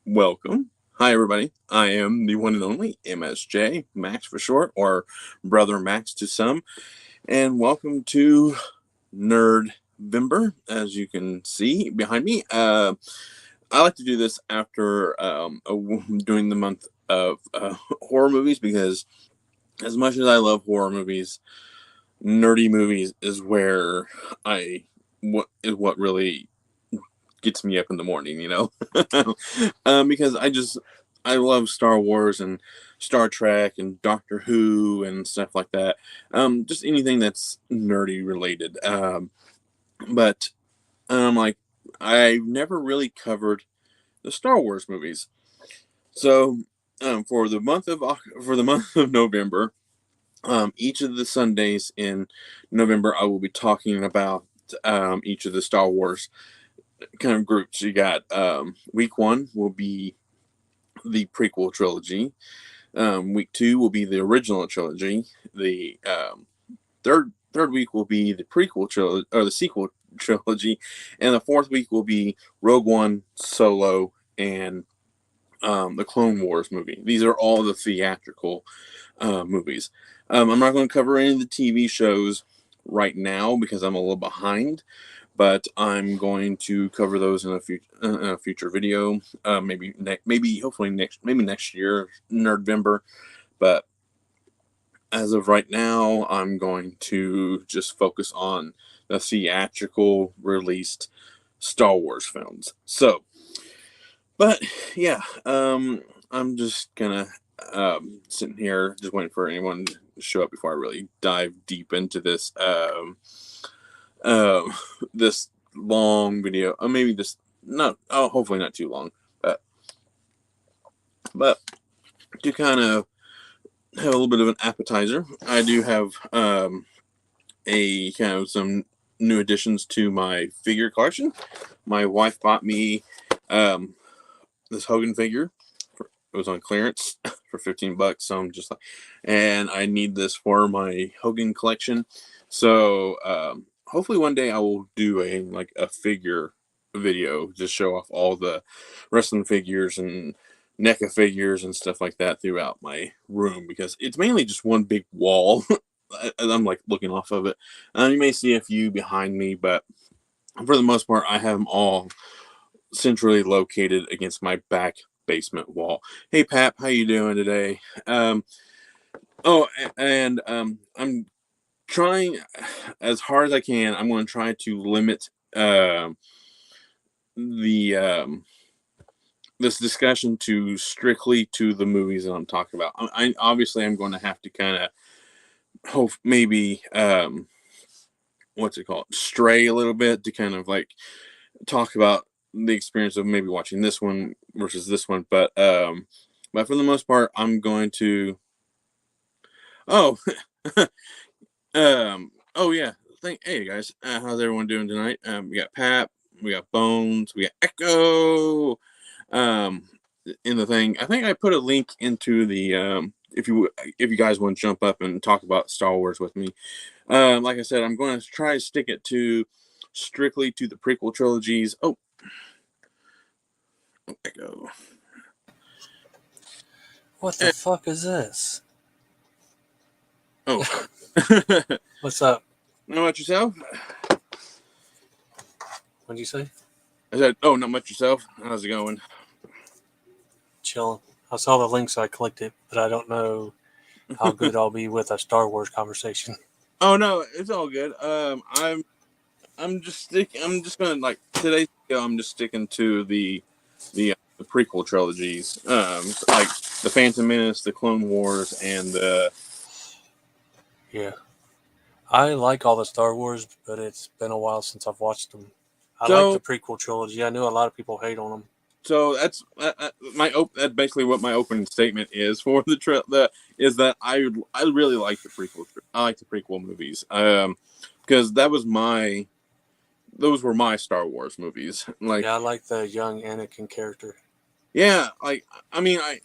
Welcome. Hi, everybody. I am the one and only MSJ, Max for short, or Brother Max to some. And welcome to NERDvember, as you can see behind me. I like to do this after doing the month of horror movies because, as much as I love horror movies, nerdy movies is where what really gets me up in the morning, because I love Star Wars and Star Trek and Doctor Who and stuff like that. Just anything that's nerdy related. But like I've never really covered the Star Wars movies. So for the month of November, each of the Sundays in November, I will be talking about each of the Star Wars kind of groups. You got week one will be the prequel trilogy. Week two will be the original trilogy. The third week will be the prequel trilogy or the sequel trilogy, and the fourth week will be Rogue One, Solo, and the Clone Wars movie. These are all the theatrical movies. I'm not going to cover any of the TV shows right now because I'm a little behind, but I'm going to cover those in a future video. Hopefully next year, NERDvember. But as of right now, I'm going to just focus on the theatrical released Star Wars films. So, but yeah, I'm just gonna sitting here just waiting for anyone to show up before I really dive deep into this uh, this long video. Or maybe this not. Oh, hopefully not too long. But to kind of have a little bit of an appetizer, I do have a kind of some new additions to my figure collection. My wife bought me this Hogan figure. It was on clearance for $15, so I'm just like, and I need this for my Hogan collection. So hopefully one day I will do a figure video to show off all the wrestling figures and NECA figures and stuff like that throughout my room, because it's mainly just one big wall. I'm like looking off of it. You may see a few behind me, but for the most part, I have them all centrally located against my back basement wall. Hey, Pap, how you doing today? I'm trying as hard as I can. I'm going to try to limit the this discussion to strictly to the movies that I'm talking about. Obviously I'm going to have to kind of hope maybe what's it called, stray a little bit to kind of like talk about the experience of maybe watching this one versus this one, but for the most part I'm going to oh oh yeah, hey guys, how's everyone doing tonight? We got Pap, we got Bones, we got Echo in the thing. I think I put a link into the if you guys want to jump up and talk about Star Wars with me. Like I said, I'm going to try to stick it to strictly to the prequel trilogies. Oh, Echo. What the fuck is this? Oh. What's up? Not much yourself? What'd you say? I said, oh, not much yourself. How's it going? Chilling. I saw the link, so I clicked it, but I don't know how good I'll be with a Star Wars conversation. Oh no, it's all good. I'm just gonna like today's video. I'm just sticking to the prequel trilogies, like the Phantom Menace, the Clone Wars, and the Yeah. I like all the Star Wars, but it's been a while since I've watched them. I So- like the prequel trilogy. I know a lot of people hate on them. So that's that's basically what my opening statement is for is that I really like the prequel. I like the prequel movies, because those were my Star Wars movies. Like, Yeah, I like the young Anakin character. yeah, like I mean, I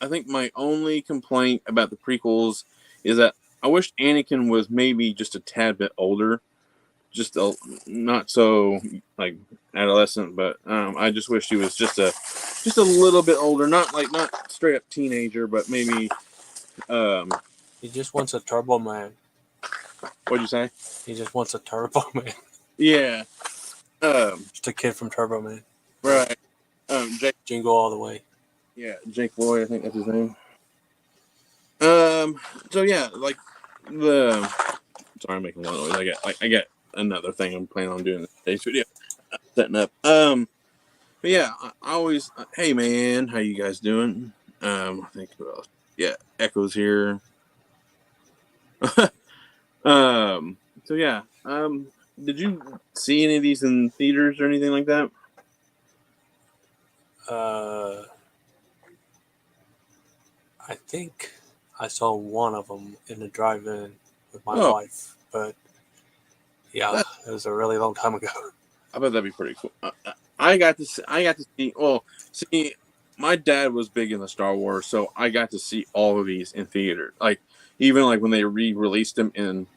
think my only complaint about the prequels is that I wish Anakin was maybe just a tad bit older, just not so like adolescent, but I just wish he was just a little bit older, not straight up teenager, but maybe. He just wants a Turbo Man. What'd you say? He just wants a Turbo Man. Yeah. Just a kid from Turbo Man. Right. Jake. Jingle all the way. Yeah, Jake Lloyd, I think that's his name. So yeah, like the. Sorry, I'm making a lot of noise. I got another thing I'm planning on doing today's video, setting up. But yeah, I always. Hey man, how you guys doing? I think. Yeah, Echo's here. So yeah. Did you see any of these in theaters or anything like that? I think I saw one of them in the drive-in with my wife, but yeah, it was a really long time ago. I bet that'd be pretty cool. I got to see. Well, see, my dad was big in the Star Wars, so I got to see all of these in theater. Like even like when they re-released them in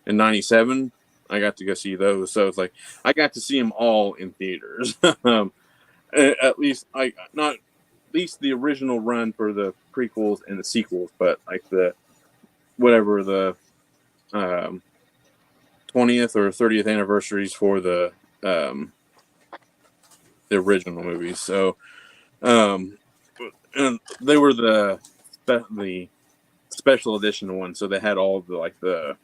'97, I got to go see those. So it's like I got to see them all in theaters. At least the original run for the prequels and the sequels, but like the 20th or 30th anniversaries for the original movies. So and they were the special edition ones, so they had all of the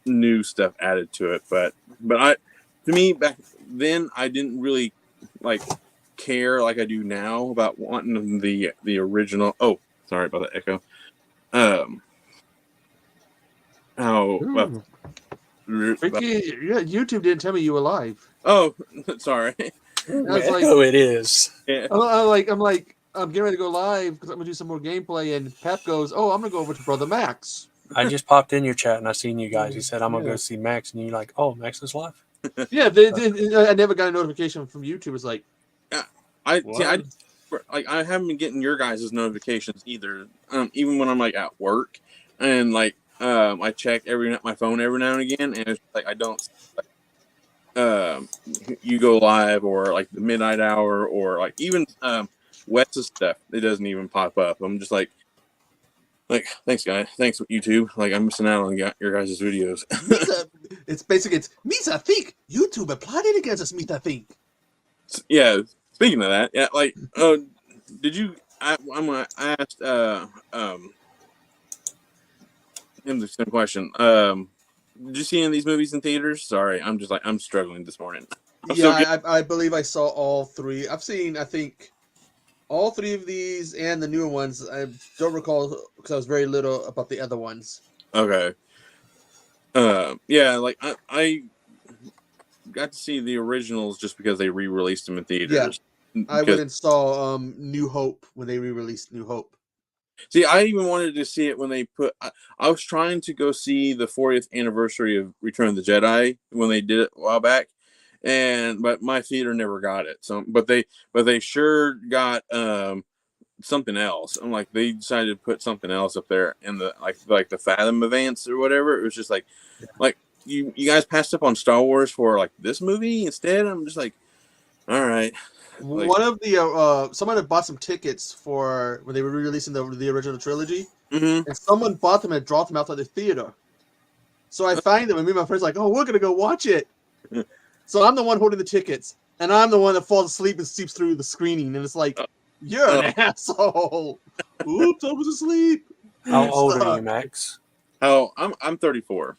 new stuff added to it. But to me back then I didn't really care like I do now about wanting the original. Oh, sorry about the echo. YouTube didn't tell me you were live. Oh, sorry. It is. Yeah. I'm getting ready to go live because I'm gonna do some more gameplay, and Pep goes, "Oh, I'm gonna go over to Brother Max." I just popped in your chat and I seen you guys. He said, "I'm gonna go see Max," and you're like, "Oh, Max is live." Yeah, I never got a notification from YouTube. It's like, I haven't been getting your guys' notifications either. Even when I'm at work, and I check my phone every now and again, and it's I don't. You go live or the midnight hour or even Wes's stuff. It doesn't even pop up. I'm just thanks guys, thanks YouTube. I'm missing out on your guys' videos. It's Misa think YouTube are plotting against us. Misa think. Yeah. Speaking of that, yeah, did you? I'm gonna ask him the same question. Did you see any of these movies in theaters? Sorry, I'm just I'm struggling this morning. I believe I saw all three. I've seen, I think, all three of these and the newer ones. I don't recall because I was very little about the other ones. Okay. Yeah, I got to see the originals just because they re-released them in theaters. Yeah, I went and saw New Hope when they re-released New Hope. See, I even wanted to see it when they put. I was trying to go see the 40th anniversary of Return of the Jedi when they did it a while back, but my theater never got it. So, but they sure got something else. I'm they decided to put something else up there in the the Fathom events or whatever. It was just you guys passed up on Star Wars for this movie instead. I'm just all right. One of the someone had bought some tickets for when they were re-releasing the original trilogy, and someone bought them and dropped them outside the theater. So I find them, and me and my friends "Oh, we're gonna go watch it." So I'm the one holding the tickets, and I'm the one that falls asleep and sleeps through the screening, and it's you're an asshole. Oops, I was asleep. How old are you, Max? Oh, I'm 34.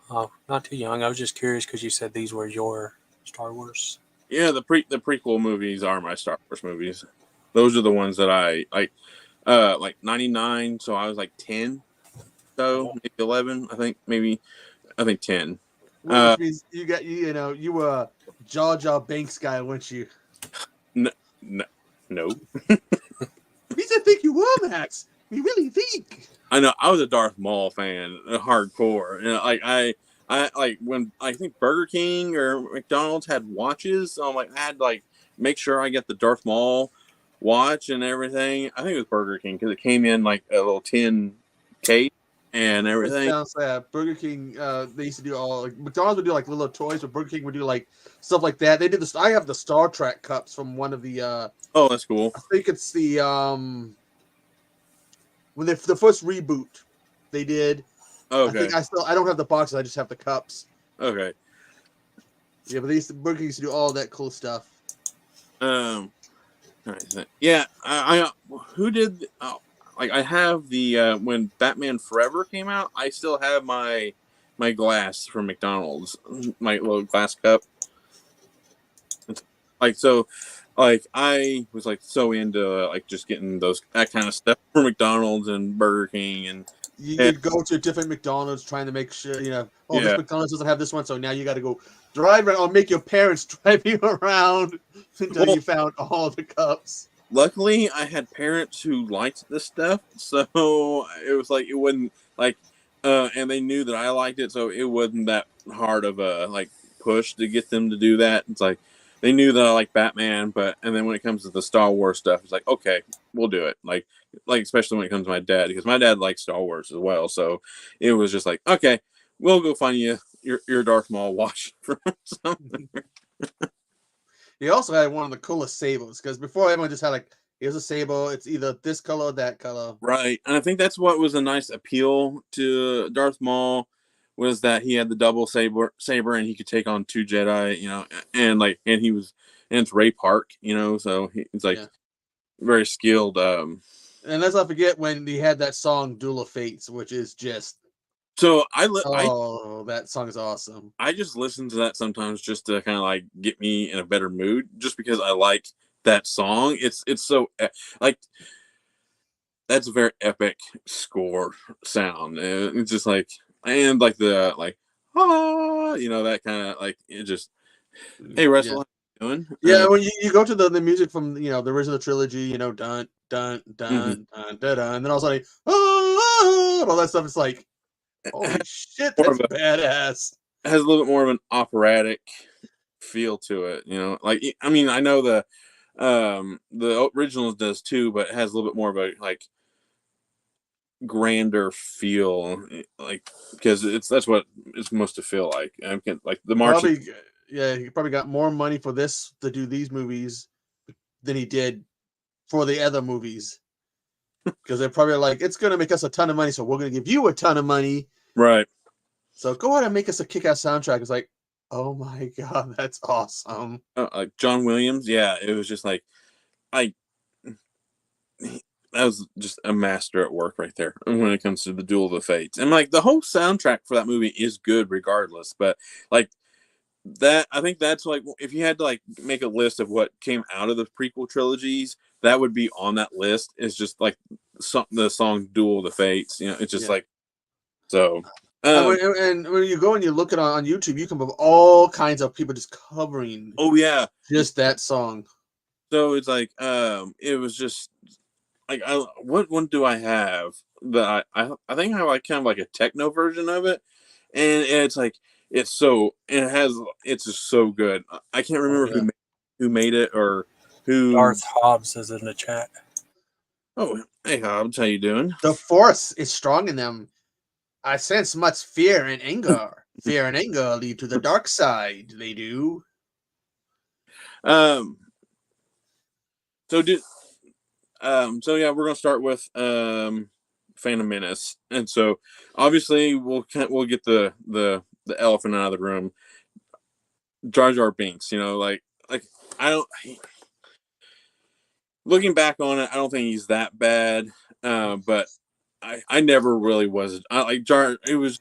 Oh, not too young. I was just curious because you said these were your Star Wars. Yeah, the prequel movies are my Star Wars movies. Those are the ones that I 99, so I was 10, so maybe 11. I think 10. Which means you were a Jar Jar Banks guy, weren't you? No. Means I think you were, Max. We really think. I know. I was a Darth Maul fan, hardcore. I when I think Burger King or McDonald's had watches, so I had to make sure I get the Darth Maul watch and everything. I think it was Burger King because it came in a little tin case, and everything. It sounds sad. Burger King, they used to do all like McDonald's would do like little toys, but Burger King would do like stuff like that. They did this. I have the Star Trek cups from one of the. Oh, that's cool. I think it's the when they the first reboot they did. Okay. I don't have the boxes. I just have the cups. Okay. Yeah, but Burger King used to do all that cool stuff. Yeah, I who did like I have the when Batman Forever came out, I still have my glass from McDonald's, my little glass cup. It's, like so, like I was like so into like just getting that kind of stuff from McDonald's and Burger King and. You'd go to different McDonald's trying to make sure, this McDonald's doesn't have this one, so now you got to go drive around or make your parents drive you around until you found all the cups. Luckily, I had parents who liked this stuff, so it was like it wasn't like, and they knew that I liked it, so it wasn't that hard of a like push to get them to do that. It's like they knew that I like Batman, and then when it comes to the Star Wars stuff, it's like okay, we'll do it. Like especially when it comes to my dad, because my dad likes Star Wars as well, so it was just like okay, we'll go find you your Darth Maul watch for something. He also had one of the coolest sables because before everyone just had like here's a sable, it's either this color or that color. Right, and I think that's what was a nice appeal to Darth Maul was that he had the double saber and he could take on 2 Jedi, and it's Ray Park, so he's like very skilled. And let's not forget when he had that song "Duel of Fates," which is just that song is awesome. I just listen to that sometimes just to kind of like get me in a better mood, just because I like that song. It's so like that's a very epic score sound. It's just like and like the like that kind of like it just hey Russell, how you doing? Yeah, when you go to the music from the original trilogy, dun dun dun dun dun dun, and then all of a sudden and all that stuff. It's like holy shit, that's badass. It has a little bit more of an operatic feel to it, Like I mean, I know the originals does too, but it has a little bit more of a like grander feel, like because that's what it's supposed to feel like. Like the march. He probably got more money for this to do these movies than he did for the other movies. Because they're probably like, it's going to make us a ton of money, so we're going to give you a ton of money. Right. So go ahead and make us a kick-ass soundtrack. It's like, oh my God, that's awesome. Like John Williams, yeah, it was just like, that was just a master at work right there when it comes to the Duel of the Fates. And like the whole soundtrack for that movie is good regardless, but like that, I think that's like, if you had to like make a list of what came out of the prequel trilogies, that would be on that list. It's just like the song Duel of the Fates, it's just like, so. And when you go and you look at it on YouTube, you can have all kinds of people just covering. Oh yeah. Just that song. So it's like, it was just like, what one do I have that I think I have like kind of like a techno version of it. And it's like, it's just so good. I can't remember who made it or who. Darth Hobbs is in the chat. Oh, hey Hobbs, how you doing? The Force is strong in them. I sense much fear and anger. Fear and anger lead to the dark side. They do. So yeah, we're gonna start with Phantom Menace, and so obviously we'll get the elephant out of the room. Jar Jar Binks, like I don't. Looking back on it, I don't think he's that bad, but I never really was. I like Jar. It was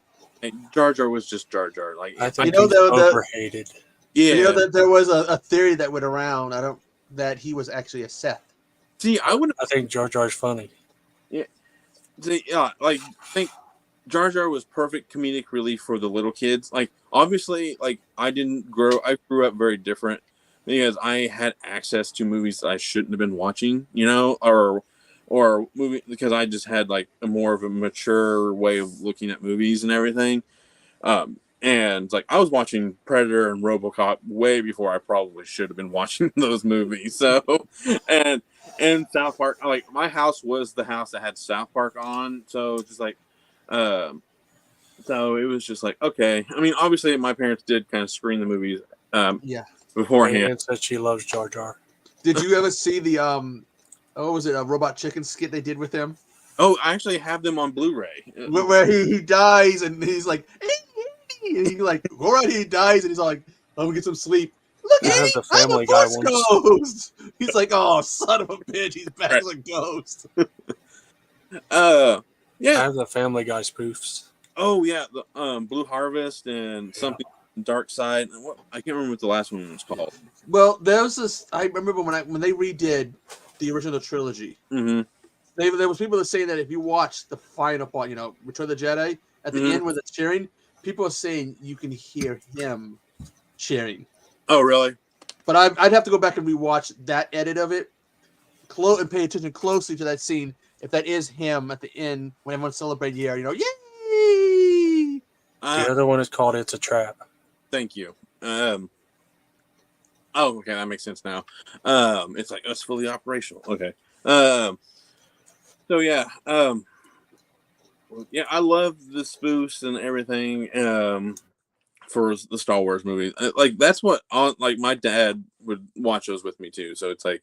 Jar Jar was just Jar Jar. Like I think he's overhated. Yeah, that there was a theory that went around. That he was actually a Sith. See, I think Jar Jar's funny. Yeah. See, I think Jar Jar was perfect comedic relief for the little kids. Like obviously, like I grew up very different because I had access to movies that I shouldn't have been watching, or movie because I just had like a more of a mature way of looking at movies and everything. And like I was watching Predator and RoboCop way before I probably should have been watching those movies. So and South Park, like my house was the house that had South Park on, so just like So it was just like, okay. I mean, obviously, my parents did kind of screen the movies beforehand. And said she loves Jar Jar. Did you ever see the what was it, a Robot Chicken skit they did with him? Oh, I actually have them on Blu-ray. Where he dies and he's like, and he like, all right, he dies and he's like, I'm gonna get some sleep. Look, I have Eddie, the I'm Family a Guy Force ones. ghost. He's like, oh, son of a bitch, he's back as a ghost. I Yeah. have the Family Guy spoofs. Oh yeah, the Blue Harvest and something Dark Side. What I can't remember what the last one was called. Well, there was this. I remember when they redid the original trilogy. Mm-hmm. There was people that saying that if you watch the final part, you know, Return of the Jedi, at the end where it's cheering, people are saying you can hear him cheering. Oh, really? But I'd have to go back and rewatch that edit of it, and pay attention closely to that scene. If that is him at the end when everyone's celebrating, you know, yay! The other one is called "It's a Trap." Thank you. Oh, okay, that makes sense now. It's like it's fully operational. Okay. So yeah. Yeah, I love the spoofs and everything. For the Star Wars movies, like that's what like my dad would watch those with me too. So it's like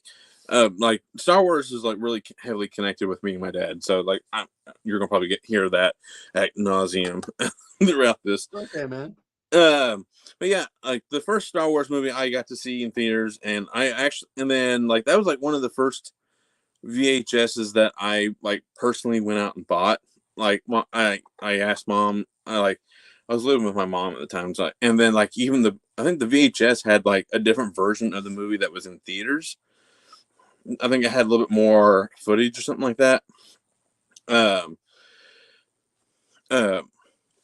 Star Wars is like really heavily connected with me and my dad. So like you're gonna probably hear that ad nauseum throughout this. Okay, man. But yeah, like the first Star Wars movie I got to see in theaters, and then like that was like one of the first VHSs that I like personally went out and bought. Like I asked mom, I was living with my mom at the time, so and then like even I think the VHS had like a different version of the movie that was in theaters. I think it had a little bit more footage or something like that.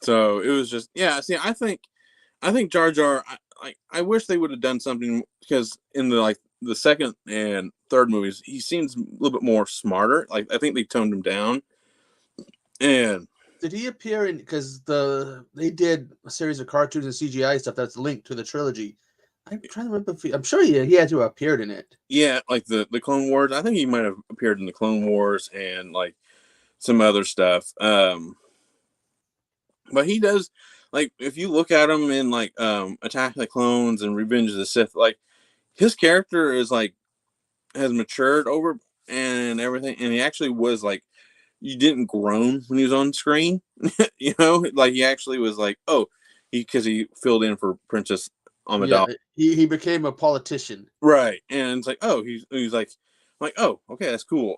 So it was just See, I think Jar Jar. I wish they would have done something because in the second and third movies, he seems a little bit more smarter. Like I think they toned him down. And did he appear in because they did a series of cartoons and CGI stuff that's linked to the trilogy? I'm trying to remember if I'm sure he had to have appeared in it. Yeah, like the Clone Wars. I think he might have appeared in the Clone Wars and like some other stuff. But he does, like, if you look at him in like Attack of the Clones and Revenge of the Sith, like his character is like has matured over and everything, and he actually was like you didn't groan when he was on screen. Like he actually was like, oh, because he filled in for Princess Amidala. Yeah, he became a politician, Right? And it's like, oh, he's like, oh, okay, that's cool.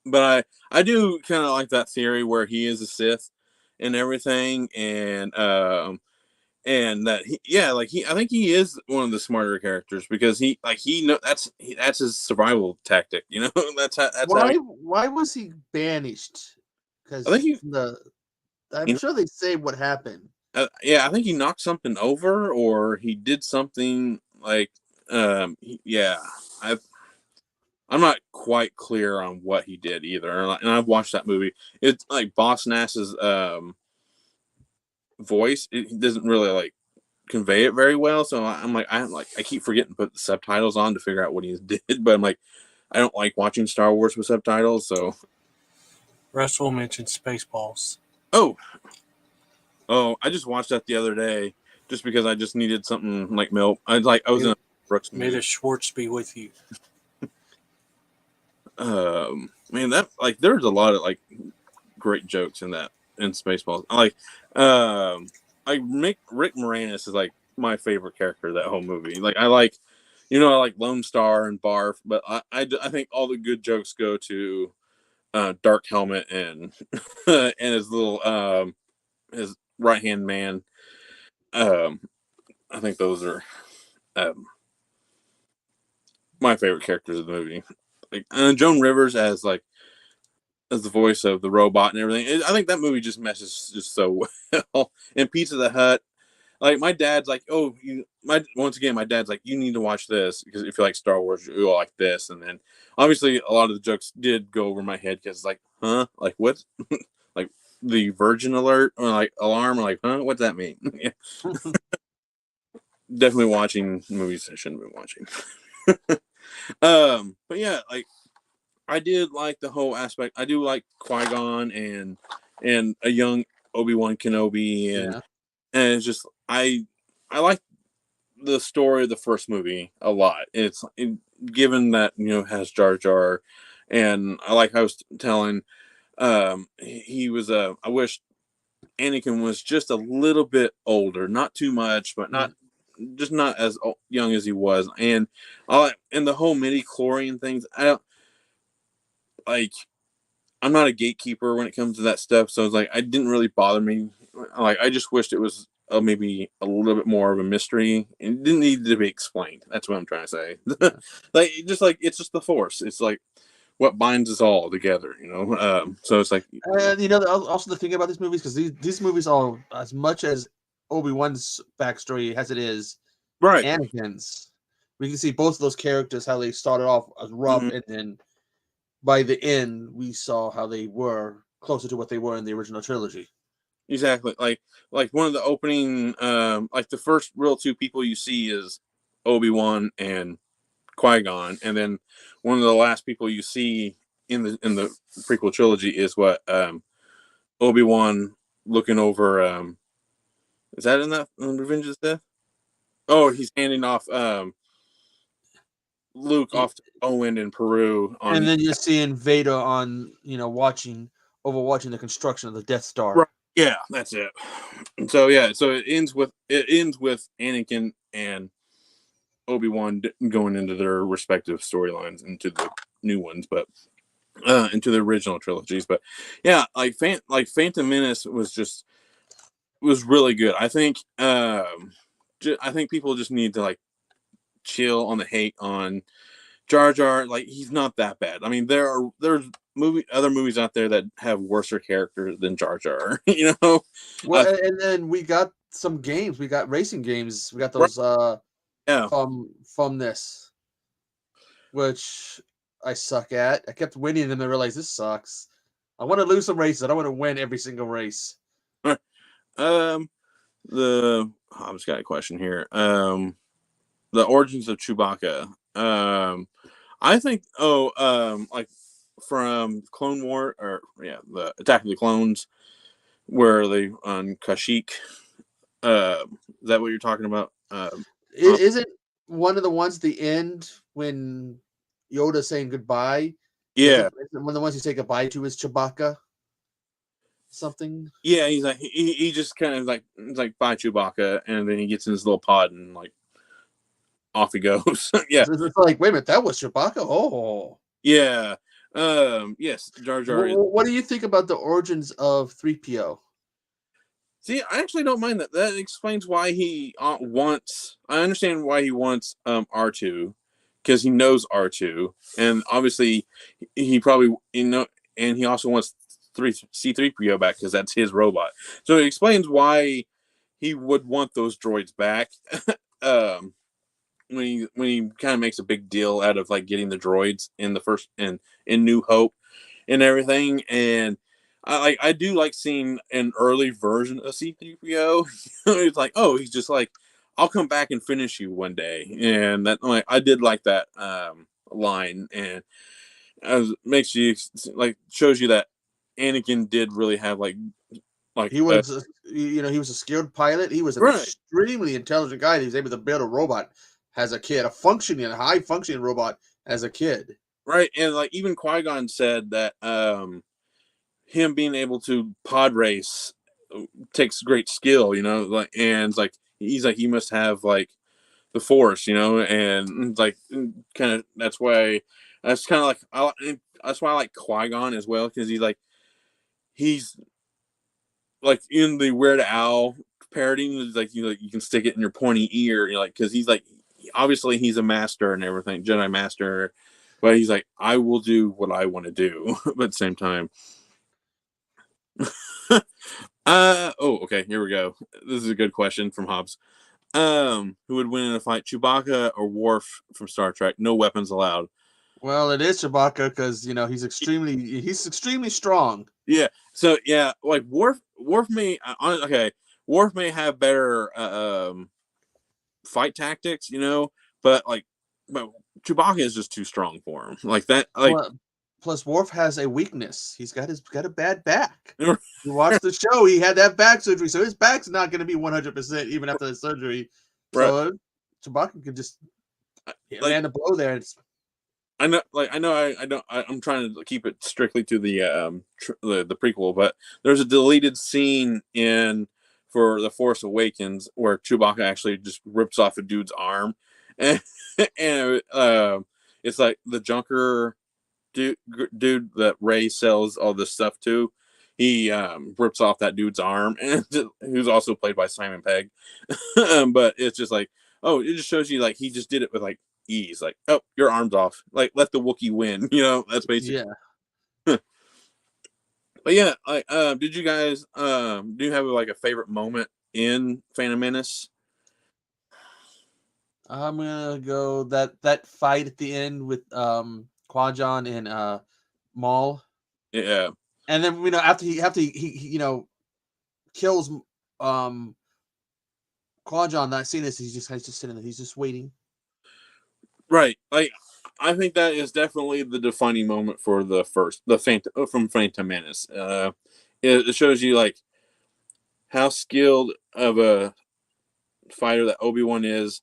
But I do kind of like that theory where he is a Sith and everything, and that I think he is one of the smarter characters because he know that's his survival tactic. That's why was he banished? Because I think I'm sure they say what happened. I think he knocked something over or he did something like I'm not quite clear on what he did either, and I've watched that movie. It's like Boss Nass's voice. He doesn't really like convey it very well, so I keep forgetting to put the subtitles on to figure out what he did. But I'm like, I don't like watching Star Wars with subtitles, so. Russell mentioned Spaceballs. Oh, I just watched that the other day just because I just needed something like milk. I was in a Brooks movie. May the Schwartz be with you. Man, that there's a lot of like great jokes in Spaceballs. Rick Moranis is like my favorite character of that whole movie. Like I like Lone Star and Barf, but I think all the good jokes go to Dark Helmet and and his little his right hand man. I think those are my favorite characters of the movie. Like Joan Rivers as the voice of the robot and everything. I think that movie just meshes just so well. And Pizza the Hut, like my dad's like, my dad's like, you need to watch this because if you like Star Wars, you'll like this. And then obviously a lot of the jokes did go over my head because like, huh, like what, like the Virgin Alert or like alarm, or like, huh, what's that mean? Definitely watching movies I shouldn't have been watching. But yeah, like I did like the whole aspect. I do like Qui-Gon and a young Obi-Wan Kenobi, and it's just I like the story of the first movie a lot. Given that has Jar Jar, and I like I was telling, he was I wish Anakin was just a little bit older, not too much, but not as young as he was, and the whole midi chlorian things. I don't like. I'm not a gatekeeper when it comes to that stuff, so it's like it didn't really bother me. Like I just wished it was maybe a little bit more of a mystery. It didn't need to be explained. That's what I'm trying to say. Like it's just the Force. It's like what binds us all together, So it's like, and also the thing about these movies, because these movies are as much as Obi-Wan's backstory as it is right, Anakin's. We can see both of those characters how they started off as rough, and then by the end we saw how they were closer to what they were in the original trilogy. Exactly. Like one of the opening, like the first real two people you see is Obi-Wan and Qui-Gon, and then one of the last people you see in the prequel trilogy is what Obi-Wan looking over. Is that in that Revenge of the Sith? Oh, he's handing off Luke off to Owen in Peru, and then you're seeing Vader on overwatching the construction of the Death Star. Right. Yeah, that's it. So it ends with Anakin and Obi-Wan going into their respective storylines, into the new ones, but into the original trilogies. But yeah, like Phantom Menace was really good. I think people just need to like chill on the hate on Jar Jar. Like he's not that bad. I mean, there's other movies out there that have worser characters than Jar Jar. Well, and then we got some games. We got racing games. We got those from this, which I suck at. I kept winning them and I realized this sucks. I want to lose some races. I don't want to win every single race. I've just got a question here. The origins of Chewbacca. I think like from Clone War, or the Attack of the Clones, where they on Kashyyyk. Is that what you're talking about? Isn't one of the ones at the end when Yoda's saying goodbye? Yeah, one of the ones you say goodbye to is Chewbacca. Something. Yeah, he's like he just kind of like it's like bye Chewbacca, and then he gets in his little pod and like off he goes. Yeah, it's like wait a minute, that was Chewbacca. Oh, yeah. Yes, Jar Jar. What do you think about the origins of 3PO? See, I actually don't mind that. That explains why he wants. I understand why he wants R2, because he knows R2, and obviously he probably and he also wants C3PO back because that's his robot. So it explains why he would want those droids back. When he kind of makes a big deal out of like getting the droids in the first in New Hope and everything, and I do like seeing an early version of C3PO. It's like, oh, he's just like, I'll come back and finish you one day, and that like I did like that line, and makes you like shows you that Anakin did really have like he was he was a skilled pilot. He was an extremely intelligent guy. He was able to build a robot as a kid, a high functioning robot as a kid. Right, and like even Qui-Gon said that him being able to pod race takes great skill, like, and it's like he's like he must have like the Force, and like kind of that's kind of like that's why I like Qui-Gon as well, because he's like in the Weird Al parody, like you can stick it in your pointy ear, because he's like obviously he's a master and everything, Jedi master, but he's like, I will do what I want to do, but at the same time. Okay, here we go. This is a good question from Hobbs. Who would win in a fight, Chewbacca or Worf from Star Trek? No weapons allowed. Well, it is Chewbacca because he's extremely strong. Yeah. So yeah, like Worf may have better fight tactics, but Chewbacca is just too strong for him. Like that. Like plus Worf has a weakness. He's got a bad back. You watch the show, he had that back surgery, so his back's not going to be 100% even after the surgery. Right. So Chewbacca could just land a blow there. I'm trying to keep it strictly to the prequel, but there's a deleted scene for The Force Awakens where Chewbacca actually just rips off a dude's arm, and it's like the Junker dude that Rey sells all this stuff to. He rips off that dude's arm, and who's also played by Simon Pegg. But it's just like, oh, it just shows you like he just did it with like ease. Like, oh, your arm's off. Like, let the Wookiee win. That's basically. Yeah. But yeah, like, did you guys do you have like a favorite moment in Phantom Menace? I'm gonna go that fight at the end with Qui-Gon and Maul. Yeah. And then after he kills Qui-Gon, that scene is he's just sitting there, he's just waiting. Right. Like, I think that is definitely the defining moment for from Phantom Menace. It shows you like how skilled of a fighter that Obi-Wan is,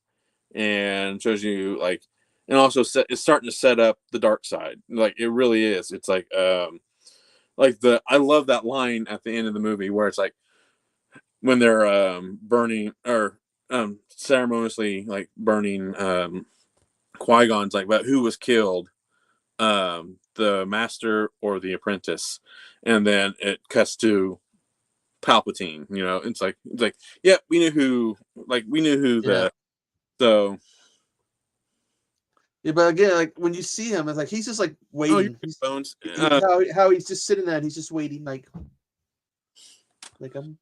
and shows you like, and also it's starting to set up the dark side. Like, it really is. It's like I love that line at the end of the movie where it's like when they're burning or ceremoniously like burning Qui-Gon's like, but who was killed, the master or the apprentice? And then it cuts to Palpatine. It's like yeah, we knew who the so. Yeah, but again, like when you see him, it's like he's just like waiting. Bones. How he's just sitting there and he's just waiting, like I'm gonna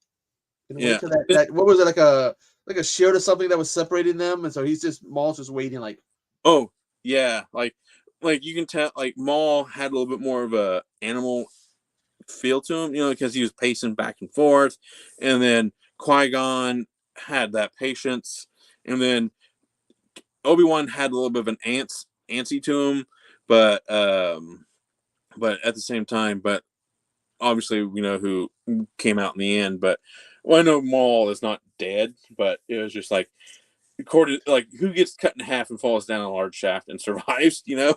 wait till that what was it, like a shield or something that was separating them, and so Maul's just waiting, like. Oh yeah, like you can tell like Maul had a little bit more of a animal feel to him, because he was pacing back and forth, and then Qui-Gon had that patience, and then Obi-Wan had a little bit of an antsy to him, but at the same time, but obviously we know who came out in the end. But I know Maul is not dead, but it was just like, recorded like who gets cut in half and falls down a large shaft and survives, And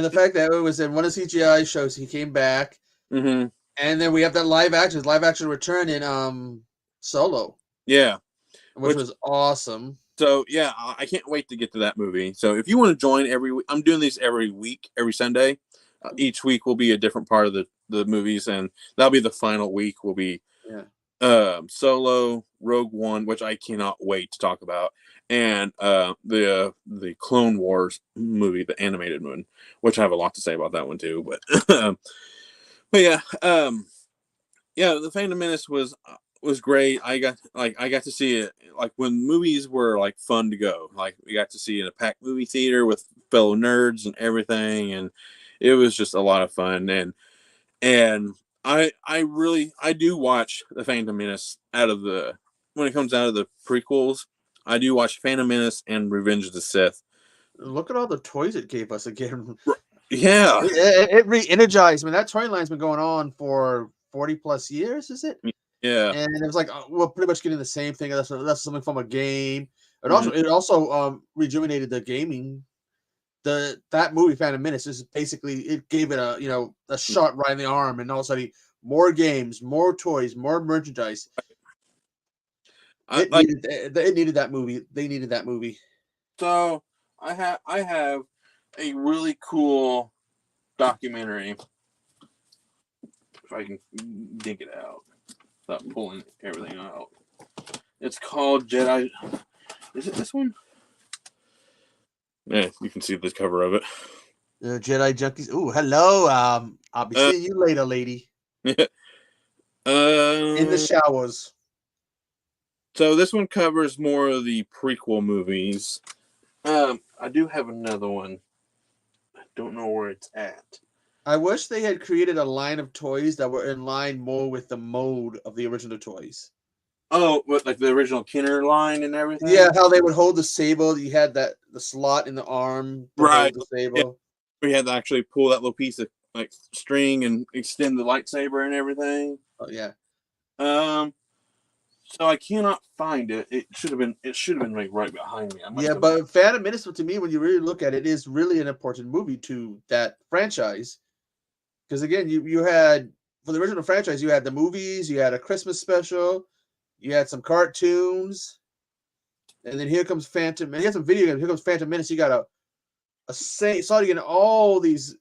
the fact that it was in one of the CGI shows, he came back, and then we have that live action return in Solo, which was awesome. So yeah, I can't wait to get to that movie. So if you want to join every week, I'm doing these every week, every Sunday. Each week will be a different part of the movies, and that'll be the final week. Will be Solo, Rogue One, which I cannot wait to talk about, and the Clone Wars movie, the animated one, which I have a lot to say about that one too. But yeah, the Phantom Menace was great. I got to see it like when movies were like fun to go. Like, we got to see it in a packed movie theater with fellow nerds and everything, and it was just a lot of fun. And I do watch the Phantom Menace when it comes out of the prequels. I do watch Phantom Menace and Revenge of the Sith. Look at all the toys it gave us again. Yeah, it re-energized. I mean, that toy line's been going on for 40 plus years, is it? Yeah, and it was like we're pretty much getting the same thing. That's something from a game. It also rejuvenated the gaming. That movie Phantom Menace is basically, it gave it a shot right in the arm, and all of a sudden more games, more toys, more merchandise. It needed that movie. They needed that movie. So I have a really cool documentary. If I can dig it out. Stop pulling everything out. It's called Jedi. Is it this one? Yeah, you can see the cover of it. Jedi Junkies. Ooh, hello. I'll be seeing you later, lady. Yeah. In the showers. So this one covers more of the prequel movies. I do have another one. I don't know where it's at. I wish they had created a line of toys that were in line more with the mode of the original toys. Oh, what, like the original Kenner line and everything? Yeah, how they would hold the sable. You had the slot in the arm to hold the sable. We had to actually pull that little piece of like string and extend the lightsaber and everything. Oh yeah. So I cannot find it. It should have been like right behind me. Yeah, but Phantom Menace, to me, when you really look at it, is really an important movie to that franchise. Because again, you had, for the original franchise, you had the movies, you had a Christmas special, you had some cartoons, and then here comes Phantom. And you had some video games. Here comes Phantom Menace. You got starting in all these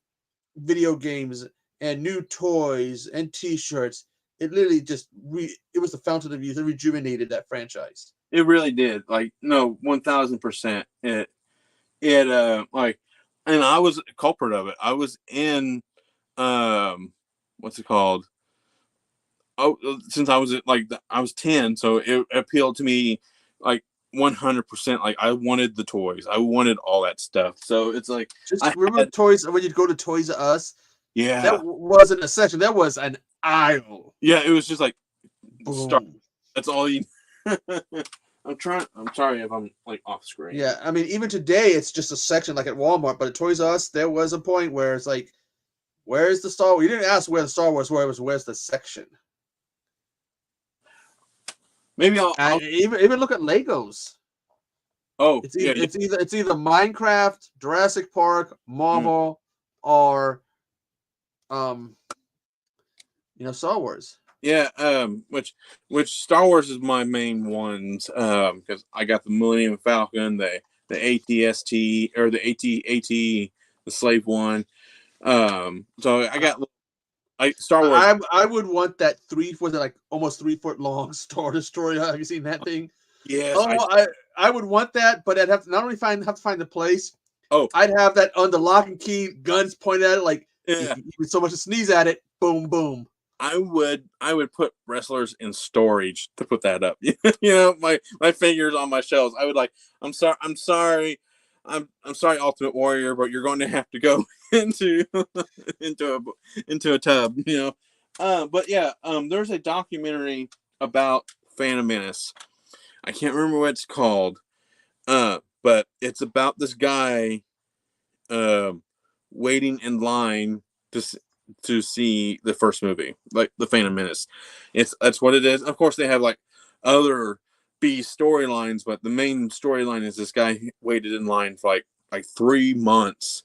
video games and new toys and T-shirts. It literally just it was the fountain of youth. It rejuvenated that franchise. It really did. Like, no, 1000%. It like, and I was a culprit of it. I was in what's it called? Oh, since I was I was 10, so it appealed to me like 100%. Like, I wanted the toys. I wanted all that stuff. So it's like, just remember toys when you'd go to Toys R Us. Yeah, that wasn't a section. That was an aisle. Yeah, it was just like, boom. That's all you. I'm sorry if I'm like off screen. Yeah, I mean, even today, it's just a section like at Walmart. But at Toys R Us, there was a point where it's like, where's the Star Wars? You didn't ask where the Star Wars was. Where's the section? Maybe I'll even look at Legos. Oh, it's either Minecraft, Jurassic Park, Marvel, or Star Wars. Yeah, which Star Wars is my main ones, because I got the Millennium Falcon, the ATST or the AT, the Slave One. So I got Star Wars. I would want that almost 3 foot long Star Destroyer. Have you seen that thing? Yes. Oh, I would want that, but I'd have to not only have to find the place. Oh, I'd have that on the lock and key, guns pointed at it, like even so much to sneeze at it, boom, boom. I would put wrestlers in storage to put that up. My fingers on my shelves. I would I'm sorry, Ultimate Warrior, but you're going to have to go into a tub. But yeah, there's a documentary about Phantom Menace. I can't remember what it's called, but it's about this guy waiting in line to see the first movie, like the Phantom Menace. That's what it is. Of course, they have other B storylines, but the main storyline is this guy waited in line for like 3 months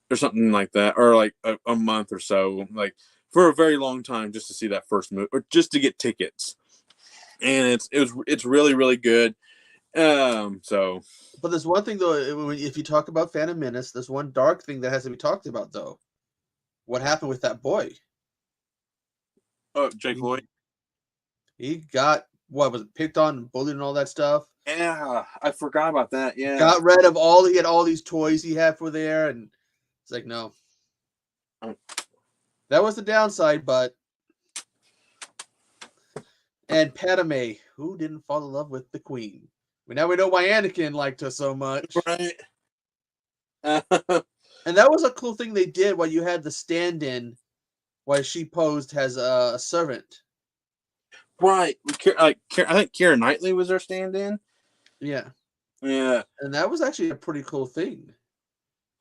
or something like that, or like a month or so, like for a very long time, just to see that first movie or just to get tickets. And it's really, really good. But there's one thing though, if you talk about Phantom Menace, there's one dark thing that has to be talked about though. What happened with that boy? Oh, Jake Lloyd. He got picked on and bullied and all that stuff. Yeah, I forgot about that. Yeah, got rid of he had all these toys he had for there, and it's like no. That was the downside, but and Padme, who didn't fall in love with the Queen? Now we know why Anakin liked her so much, right? And that was a cool thing they did while you had the stand-in, while she posed as a servant. Right. I think Keira Knightley was her stand-in. Yeah. Yeah. And that was actually a pretty cool thing.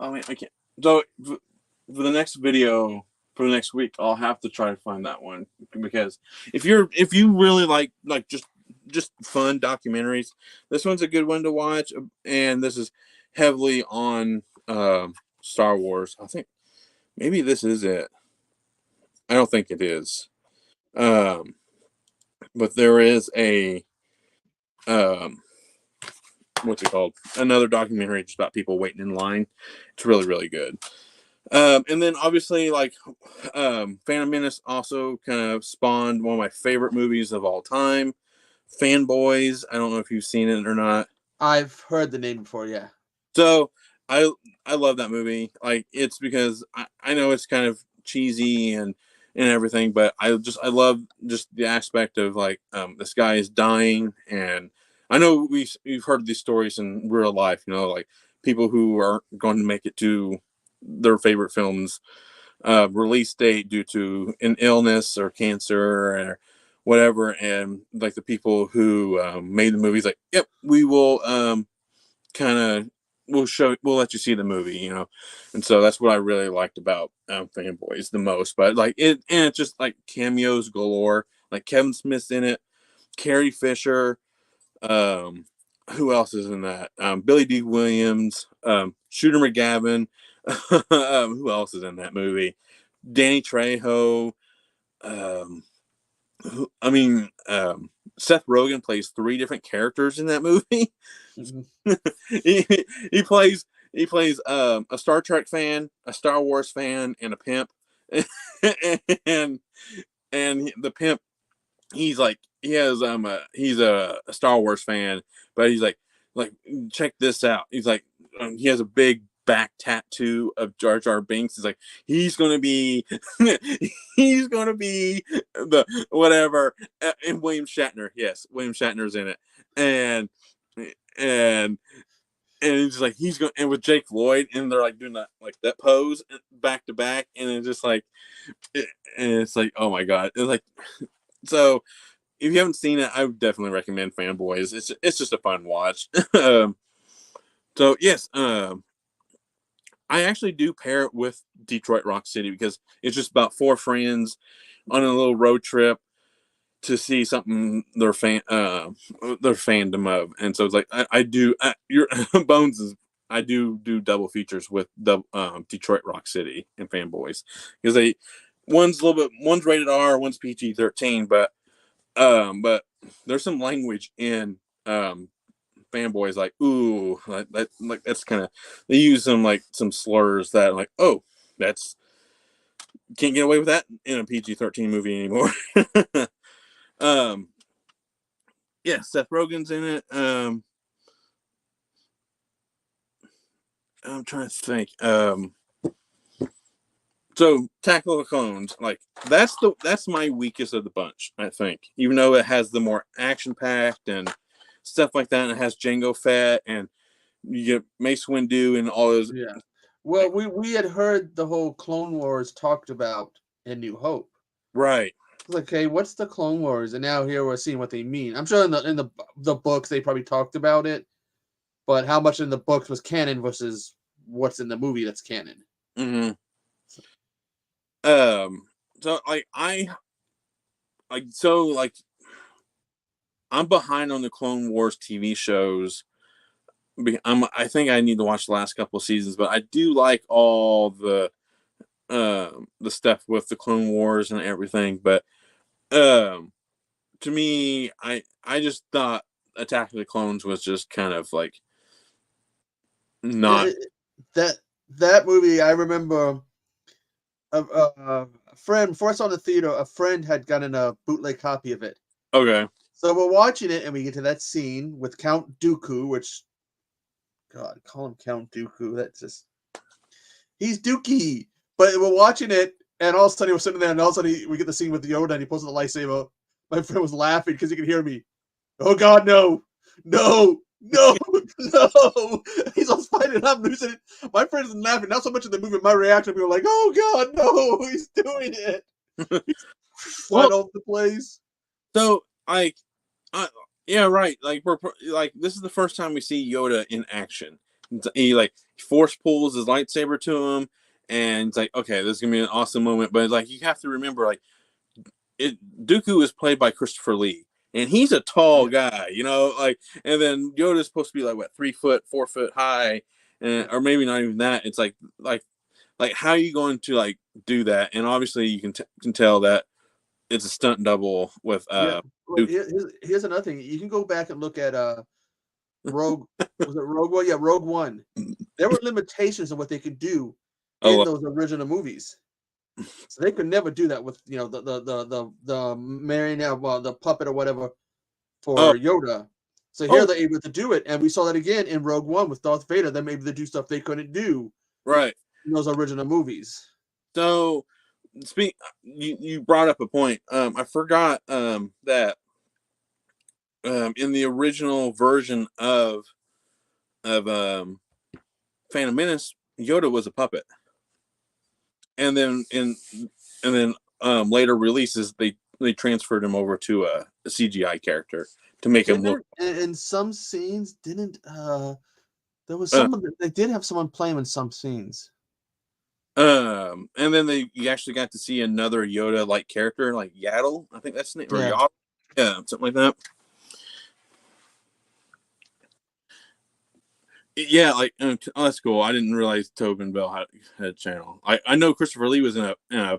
I mean, I can't. So for the next video for the next week, I'll have to try to find that one, because if you really like just fun documentaries, this one's a good one to watch, and this is heavily on Star Wars. I think maybe this is it. I don't think it is. But there is a what's it called? Another documentary just about people waiting in line. It's really, really good. And then obviously Phantom Menace also kind of spawned one of my favorite movies of all time, Fanboys. I don't know if you've seen it or not. I've heard the name before, yeah. So I love that movie. It's because I know it's kind of cheesy and everything, but I love just the aspect of this guy is dying, and I know we've heard these stories in real life, people who are going to make it to their favorite films release date due to an illness or cancer or whatever, and the people who made the movies yep, we will kind of we'll let you see the movie, you know. And so that's what I really liked about Fanboys the most. But like it's just like cameos galore. Like Kevin Smith's in it, Carrie Fisher, who else is in that? Billy D. Williams, Shooter McGavin. Who else is in that movie? Danny Trejo. Um, Seth Rogen plays 3 different characters in that movie. he, he plays a Star Trek fan, a Star Wars fan, and a pimp. and the pimp, he's like he's a Star Wars fan, but he's like check this out. He's like he has a big back tattoo of Jar Jar Binks. He's like he's gonna be he's gonna be the whatever. And William Shatner, yes, William Shatner's in it, and and it's like he's going, and with Jake Lloyd, and they're like doing that pose back to back, and it's just like, and it's like, oh my god, it's like, so if you haven't seen it, I would definitely recommend Fanboys. It's just a fun watch. So yes, I actually do pair it with Detroit Rock City because it's just about 4 friends on a little road trip to see something their fandom of, and so it's like your Bones is I do double features with Detroit Rock City and Fanboys because one's rated R, one's PG-13, but there's some language in Fanboys like ooh that's kind of, they use some slurs that like, oh, that's can't get away with that in a PG-13 movie anymore. Yeah, Seth Rogen's in it. I'm trying to think. So Tackle the Clones, like that's my weakest of the bunch, I think. Even though it has the more action packed and stuff like that, and it has Jango Fett and you get Mace Windu and all those. Yeah. Well, we had heard the whole Clone Wars talked about in New Hope. Right. Like, okay, what's the Clone Wars? And now here we're seeing what they mean. I'm sure in the books they probably talked about it, but how much in the books was canon versus what's in the movie that's canon? Mm-hmm. So I'm behind on the Clone Wars TV shows. I think I need to watch the last couple of seasons, but I do like all the stuff with the Clone Wars and everything. But to me, I just thought Attack of the Clones was just kind of like not that movie. I remember a friend before I saw it in the theater. A friend had gotten a bootleg copy of it. Okay. So we're watching it, and we get to that scene with Count Dooku, which, God, call him Count Dooku. That's just, he's Dookie. But we're watching it, and all of a sudden we're sitting there, and all of a sudden we get the scene with Yoda, and he pulls out the lightsaber. My friend was laughing because he could hear me. Oh God, no, no, no, no! He's all fighting. I'm losing it. My friend is laughing, not so much at the movie. My reaction, we were like, "Oh God, no! He's doing it." Flying off the place. So, yeah, right. Like this is the first time we see Yoda in action. He force pulls his lightsaber to him, and it's like, okay, this is gonna be an awesome moment. But like, you have to remember, Dooku is played by Christopher Lee, and he's a tall guy, you know. And then Yoda's supposed to be 3 foot, 4 foot high, or maybe not even that. It's like how are you going to do that? And obviously, you can tell that it's a stunt double with Well, here's another thing. You can go back and look at Rogue. Was it Rogue One? Yeah, Rogue One. There were limitations on what they could do in those original movies. So they could never do that with the marionette, the puppet or whatever for Yoda. So here they're able to do it, and we saw that again in Rogue One with Darth Vader. They're able to do stuff they couldn't do right in those original movies. So, you brought up a point. I forgot that in the original version of Phantom Menace, Yoda was a puppet, and then later releases they transferred him over to a CGI character to make him look. In some scenes, didn't There was someone they did have someone play him in some scenes. And then you actually got to see another Yoda like character, like Yaddle, I think that's the name, or Yaddle, yeah, something like that. Yeah, like that's cool. I didn't realize Tobin Bell had a channel. I know Christopher Lee was in a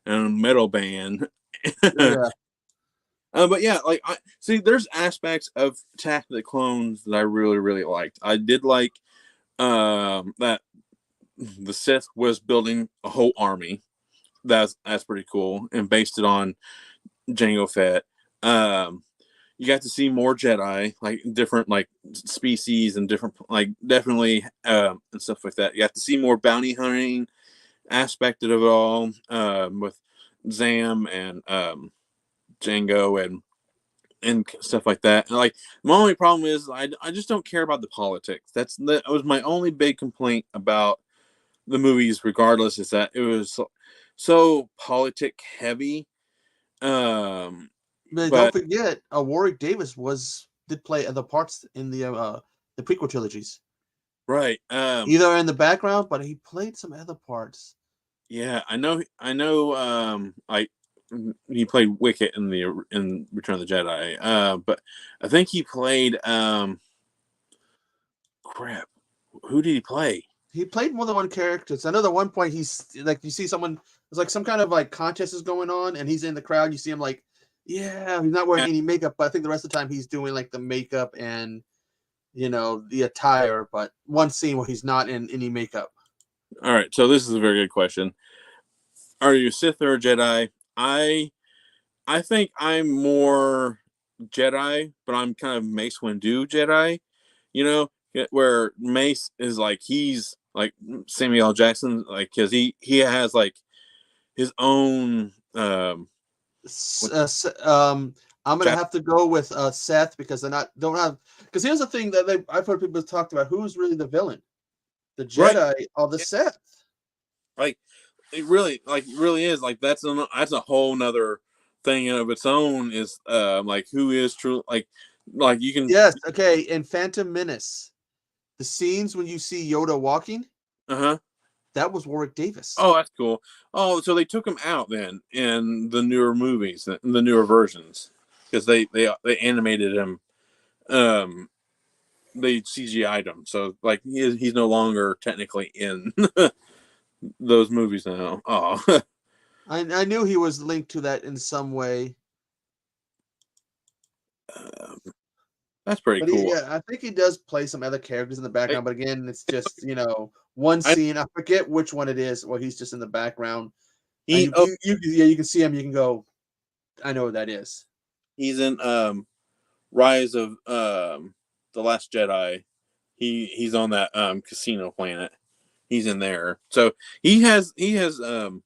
metal band. Yeah. But yeah, like I see, there's aspects of Attack of the Clones that I really, really liked. I did like that the Sith was building a whole army. That's pretty cool, and based it on Jango Fett. You got to see more Jedi, like different like species and different like definitely and stuff like that. You got to see more bounty hunting aspect of it all with Zam and Jango and stuff like that. And like my only problem is I just don't care about the politics. That was my only big complaint about the movies, regardless, is that it was so politic heavy. But don't forget, Warwick Davis did play other parts in the prequel trilogies. Right. Either in the background, but he played some other parts. Yeah, I know. He played Wicket in Return of the Jedi. But I think he played crap. Who did he play? He played more than one character. So I know at one point he's like, you see someone, there's like some kind of like contest is going on, and he's in the crowd. You see him like, yeah, he's not wearing any makeup, but I think the rest of the time he's doing like the makeup and the attire. But one scene where he's not in any makeup. All right, so this is a very good question. Are you a Sith or a Jedi? I think I'm more Jedi, but I'm kind of Mace Windu Jedi. Where Mace is like he's like Samuel L. Jackson, like because he has like his own. I'm gonna have to go with Seth because don't have, because here's the thing that I've heard people talked about, who's really the villain, the Jedi or the Sith. Like it really is like that's a whole nother thing of its own, is like who is true, like you can. Yes, okay. In Phantom Menace, the scenes when you see Yoda walking, that was Warwick Davis. Oh, that's cool. Oh, so they took him out then in the newer movies, the newer versions, because they animated him, they CGI'd him, so like he's no longer technically in those movies now. Oh, I knew he was linked to that in some way. That's pretty cool. Yeah, I think he does play some other characters in the background, but again, it's just one scene. I forget which one it is, where he's just in the background. You can see him. You can go, I know what that is. He's in Rise of the Last Jedi. He's on that casino planet. He's in there, so he has I'm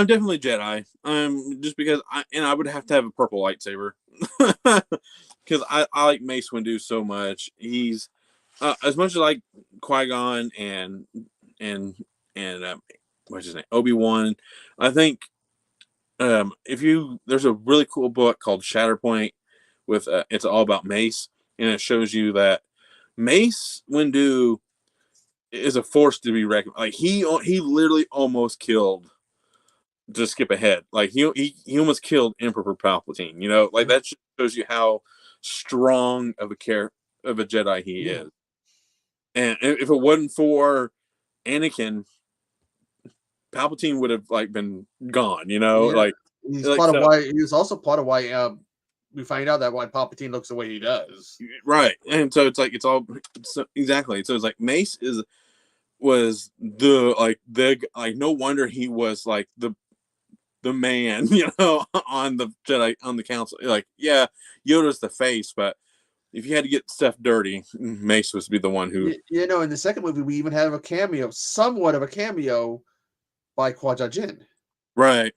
definitely Jedi. Just because I would have to have a purple lightsaber because I like Mace Windu so much. He's as much as I like Qui-Gon and what's his name, Obi-Wan. I think there's a really cool book called Shatterpoint with it's all about Mace, and it shows you that Mace Windu is a force to be reckoned. Like he literally almost killed. To skip ahead, like he almost killed Emperor Palpatine. Like that shows you how strong of a Jedi he is. And if it wasn't for Anakin, Palpatine would have like been gone. Like he's part of why. He was also part of why we find out that why Palpatine looks the way he does. Right, and so it's like exactly. So it's like Mace was no wonder he was like the man, on the Jedi, on the council. Like, yeah, Yoda's the face, but if you had to get stuff dirty, Mace was to be the one who. In the second movie, we even have somewhat of a cameo by Qui-Gon Jinn. Right.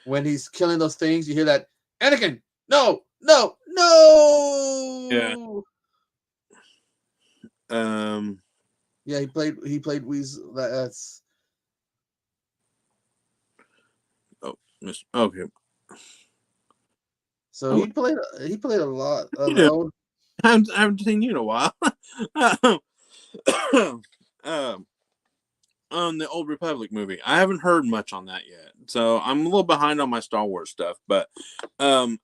When he's killing those things, you hear that, Anakin, no. Yeah. Yeah, he played Weasel. That's. Okay. So he played a lot. Yeah. I haven't seen you in a while. On the Old Republic movie, I haven't heard much on that yet, so I'm a little behind on my Star Wars stuff. But I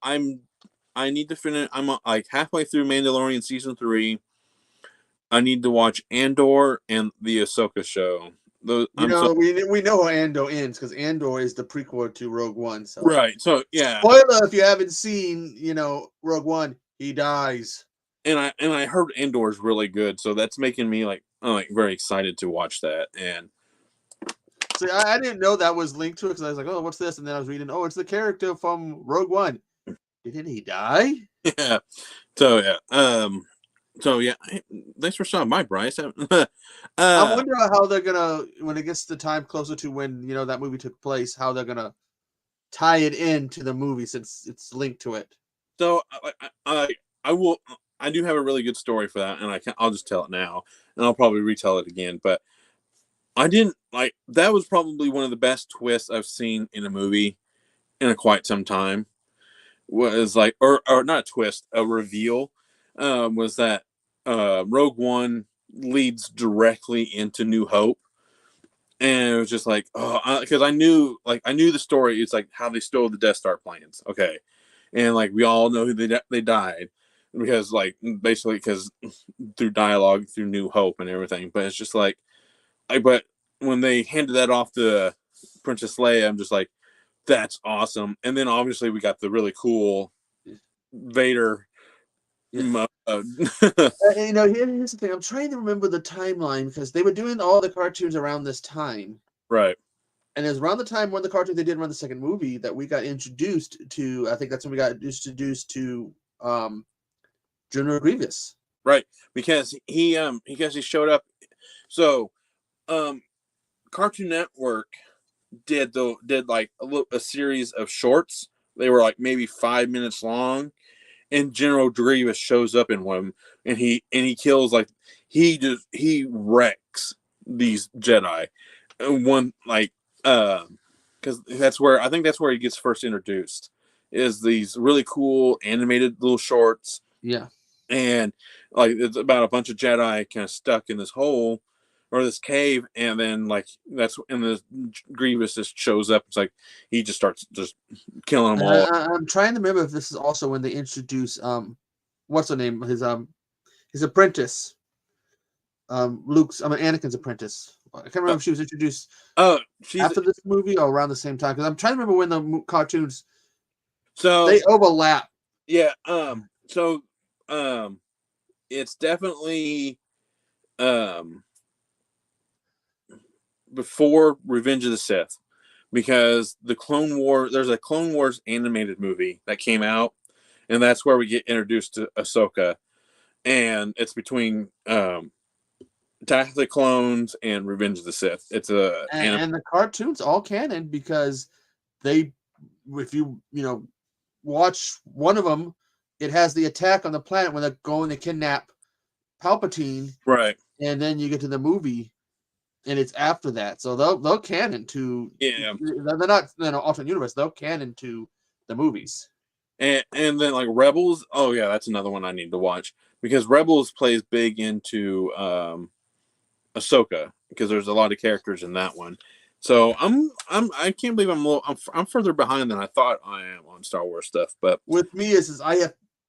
need to finish. I'm like halfway through Mandalorian season 3. I need to watch Andor and the Ahsoka show. Those, we know how Andor ends because Andor is the prequel to Rogue One. So right. So yeah. Spoiler if you haven't seen, Rogue One, he dies. And I heard Andor is really good, so that's making me like very excited to watch that. And see, I didn't know that was linked to it because I was like, oh, what's this? And then I was reading, oh, it's the character from Rogue One. Didn't he die? Yeah. So yeah. So yeah. Thanks for stopping by, Bryce. I wonder how they're gonna, when it gets the time closer to when that movie took place, how they're gonna tie it into the movie since it's linked to it. So I will. I do have a really good story for that, and I'll just tell it now, and I'll probably retell it again. But I didn't like that was probably one of the best twists I've seen in a movie in quite some time. Was like, or not a twist, a reveal. Was that Rogue One leads directly into New Hope, and it was just like, oh, because I knew the story. It's like how they stole the Death Star plans. Okay, and like we all know who they died. Because basically through dialogue through New Hope and everything, but it's just like but when they handed that off to Princess Leia, I'm just like, that's awesome. And then obviously we got the really cool Vader. Yeah. Here's the thing. I'm trying to remember the timeline because they were doing all the cartoons around this time, right? And it was around the time when the cartoons they did around the second movie that we got introduced to. I think that's when we got introduced to General Grievous, right? Because he showed up. So, Cartoon Network did like a series of shorts. They were like maybe 5 minutes long, and General Grievous shows up in one, and he kills he wrecks these Jedi. One because that's where he gets first introduced. Is these really cool animated little shorts. Yeah. And it's about a bunch of Jedi kind of stuck in this hole or this cave, and then that's when the Grievous just shows up. It's like he just starts just killing them all. I'm trying to remember if this is also when they introduce what's her name, his apprentice, Anakin's apprentice. I can't remember if she was introduced after this movie or around the same time because I'm trying to remember when the cartoons they overlap. Yeah. So. It's definitely before Revenge of the Sith, because there's a Clone Wars animated movie that came out, and that's where we get introduced to Ahsoka, and it's between Attack of the Clones and Revenge of the Sith. It's and the cartoons all canon because if you watch one of them. It has the attack on the planet when they're going to kidnap Palpatine, right? And then you get to the movie, and it's after that. So they'll canon to they're not alternate universe. They'll canon to the movies. And then Rebels. Oh yeah, that's another one I need to watch because Rebels plays big into Ahsoka because there's a lot of characters in that one. So I can't believe I'm further behind than I thought I am on Star Wars stuff. But with me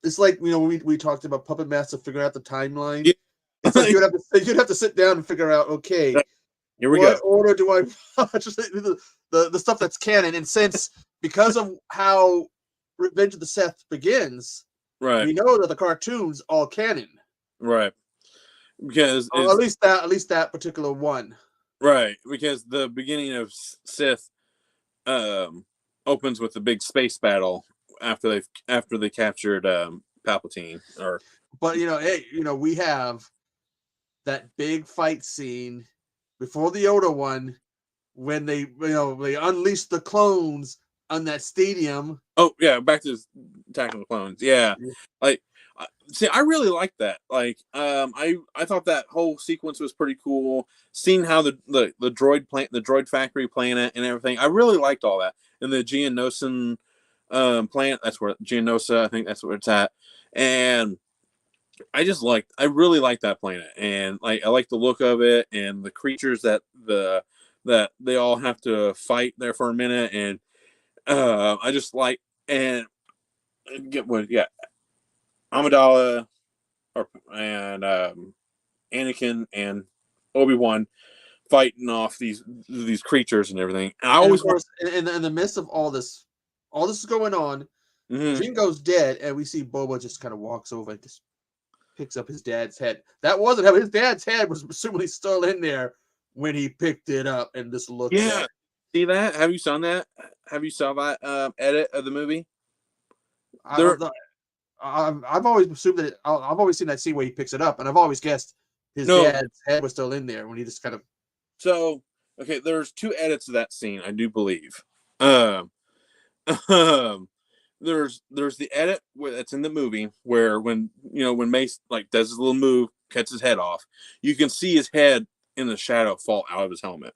it's like we talked about Puppet Master figuring out the timeline. Yeah. It's like you'd have to sit down and figure out, okay, here we what go. order do I watch the stuff that's canon? And since because of how Revenge of the Sith begins, right, we know that the cartoons all canon, right? Because at least that particular one, right? Because the beginning of Sith opens with the big space battle after they captured Palpatine. But we have that big fight scene before the Yoda one when they unleashed the clones on that stadium. Oh yeah, back to Attack of the Clones. Yeah, see, I really liked that. I thought that whole sequence was pretty cool. Seeing how the droid factory planet and everything, I really liked all that. And the Geonosis planet. That's where Geonosa, I think that's where it's at. And I really like that planet, and like I like the look of it and the creatures that they all have to fight there for a minute, and I just like and get what yeah, Amidala and Anakin and Obi-Wan fighting off these creatures and everything. And I always, of course, in the midst of all this is going on. Jingo's dead, and we see Boba just kind of walks over and just picks up his dad's head. That wasn't him. His dad's head was presumably still in there when he picked it up and just looked at it. See that? Have you seen that? Have you saw that edit of the movie? I've always assumed that I've always seen that scene where he picks it up, and I've always guessed his dad's head was still in there when he just kind of. So okay, there's 2 edits of that scene, I do believe. There's the edit that's in the movie where when Mace like does his little move, cuts his head off, you can see his head in the shadow fall out of his helmet.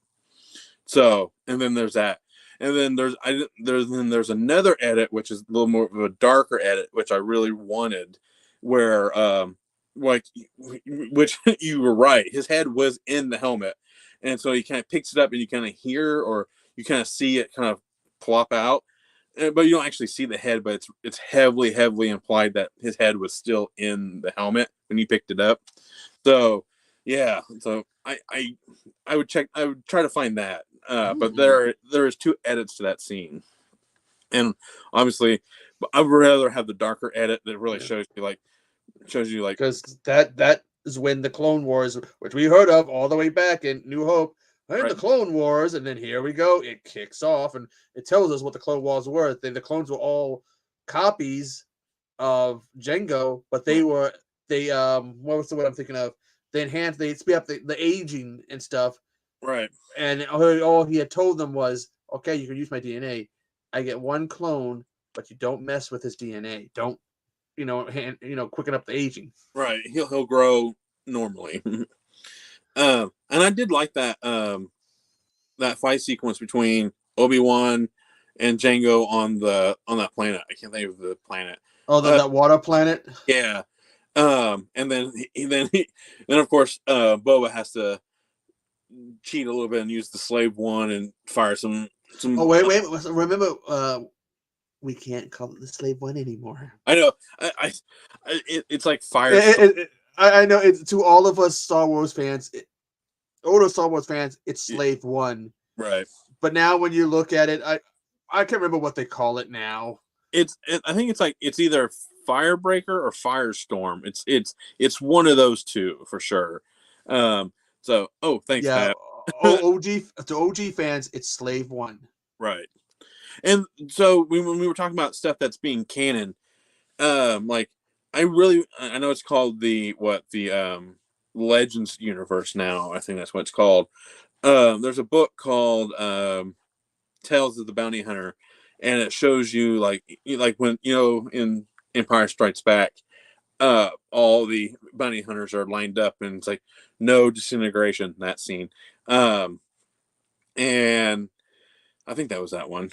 So, and then there's that, and then there's another edit which is a little more of a darker edit, which I really wanted, where like which you were right, his head was in the helmet, and so he kind of picks it up and you kind of hear or you kind of see it kind of plop out. But you don't actually see the head, but it's heavily implied that his head was still in the helmet when he picked it up. So yeah, so I would try to find that. But there is 2 edits to that scene, and obviously, I would rather have the darker edit that really shows you like because that is when the Clone Wars, which we heard of all the way back in New Hope. The Clone Wars, and then here we go. It kicks off, and it tells us what the Clone Wars were. The clones were all copies of Jango, but they what was the word I'm thinking of? They speed up the aging and stuff. Right. And all he had told them was, okay, you can use my DNA. I get 1 clone, but you don't mess with his DNA. Don't, quicken up the aging. Right. He'll grow normally. And I did like that that fight sequence between Obi-Wan and Jango on that planet. I can't think of the planet. Oh, that water planet. Yeah. And then of course Boba has to cheat a little bit and use the slave one and fire some. Oh wait! Remember, we can't call it the slave one anymore. I know. It's like fire. I know. It's to all of us Star Wars fans. Older Star Wars fans, it's Slave One, right? But now, when you look at it, I can't remember what they call it now. I think it's either Firebreaker or Firestorm. It's one of those 2 for sure. So thanks. Yeah, OG fans, it's Slave One, right? And so when we were talking about stuff that's being canon, like I know it's called the Legends universe now. I think that's what it's called. There's a book called Tales of the Bounty Hunter, and it shows you like when in Empire Strikes Back, all the bounty hunters are lined up, and it's like no disintegration, that scene. And I think that was that one.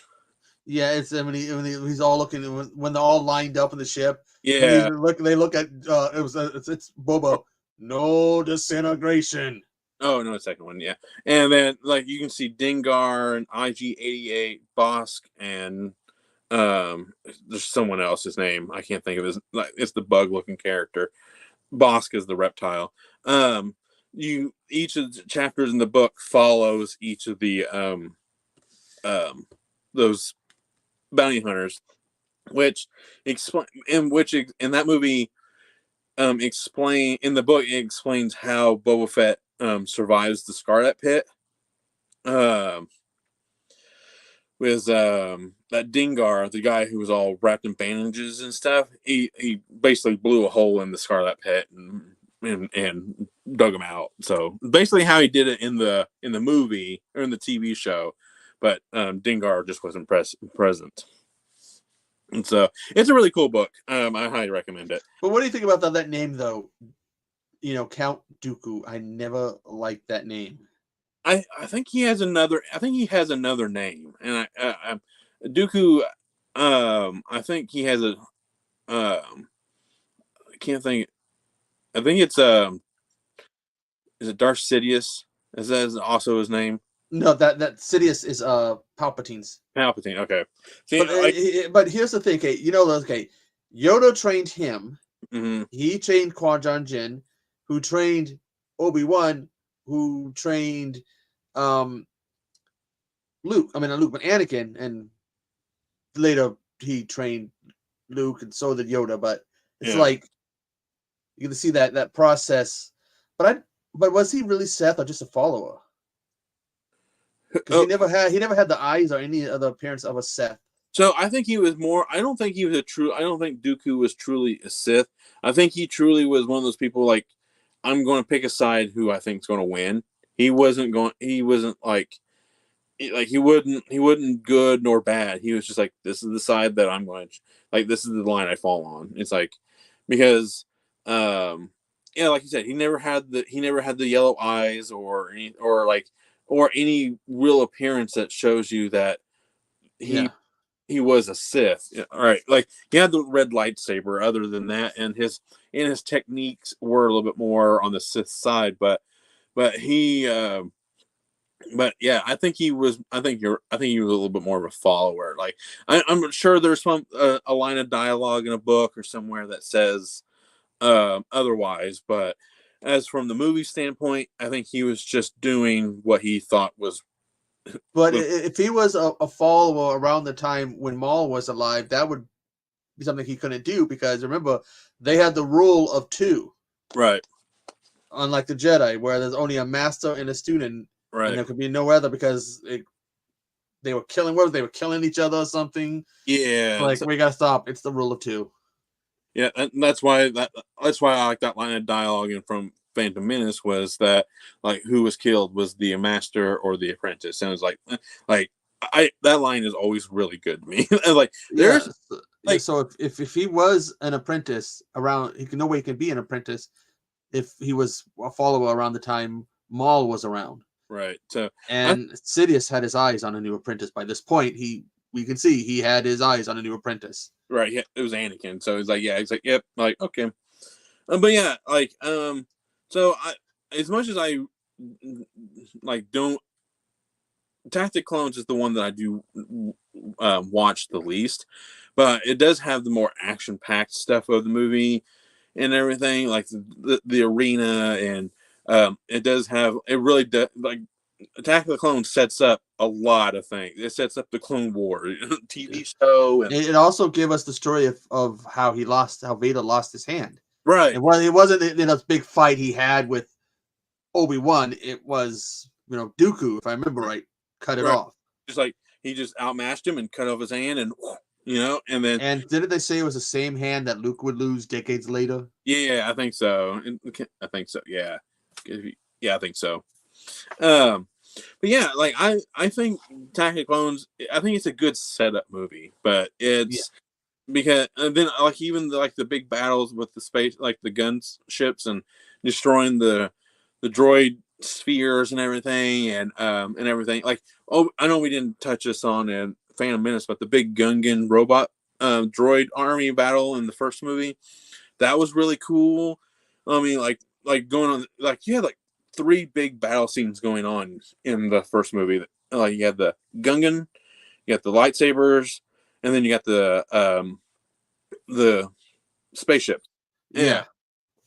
Yeah, it's when he's all looking when they're all lined up in the ship. Yeah, they look at it's Boba. No disintegration. Oh no, the second one, yeah. And then like you can see Dengar and IG-88, Bosk, and there's someone else's name. I can't think of his. It's the bug-looking character. Bosk is the reptile. Each of the chapters in the book follows each of the those bounty hunters, which in that movie explain in the book it explains how Boba Fett survives the Scarlet Pit. With that Dengar, the guy who was all wrapped in bandages and stuff, he basically blew a hole in the Scarlet Pit and dug him out. So basically how he did it in the movie or in the TV show, but Dengar just wasn't present. And so it's a really cool book. I highly recommend it. But what do you think about that name though? Count Dooku. I never liked that name. I think he has another. I think he has another name, and Dooku. I think he has a I can't think. I think it's is it Darth Sidious? Is that also his name? No, that Sidious is Palpatine's. Palpatine. Okay. See, But here's the thing, okay, Yoda trained him. mm-hmm. He trained Qui-Gon Jinn, who trained Obi-Wan, who trained Luke. I mean, not Luke, but Anakin, and later he trained Luke, and so did Yoda. But it's like you can see that process. But was he really Seth or just a follower? Because he never had the eyes or any other appearance of a Seth. So I think he was more. I don't think he was I don't think Dooku was truly a Sith. I think he truly was one of those people like, I'm going to pick a side who I think is going to win. He wasn't like he wouldn't good nor bad. He was just like, this is the side that I'm going to like. This is the line I fall on. It's like because like you said, he never had the yellow eyes or any real appearance that shows you that he was a Sith. All right, like he had the red lightsaber. Other than that, and his techniques were a little bit more on the Sith side, but he. But yeah, I think he was. I think he was a little bit more of a follower. Like I'm sure there's some a line of dialogue in a book or somewhere that says otherwise. But as from the movie standpoint, I think he was just doing what he thought was. But if he was a follower around the time when Maul was alive, that would be something he couldn't do because remember they had the rule of two, right? Unlike the Jedi, where there's only a master and a student. Right. And there could be no other because they were killing. What, they were killing each other or something. Yeah. Like we gotta stop. It's the rule of two. Yeah, and that's why I like that line of dialogue and from Phantom Menace was that like who was killed was the master or the apprentice, and it was like that line is always really good to me. Like there's so if he was an apprentice around, no way he can be an apprentice if he was a follower around the time Maul was around. Right. So Sidious had his eyes on a new apprentice. By this point, we can see he had his eyes on a new apprentice. Right. Yeah, it was Anakin. So it's like, yeah, it's like, yep, like okay. But yeah, like so as much as I like don't Attack the Clones is the one that I do watch the least, but it does have the more action-packed stuff of the movie and everything, like the arena and it really does like Attack of the Clones sets up a lot of things. It sets up the Clone War TV show, and it also gave us the story of how Vader lost his hand. Right. And while it wasn't in a big fight he had with Obi-Wan, it was Dooku, if I remember right, cut it off. Just like he just outmatched him and cut off his hand, and and didn't they say it was the same hand that Luke would lose decades later? Yeah, I think so. I think so. Yeah, I think so. But yeah, like I think Attack of the Clones. I think it's a good setup movie, but it's because and then like even the big battles with the space, like the gunships and destroying the droid spheres and everything, and everything. Like, oh, I know we didn't touch this on in Phantom Menace, but the big Gungan robot droid army battle in the first movie, that was really cool. I mean, like going on, like you had like 3 big battle scenes going on in the first movie. Like you had the Gungan, you got the lightsabers, and then you got the spaceship. Yeah.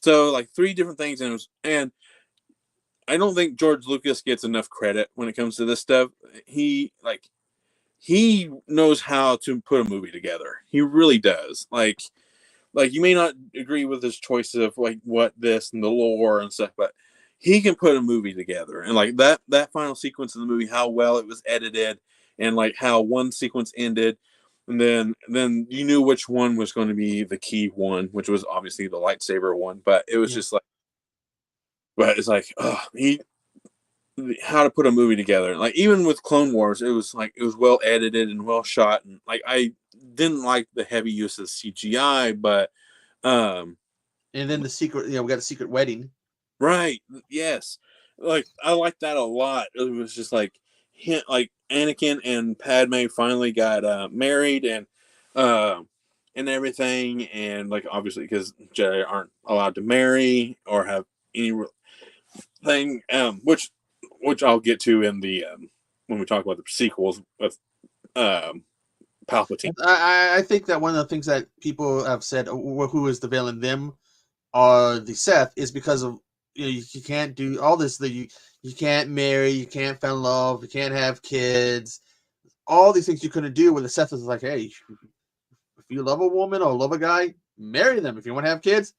So like 3 different things, and I don't think George Lucas gets enough credit when it comes to this stuff. He knows how to put a movie together. He really does. Like you may not agree with his choice of like what this and the lore and stuff, but he can put a movie together. And like that final sequence of the movie, how well it was edited, and like how one sequence ended, and then you knew which one was going to be the key one, which was obviously the lightsaber one. But it was just like, but it's like, how to put a movie together. Like even with Clone Wars, it was well edited and well shot, and like I didn't like the heavy use of CGI, but and then the secret, we got a secret wedding. Right. Yes. Like I like that a lot. It was just like Anakin and Padme finally got married, and and everything, and like obviously because Jedi aren't allowed to marry or have any thing, which I'll get to in the when we talk about the sequels with Palpatine. I think that one of the things that people have said, who is the villain, them or the Sith, is because of you can't do all this. You can't marry, you can't fall in love, you can't have kids. All these things you couldn't do. When the Sith is like, hey, if you love a woman or love a guy, marry them. If you want to have kids,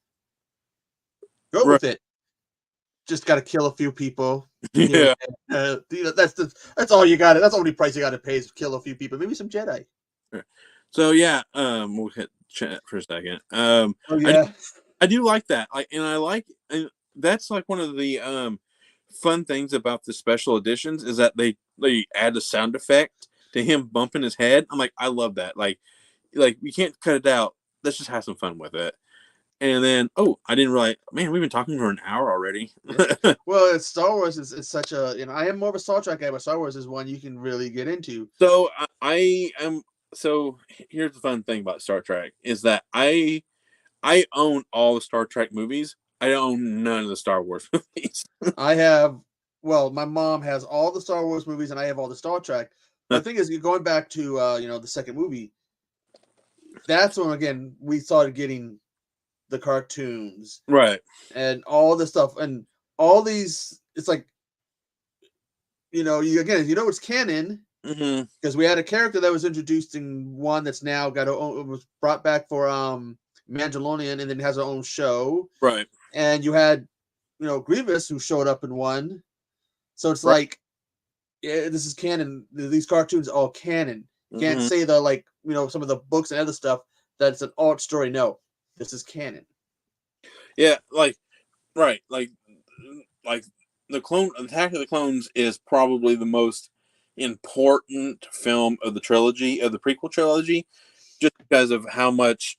go with it. Just got to kill a few people. Yeah, that's all you got. That's the only price you got to pay is kill a few people. Maybe some Jedi. So yeah, we'll hit chat for a second. Oh yeah, I do like that. And that's like one of the fun things about the special editions is that they add a sound effect to him bumping his head. I'm like, I love that. Like we can't cut it out. Let's just have some fun with it. And then, I didn't realize, man, we've been talking for an hour already. Well, Star Wars is such a, I am more of a Star Trek guy, but Star Wars is one you can really get into. So I am. So here's the fun thing about Star Trek is that I own all the Star Trek movies. I own none of the Star Wars movies. My mom has all the Star Wars movies, and I have all the Star Trek. The thing is, you're going back to the second movie. That's when again we started getting the cartoons, right, and all this stuff, and all these. It's like, it's canon because we had a character that was introduced in one that's now was brought back for Mandalorian, and then has her own show, right? And you had Grievous who showed up in one, so it's like, yeah, this is canon. These cartoons are all canon. You can't say some of the books and other stuff that's an alt story. No, this is canon. Yeah, right, like Attack of the Clones is probably the most important film of the trilogy, of the prequel trilogy, just because of how much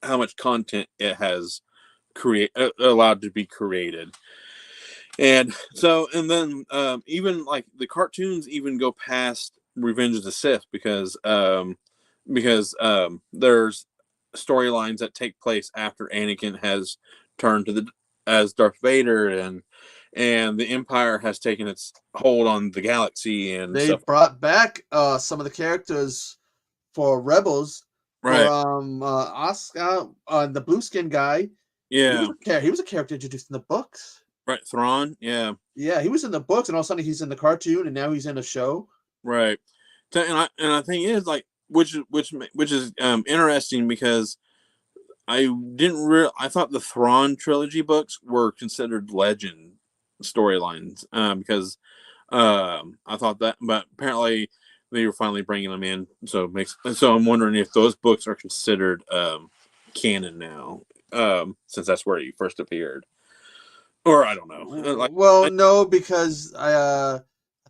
how much content it has allowed to be created. And so, and then even like the cartoons even go past Revenge of the Sith because there's storylines that take place after Anakin has turned as Darth Vader, and the Empire has taken its hold on the galaxy, and they stuff. Brought back some of the characters for Rebels. Right. Oscar, the blue skin guy. Yeah. He was a character introduced in the books. Right, Thrawn. Yeah. Yeah, he was in the books, and all of a sudden he's in the cartoon, and now he's in a show. Right. And I think it is like which is interesting because I thought the Thrawn trilogy books were considered legend storylines because I thought that, but apparently they were finally bringing them in. So I'm wondering if those books are considered canon now, since that's where he first appeared. Or I don't know. No, because I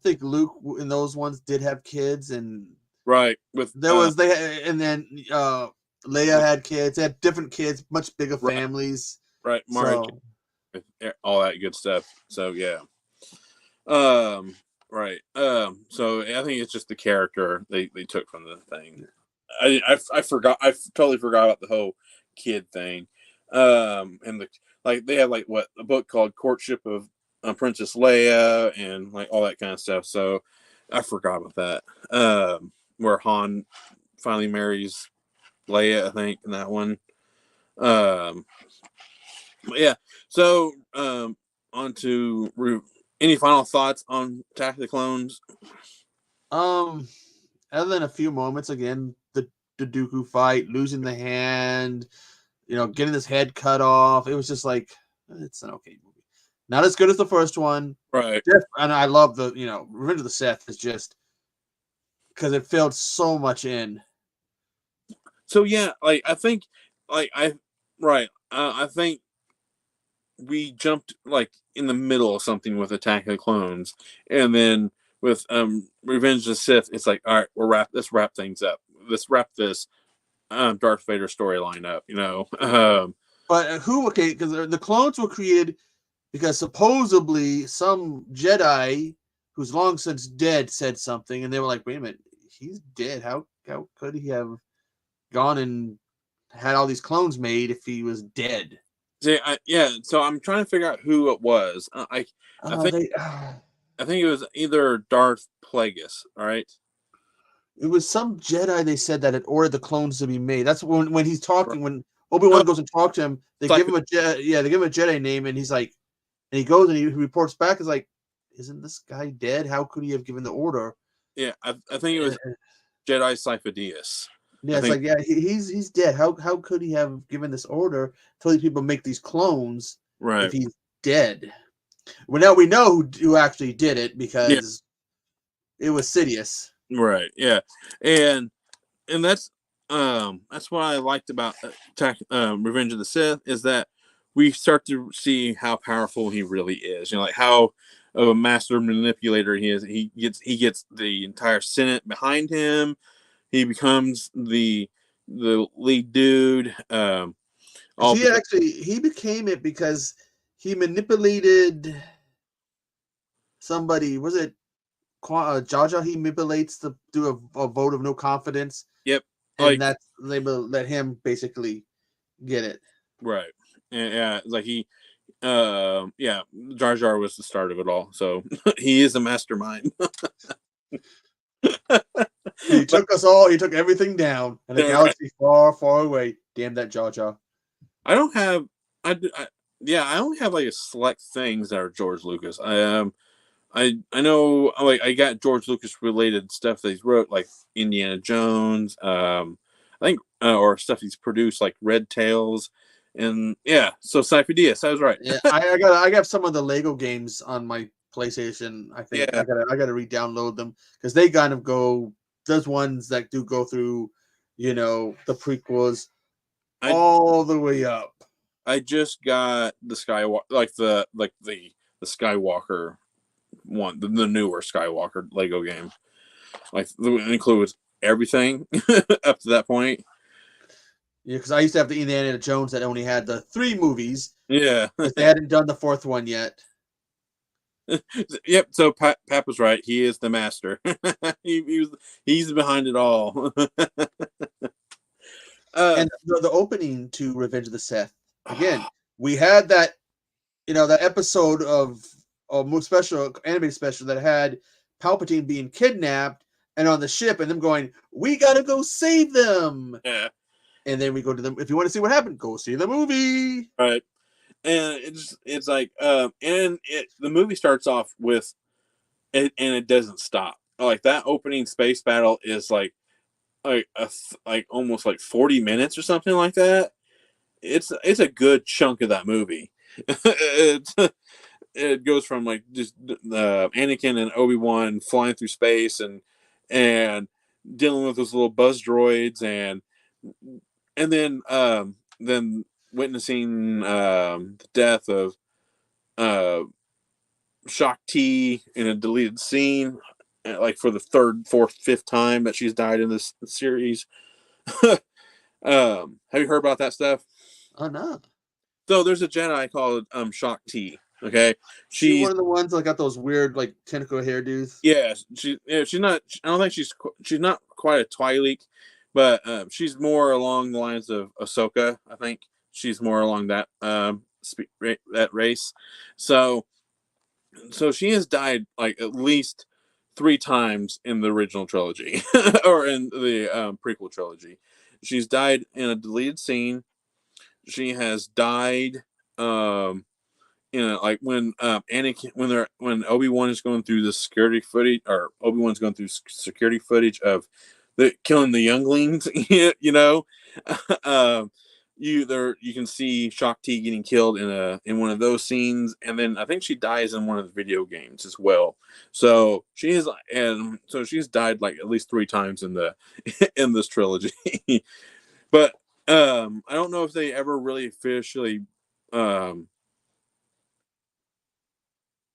think Luke in those ones did have kids, and right and then Leia had kids. They had different kids, much bigger families. Right, Mark, all that good stuff. So yeah, right. So I think it's just the character they took from the thing. I forgot. I totally forgot about the whole kid thing. And they have a book called Courtship of Princess Leia and like all that kind of stuff. So I forgot about that. Where Han finally marries Leia, I think, in that one. Yeah. So on to any final thoughts on Attack of the Clones? Other than a few moments, again, the Dooku fight, losing the hand, getting his head cut off. It was just like, it's an okay movie. Not as good as the first one. Right. And I love the, Revenge of the Sith is just because it filled so much in. So yeah, I think we jumped in the middle of something with Attack of the Clones, and then with Revenge of the Sith, it's like, all right, let's wrap things up. Let's wrap this Darth Vader storyline up, But because the clones were created because supposedly some Jedi who's long since dead said something, and they were like, wait a minute, he's dead. How how could he have gone and had all these clones made if he was dead? See, so I'm trying to figure out who it was. I think I think it was either Darth Plagueis. All right. It was some Jedi they said that had ordered the clones to be made. That's when he's talking, when Obi-Wan goes and talks to him, they give him a Jedi name, and he's like, and he goes and he reports back, is like, isn't this guy dead? How could he have given the order? Yeah, I think it was Jedi Sifo-Dyas. Yeah, it's like, yeah, he's dead. How could he have given this order to these people make these clones if he's dead? Well, now we know who actually did it because it was Sidious. Right. Yeah. And that's what I liked about Revenge of the Sith, is that we start to see how powerful he really is. You know, like how of a master manipulator he is. He gets the entire Senate behind him. He becomes the lead dude. He became it because he manipulated somebody. Was it Jar Jar? He manipulates to do a vote of no confidence. Yep. And that's they will let him basically get it. Right. And, yeah, like Jar Jar was the start of it all. So he is a mastermind. He took us all. He took everything down, and the galaxy far, far away. Damn that Jar Jar. I don't have. I only have like a select things that are George Lucas. I know, like, I got George Lucas related stuff that he's wrote, like Indiana Jones. I think or stuff he's produced, like Red Tails, and so Sifo-Dyas. I was right. Yeah, I got some of the Lego games on my PlayStation. I think I gotta re-download them because they kind of go. There's ones that do go through, the prequels all the way up. I just got the Skywalker, the Skywalker one, the newer Skywalker Lego game. Like, it includes everything up to that point. Yeah, because I used to have the Indiana Jones that only had the 3 movies. Yeah. They hadn't done the 4th one yet. Yep. So Pat was right. He is the master. He's behind it all. And the opening to Revenge of the Sith. Again, we had that, that episode of animated special that had Palpatine being kidnapped and on the ship, and them going, "We gotta go save them." Yeah. And then we go to them. If you want to see what happened, go see the movie. Right. And it's like the movie starts off with it, and it doesn't stop. Like, that opening space battle is like almost like 40 minutes or something like that. It's a good chunk of that movie. It goes from like just Anakin and Obi-Wan flying through space and dealing with those little buzz droids, and then witnessing the death of Shaak Ti in a deleted scene, like for the 3rd, 4th, 5th time that she's died in this series. Have you heard about that stuff? Oh no. So there's a Jedi called Shaak Ti. Okay, she's one of the ones that got those weird like tentacle hairdos. Yeah, she's not. I don't think she's not quite a Twi'lek, but she's more along the lines of Ahsoka. I think she's more along that that race. So she has died like at least 3 times in the original trilogy or in the prequel trilogy. She's died in a deleted scene. She has died like when Anakin, when Obi-Wan is going through the security footage, or Obi-Wan's going through security footage of killing the younglings, you can see Shaak Ti getting killed in one of those scenes, and then I think she dies in one of the video games as well. So she's died like at least 3 times in this trilogy. But I don't know if they ever really officially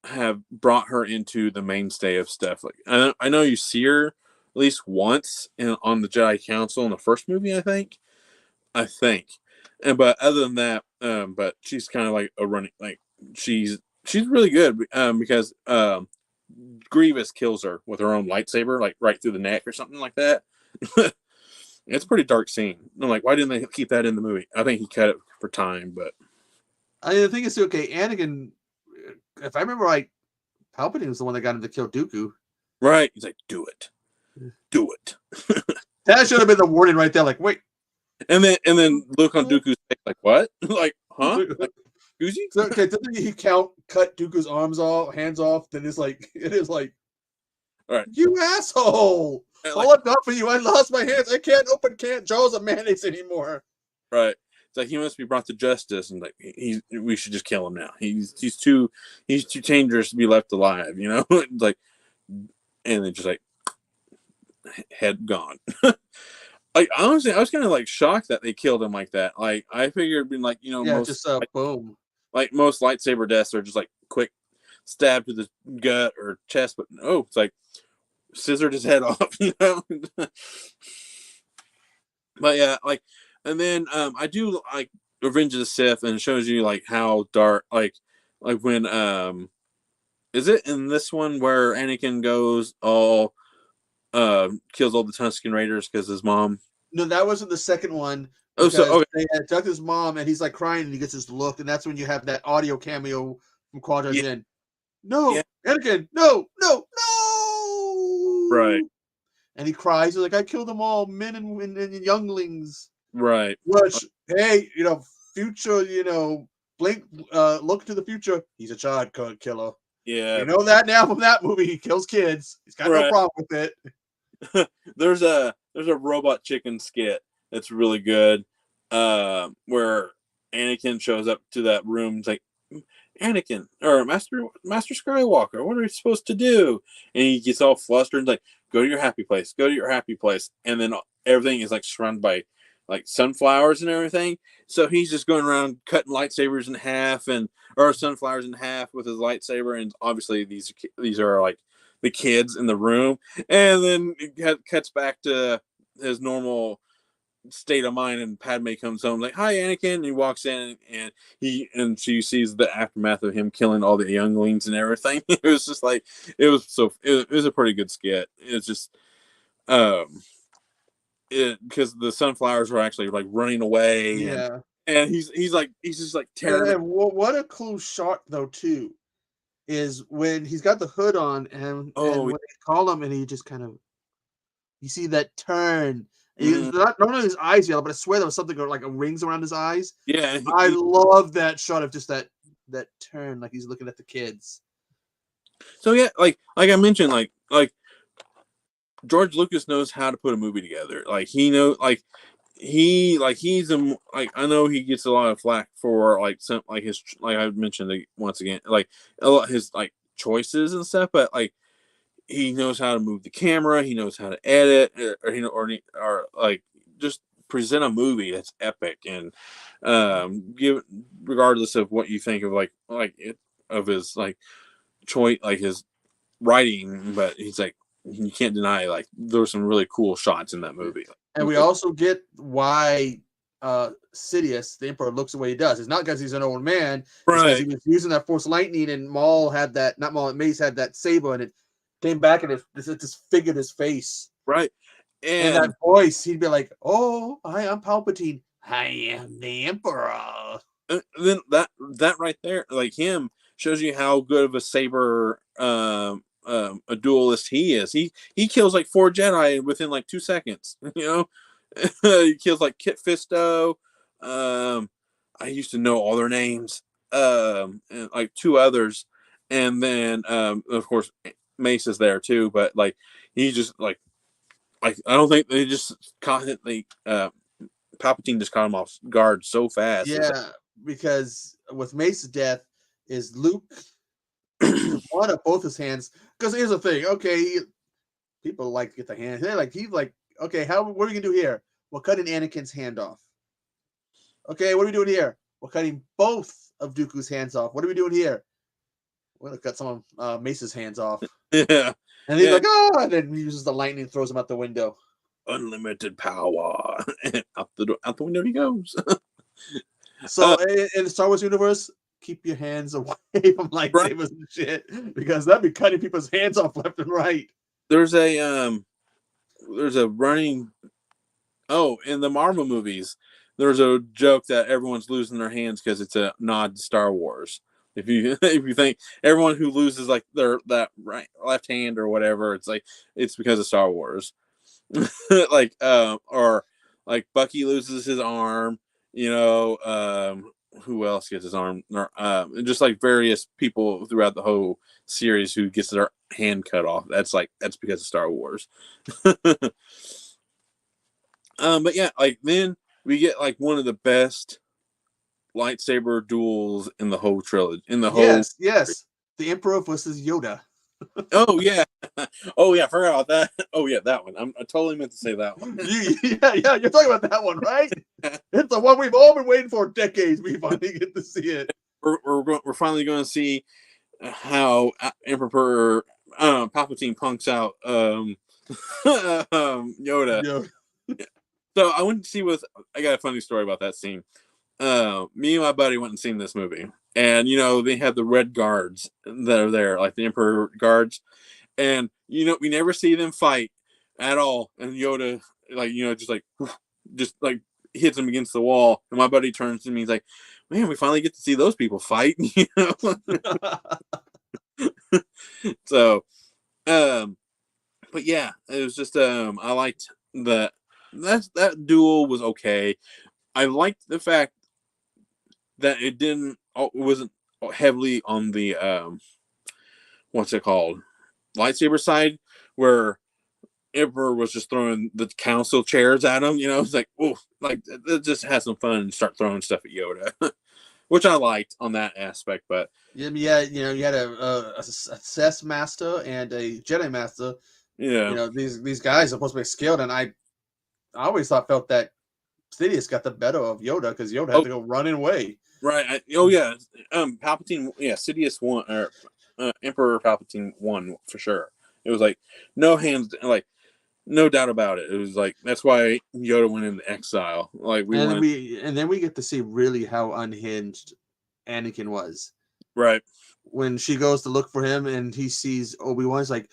have brought her into the mainstay of stuff. Like, I know you see her at least once on the Jedi Council in the first movie, I think. But other than that, but she's kind of like a running, like she's really good because Grievous kills her with her own lightsaber, like right through the neck or something like that. It's a pretty dark scene. I'm like, why didn't they keep that in the movie? I think he cut it for time, but I mean, the thing is, okay, Anakin, if I remember right, Palpatine was the one that got him to kill Dooku. right. He's like, do it. Do it. That should have been the warning right there. Like, wait. And then Luke on Dooku's face, like, what? Like, huh? Like, Uzi? So, okay, didn't he cut Dooku's hands off? Then it is like, all right, you asshole! All I've got for you, I lost my hands. I can't open jars of mayonnaise anymore. Right. It's like he must be brought to justice, and like we should just kill him now. He's too dangerous to be left alive, you know. Like, and then just like head gone. Like honestly, I was kind of like shocked that they killed him like that. Like I figured, being like, you know, Yeah, most just boom. Like most lightsaber deaths are just like quick stab to the gut or chest, but no, it's like scissored his head off, you know. But yeah, like, and then I do like Revenge of the Sith, and it shows you like how dark, like when is it in this one where Anakin goes all kills all the Tusken Raiders because his mom? No, that wasn't the second one. Oh, so okay. They abduct his mom, and he's like crying, and he gets this look, and that's when you have that audio cameo from Quadra in. No, yeah. Anakin, no, no, no. Right. And he cries. He's like, I killed them all, men and younglings. Right. Which, hey, you know, future, you know, blink, look to the future. He's a child killer. Yeah. You know that now from that movie. He kills kids. He's got no problem with it. There's a robot chicken skit that's really good, where Anakin shows up to that room. It's like, Anakin or Master Skywalker, what are we supposed to do? And he gets all flustered and like, go to your happy place, go to your happy place. And then everything is like surrounded by like sunflowers and everything. So he's just going around cutting lightsabers in half or sunflowers in half with his lightsaber. And obviously these are like the kids in the room. And then it cuts back to his normal state of mind, and Padme comes home like, hi Anakin, and he walks in and she sees the aftermath of him killing all the younglings and everything. It was just like, it was a pretty good skit. It's just because the sunflowers were actually like running away. Yeah. And he's just like terrible. And what a cool shot though too is when he's got the hood on and when they call him and he just kind of, you see that turn. Not only his eyes yellow, but I swear there was something like a rings around his eyes. Yeah, I love that shot of just that turn, like he's looking at the kids. So yeah, like I mentioned, like George Lucas knows how to put a movie together. Like he knows, he's I know he gets a lot of flack for like some like his, like I mentioned once again, like a lot his like choices and stuff, but like he knows how to move the camera. He knows how to edit, or like just present a movie that's epic, and give, regardless of what you think of of his like choice, like his writing. But he's like, you can't deny like there were some really cool shots in that movie. And we also get why Sidious, the Emperor, looks the way he does. It's not because he's an old man, right? He was using that Force lightning, and Mace had that saber, and it came back and it disfigured his face. Right. And that voice, he'd be like, oh, I am Palpatine. I am the Emperor. Then that right there, like him, shows you how good of a saber a duelist he is. He kills like 4 Jedi within like 2 seconds. You know? He kills like Kit Fisto. I used to know all their names. And like 2 others. And then of course Mace is there too, but like he just like I don't think they just constantly Palpatine just caught him off guard so fast. Yeah, because with Mace's death is Luke one of both his hands. Because here's the thing, okay, people like to get the hand. He's like, okay, what are we gonna do here? We're cutting Anakin's hand off. Okay, what are we doing here? We're cutting both of Dooku's hands off. What are we doing here? We're gonna cut some of Mace's hands off. Yeah. And he's like, oh, and then he uses the lightning and throws him out the window. Unlimited power. out the window he goes. So in the Star Wars universe, keep your hands away from lightsabers and shit, because that'd be cutting people's hands off left and right. There's a running Oh, in the Marvel movies, there's a joke that everyone's losing their hands because it's a nod to Star Wars. If you if you think everyone who loses like their that right left hand or whatever, it's because of Star Wars. Like or like Bucky loses his arm, who else gets his arm, just like various people throughout the whole series who gets their hand cut off. That's because of Star Wars. But yeah, like then we get like one of the best lightsaber duels in the whole trilogy. Yes, the Emperor versus Yoda. Oh yeah, oh yeah, I forgot about that. Oh yeah, that one. I totally meant to say that one. Yeah, you're talking about that one, right? It's the one we've all been waiting for decades. We finally get to see it. We're finally going to see how Emperor Palpatine punks out Yoda. Yeah. So I went to see I got a funny story about that scene. Me and my buddy went and seen this movie, and they have the red guards that are there, like the Emperor guards, and we never see them fight at all. And Yoda, like just like hits him against the wall, and my buddy turns to me, he's like, "Man, we finally get to see those people fight," So, but yeah, it was just I liked that duel was okay. I liked the fact that it wasn't heavily on the what's it called, lightsaber side, where Emperor was just throwing the council chairs at him. It's like, oh, like just have some fun and start throwing stuff at Yoda, which I liked on that aspect. But yeah, you had a Sith master and a Jedi master. Yeah, these guys are supposed to be skilled, and I always felt that Sidious got the better of Yoda because Yoda had to go running away. Right. Yeah. Palpatine. Yeah. Sidious won, or Emperor Palpatine won for sure. It was like no hands, like no doubt about it. It was like that's why Yoda went into exile. Like and then we get to see really how unhinged Anakin was. Right. When she goes to look for him and he sees Obi-Wan, he's like,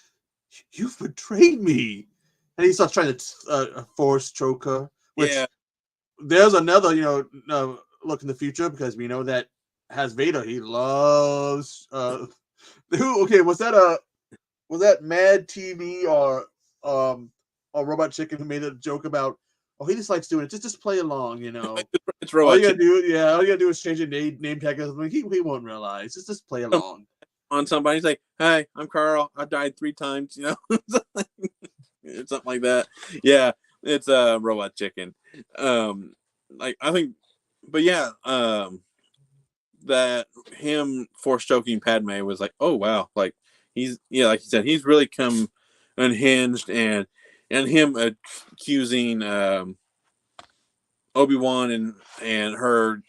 "You've betrayed me," and he starts trying to force choke her. Which there's another, look in the future, because we know that has Vader. He loves okay, was that Mad TV or Robot Chicken who made a joke about, he just likes doing it, just play along, It's Robot all you gotta do is change a name tag or something. He won't realize. Just play along. On somebody's like, "Hey, I'm Carl. I died 3 times," something like that. Yeah, it's Robot Chicken. Like I think, but yeah, that him force choking Padme was like, oh wow, like he's like you said, he's really come unhinged, and him accusing Obi-Wan and her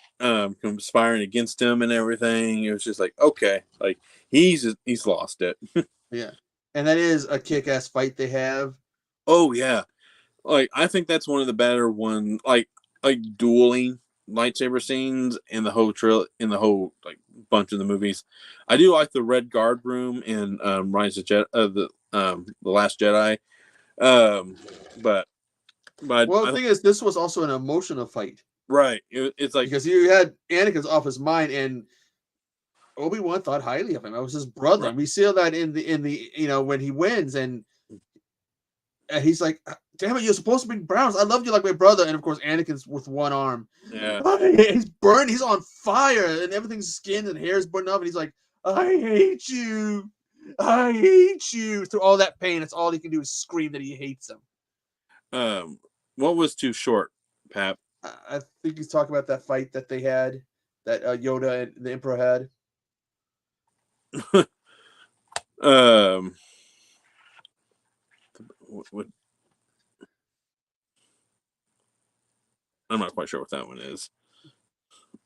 conspiring against him and everything. It was just like, okay, like he's lost it. Yeah, and that is a kick-ass fight they have. Oh yeah, like I think that's one of the better like dueling lightsaber scenes in the whole like bunch of the movies. I do like the Red Guard room in Rise of the Last Jedi. But the thing is, this was also an emotional fight, right? It's like because you had Anakin's off his mind, and Obi-Wan thought highly of him. It was his brother. Right. We see that in the when he wins, and he's like, "Damn it, you're supposed to be Browns. I loved you like my brother." And of course, Anakin's with one arm. Yeah, he's burned. He's on fire, and everything's skin and hair is burned up. And he's like, "I hate you. I hate you." Through all that pain, it's all he can do is scream that he hates him. What was too short, Pap? I think he's talking about that fight that they had, that Yoda and the Emperor had. What? I'm not quite sure what that one is.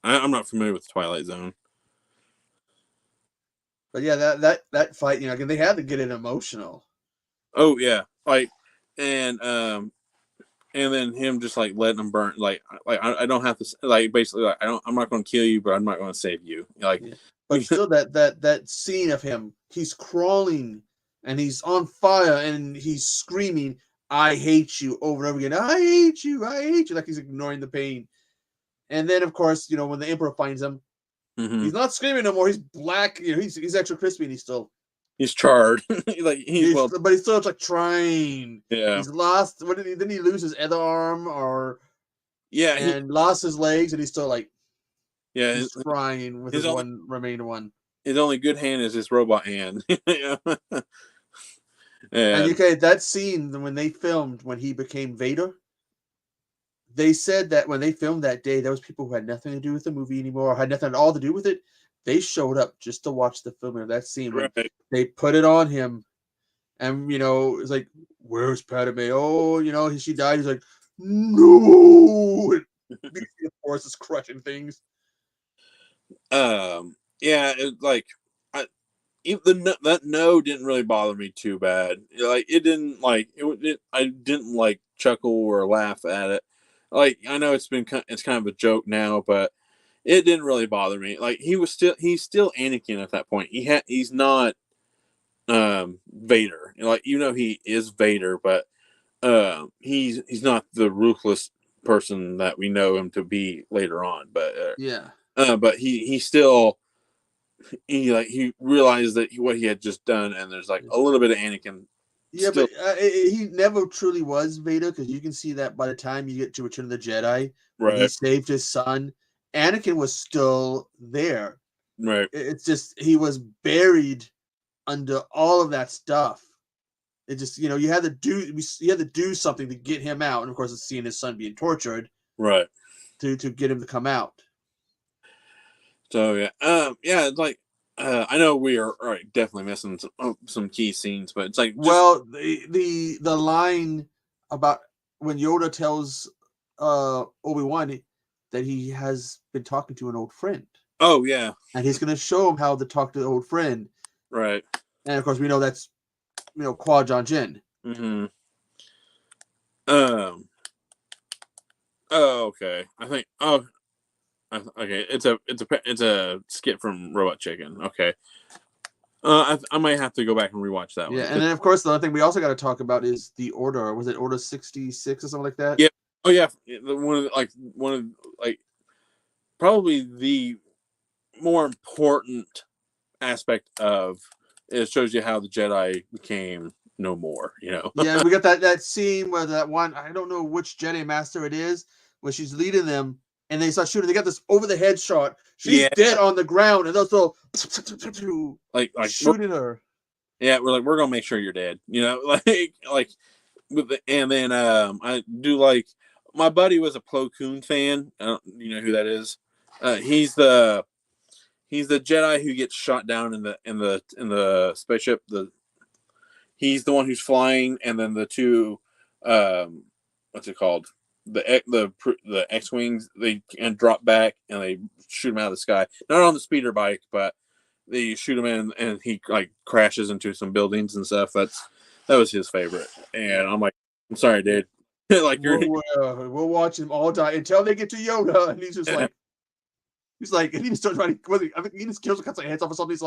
I'm not familiar with the Twilight Zone. But yeah, that fight, again, they had to get it emotional. Oh yeah, like and then him just like letting them burn, like I don't have to, like basically like I'm not going to kill you, but I'm not going to save you, like. Yeah. But still, that scene of him, he's crawling and he's on fire and he's screaming, "I hate you" over and over again. "I hate you, I hate you," like he's ignoring the pain. And then, of course, when the Emperor finds him, he's not screaming no more. He's black. He's extra crispy, and he's charred. Like but he's still like trying. Yeah. He's lost. Didn't he lose his other arm and lost his legs, and he's still like he's trying with his one remaining one. His only good hand is his robot hand. And that scene when he became Vader, they said that when they filmed that day, there was people who had nothing to do with the movie anymore, or had nothing at all to do with it. They showed up just to watch the filming of that scene. Right. They put it on him, and it's like, "Where's Padme? Oh, she died." He's like, "No!" The force is crushing things. Yeah, it's like that no didn't really bother me too bad. Like it didn't I didn't like chuckle or laugh at it. Like I know it's kind of a joke now, but it didn't really bother me. Like he's still Anakin at that point. He's not Vader. Like he is Vader, but he's not the ruthless person that we know him to be later on. But but he still he realized that what he had just done, and there's like a little bit of Anakin. Yeah, but he never truly was Vader, because you can see that by the time you get to Return of the Jedi, right? He saved his son. Anakin was still there, right? It's just he was buried under all of that stuff. It just you had to do something to get him out, and of course, it's seeing his son being tortured, right? To get him to come out. So it's like I know we are definitely missing some key scenes, but it's like the line about when Yoda tells Obi-Wan that he has been talking to an old friend. Oh yeah, and he's going to show him how to talk to the old friend. Right. And of course, we know that's Qui-Gon Jinn. Mm-hmm. Oh, okay. I think. Oh, okay. It's a skit from Robot Chicken. Okay. I might have to go back and rewatch that one. Yeah, and then of course the other thing we also got to talk about is the Order. Was it Order 66 or something like that? Yeah. Oh yeah. One of probably the more important aspect of it shows you how the Jedi became no more. Yeah, we got that scene where that one, I don't know which Jedi Master it is, where she's leading them. And they start shooting. They got this over the head shot. She's dead on the ground, and they're still like shooting her. Yeah, we're gonna make sure you're dead. And then I do like my buddy was a Plo Koon fan. You know who that is? He's the Jedi who gets shot down in the spaceship. He's the one who's flying, and then the two what's it called? The X-wings, they can drop back and they shoot him out of the sky. Not on the speeder bike, but they shoot him in and he like crashes into some buildings and stuff. That was his favorite. And I'm like, I'm sorry, dude. We'll watch him all die until they get to Yoda, and he's just like, and he starts trying to. I think he just kills and cuts their heads off or something.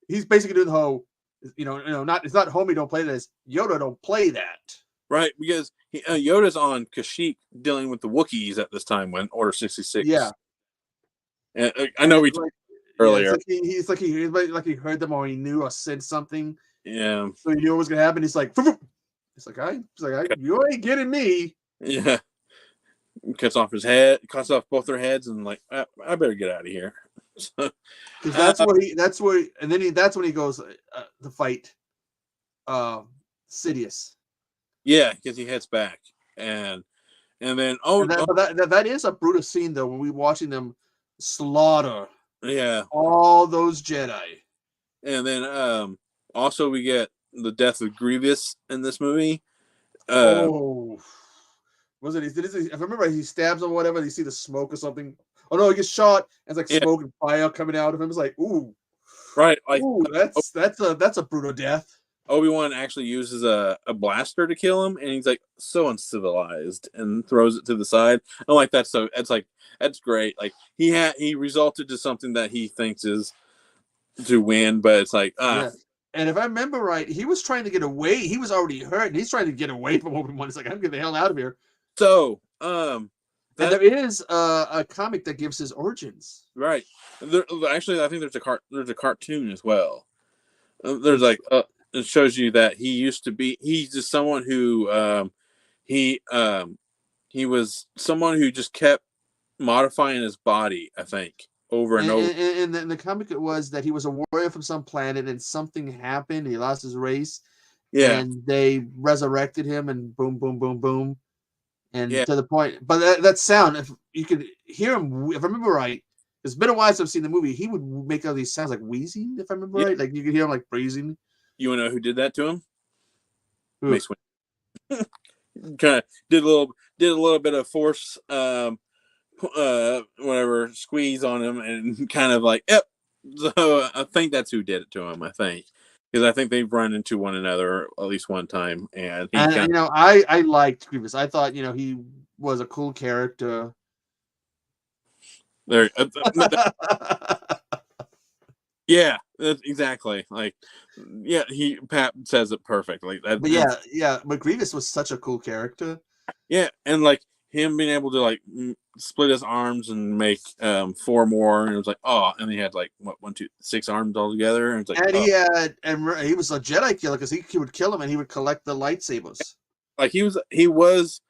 He's basically doing the whole, it's not homie, don't play this. Yoda don't play that. Right, because Yoda's on Kashyyyk dealing with the Wookiees at this time when Order 66. Yeah, and I know we talked earlier. He's like he heard them or he knew or said something. Yeah, so he knew what was gonna happen. He's like, you ain't getting me. Yeah, cuts off his head, cuts off both their heads, and like, I better get out of here. Because that's when he goes to fight Sidious. Yeah, because he heads back, and then that is a brutal scene though when we watching them slaughter all those Jedi. And then also we get the death of Grievous in this movie. Was it? If I remember, he stabs him or whatever. You see the smoke or something. Oh no, he gets shot. And it's like smoke and fire coming out of him. It's like, ooh, right? Like, ooh, that's a brutal death. Obi-Wan actually uses a blaster to kill him, and he's like so uncivilized and throws it to the side. I'm like, that's great. Like he resulted to something that he thinks is to win, but it's like And if I remember right, he was trying to get away. He was already hurt, and he's trying to get away from Obi-Wan. He's like, I'm getting the hell out of here. So, and there is a comic that gives his origins. Right. Actually, I think there's a cartoon as well. There's like it shows you that he's just someone who he was someone who just kept modifying his body, I think, over and over. And in the comic, it was that he was a warrior from some planet, and something happened. He lost his race, and they resurrected him, and boom, boom, boom, boom, and to the point. But that sound, if you could hear him, if I remember right, it's been a while since I've seen the movie. He would make all these sounds like wheezing, if I remember right. Like you could hear him like breathing. You want to know who did that to him? Mace Windu. Kind of did a little bit of force, whatever squeeze on him, and kind of like, yep. So I think that's who did it to him. I think because I think they've run into one another at least one time, and I liked Grievous. I thought he was a cool character. There, yeah, exactly. Like, yeah, Pat says it perfectly. But Grievous was such a cool character. Yeah, and like him being able to like split his arms and make 4 more, and it was like, and he had like 6 arms all together, and it's like, he was a Jedi killer because he would kill him and he would collect the lightsabers. Like he was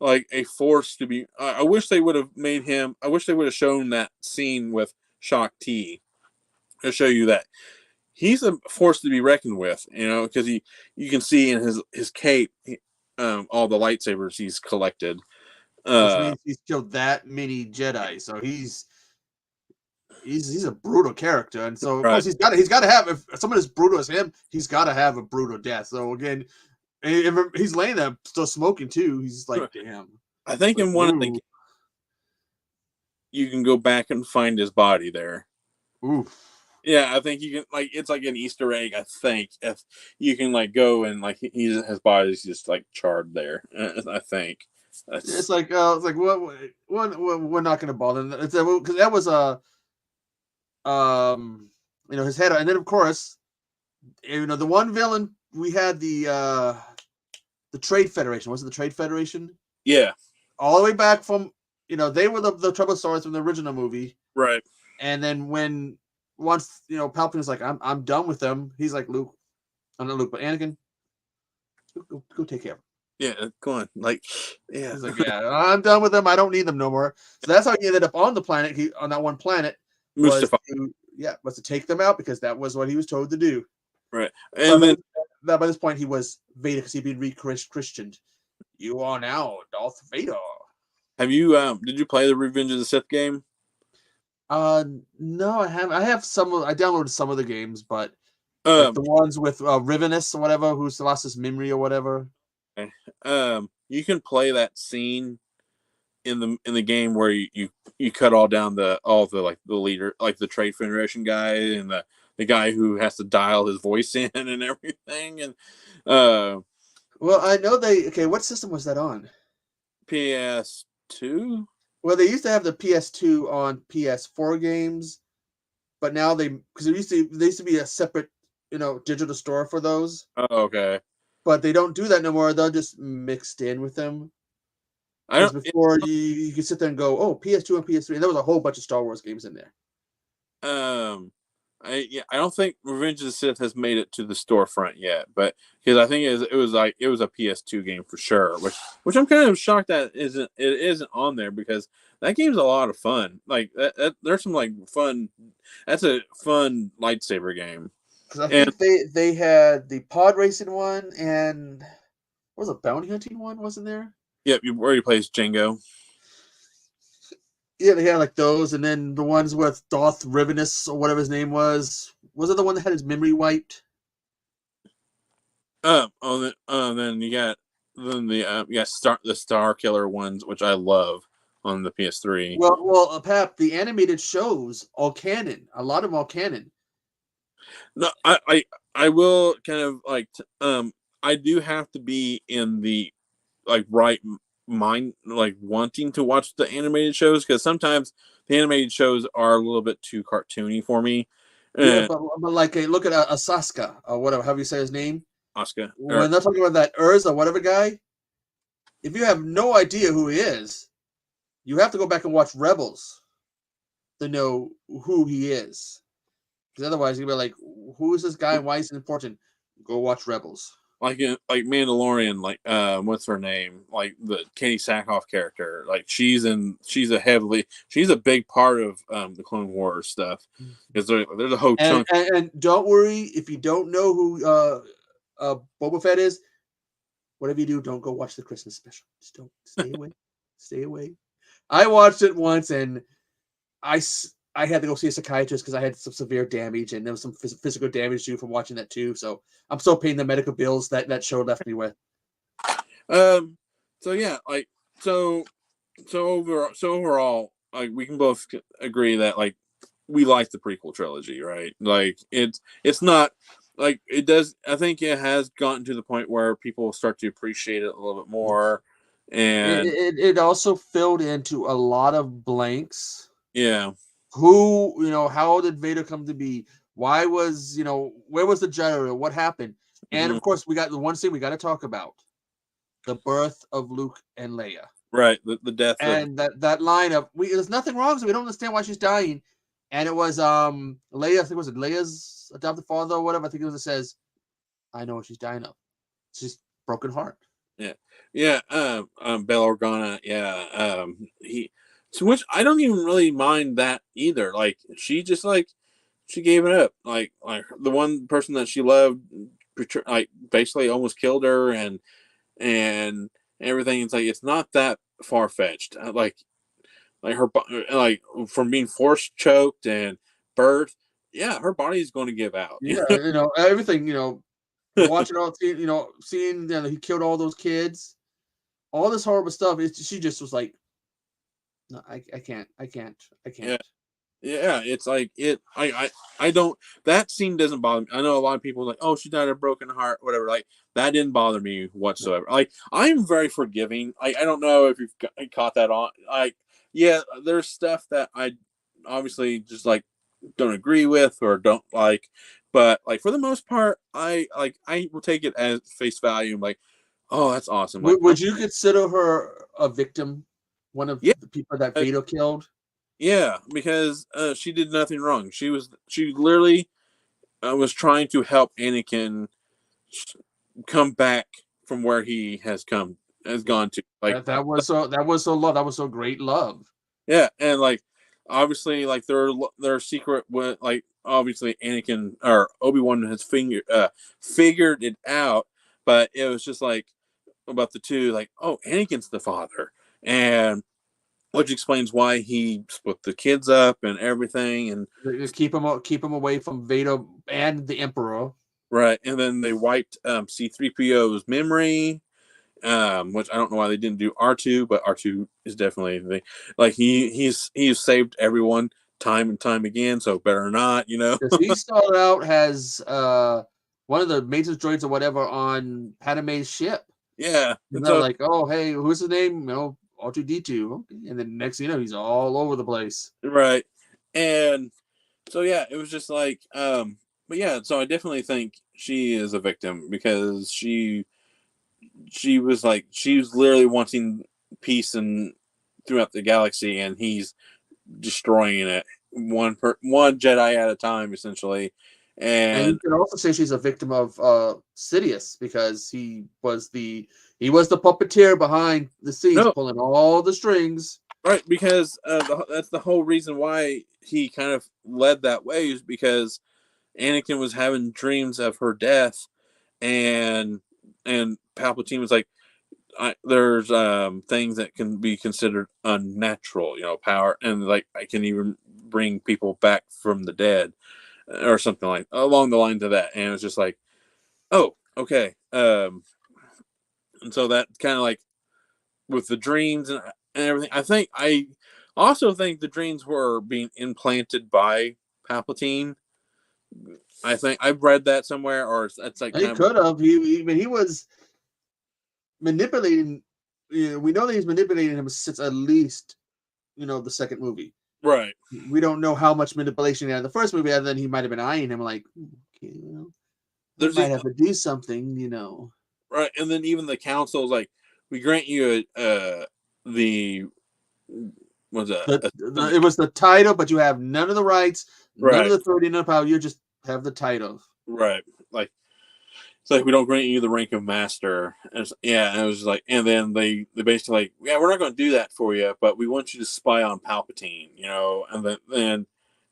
like a force to be. I wish they would have made him. I wish they would have shown that scene with Shock T to show you that he's a force to be reckoned with. Because you can see in his cape all the lightsabers he's collected. Which means he's killed that many Jedi, so he's a brutal character, and so of course he's got to have, if someone as brutal as him, he's got to have a brutal death. So again, if he's laying there still smoking too. He's like, damn. I think in one of the you can go back and find his body there. Oof. Yeah, I think you can, like, it's like an Easter egg. I think if you can like go and like his body's just like charred there. I think it's like what we're not going to bother because that was his head, and then of course the one villain we had the Trade Federation. Was it the Trade Federation? Yeah, all the way back from they were the Trouble Swords from the original movie, right? And then once Palpatine's like, I'm done with them. He's like, Luke, I'm not Luke, but Anakin, go take care of him. Yeah, go on. Like, yeah. He's like, yeah, I'm done with them. I don't need them no more. So that's how he ended up on the planet. On that one planet was to take them out because that was what he was told to do. Right. And by this point he was Vader because he'd been re-Christianed. You are now Darth Vader. Have you did you play the Revenge of the Sith game? No, I haven't. I downloaded some of the games, but like the ones with Rivenus or whatever, who's lost his memory or whatever. You can play that scene in the game where you cut all the like the leader, like the Trade Federation guy and the guy who has to dial his voice in and everything. And well, I know what system was that on? PS2. Well, they used to have the PS2 on PS4 games, but now because there used to be a separate digital store for those. Oh, okay. But they don't do that no more. They're just mixed in with them. Before you could sit there and go, oh, PS2 and PS3, and there was a whole bunch of Star Wars games in there. I don't think Revenge of the Sith has made it to the storefront yet, but because I think it was a PS2 game for sure, which I'm kind of shocked that it isn't on there because that game's a lot of fun. Like there's some like fun. That's a fun lightsaber game. Because I think they had the pod racing one and what was a bounty hunting one, wasn't there? Yep, where he plays Django. Yeah, they had like those, and then the ones with Darth Rivenus or whatever his name was. Was it the one that had his memory wiped? Then you got the Star Killer ones, which I love on the PS3. Well, Pap, the animated shows all canon. A lot of them all canon. No, I will kind of like I do have to be in the like right mind, like wanting to watch the animated shows because sometimes the animated shows are a little bit too cartoony for me, Yeah, but like, look at Asaska or whatever, however you say his name. Oscar. When they're talking about that Urza, whatever guy, if you have no idea who he is, you have to go back and watch Rebels to know who he is. Because otherwise, you'll be like, who is this guy and why is he important? Go watch Rebels. Like Mandalorian, like what's her name? Like the Katie Sackhoff character. Like she's a big part of the Clone Wars stuff. Because there's a whole chunk. And don't worry if you don't know who Boba Fett is. Whatever you do, don't go watch the Christmas special. Just don't. Stay away. Stay away. I watched it once and I had to go see a psychiatrist because I had some severe damage and there was some physical damage due from watching that too. So I'm still paying the medical bills that show left me with. So yeah, like so overall, like we can both agree that like we like the prequel trilogy, right? Like it's not like it does. I think it has gotten to the point where people start to appreciate it a little bit more, and it also filled into a lot of blanks. Yeah. Who, how did Vader come to be? Why was, where was the Jedi? What happened? And of course, we got the one thing we got to talk about: the birth of Luke and Leia. Right, the death. And that line of there's nothing wrong, so we don't understand why she's dying. And it was Leia. I think Leia's adopted father or whatever. I think it says, "I know what she's dying of. She's broken heart." Yeah. Bail Organa. Yeah. Which I don't even really mind that either. Like she just she gave it up. Like the one person that she loved, like basically almost killed her, and everything. It's like it's not that far fetched. Like her from being force choked and birth. Yeah, her body is going to give out. Yeah, everything. Watching all, seeing he killed all those kids, all this horrible stuff. She just was like, no, I can't. Yeah, it's like I don't. That scene doesn't bother me. I know a lot of people are like, oh, she died of a broken heart, whatever. Like that didn't bother me whatsoever. Like I'm very forgiving. I don't know if you've caught that on. Yeah, there's stuff that I obviously just don't agree with or don't like, but for the most part, I will take it as face value. I'm like, oh, that's awesome. Would you consider her a victim? One of the people that Vader killed? Yeah, because she did nothing wrong. She literally was trying to help Anakin come back from where he has gone to. That was so love. That was so great love. Yeah, and obviously their secret was obviously Anakin or Obi-Wan has figured it out, but it was just about the two oh, Anakin's the father, and which explains why he split the kids up and everything, and keep him away from Vader and the Emperor. Right, and then they wiped C-3PO's memory, which I don't know why they didn't do R2, but R2 is definitely he's saved everyone time and time again, so better not, Because he started out as one of the maintenance droids or whatever on Padme's ship. Yeah, and they're like, oh, hey, who's his name? R2D2. Okay. And then next thing you know, he's all over the place. Right. And so yeah, it was just but yeah, so I definitely think she is a victim because she was literally wanting peace and throughout the galaxy, and he's destroying it one Jedi at a time, essentially. And you can also say she's a victim of Sidious because he was the puppeteer behind the scenes, pulling all the strings. Right, because that's the whole reason why he kind of led that way, is because Anakin was having dreams of her death, and Palpatine was like, there's things that can be considered unnatural, power, and I can even bring people back from the dead, or something along the lines of that. And it was just oh, okay. And so that kind of with the dreams and everything, I also think the dreams were being implanted by Palpatine. I think I've read that somewhere, or that's he could have. He was manipulating. We know that he's manipulating him since at least the second movie. Right. We don't know how much manipulation he had in the first movie, other than he might have been eyeing him like, okay, I might have to do something, Right, and then even the council is like, we grant you the was it was the title, but you have none of the rights, none of the authority, none of power. You just have the title. Right. Like, it's like, we don't grant you the rank of master. And it was like, and then they basically like, yeah, we're not going to do that for you, but we want you to spy on Palpatine, and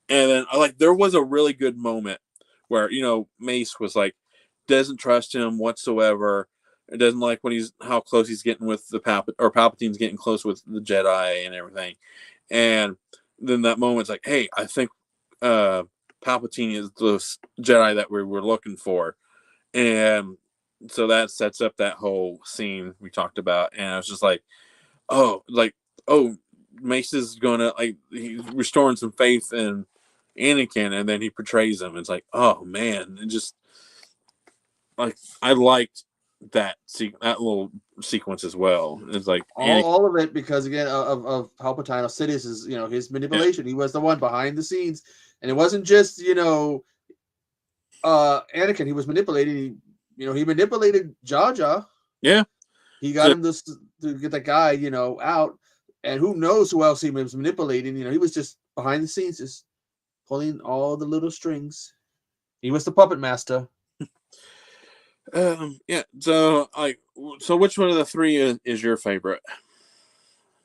then like, there was a really good moment where, Mace was like, doesn't trust him whatsoever. It doesn't like how close he's getting with the Palpatine's getting close with the Jedi and everything. And then that moment's like, hey, I think Palpatine is the Jedi that we were looking for. And so that sets up that whole scene we talked about. And I was just like, oh, Mace is gonna, like, he's restoring some faith in Anakin, and then he portrays him. It's like, oh man, and just like, I liked that little sequence as well. It's like all of it, because again of Palpatine, of Sidious is his manipulation. He was the one behind the scenes, and it wasn't just Anakin. He was manipulating. He manipulated Jar Jar. Yeah, he got him to get that guy out, and who knows who else he was manipulating. He was just behind the scenes, just pulling all the little strings. He was the puppet master. Yeah. So which one of the three is your favorite?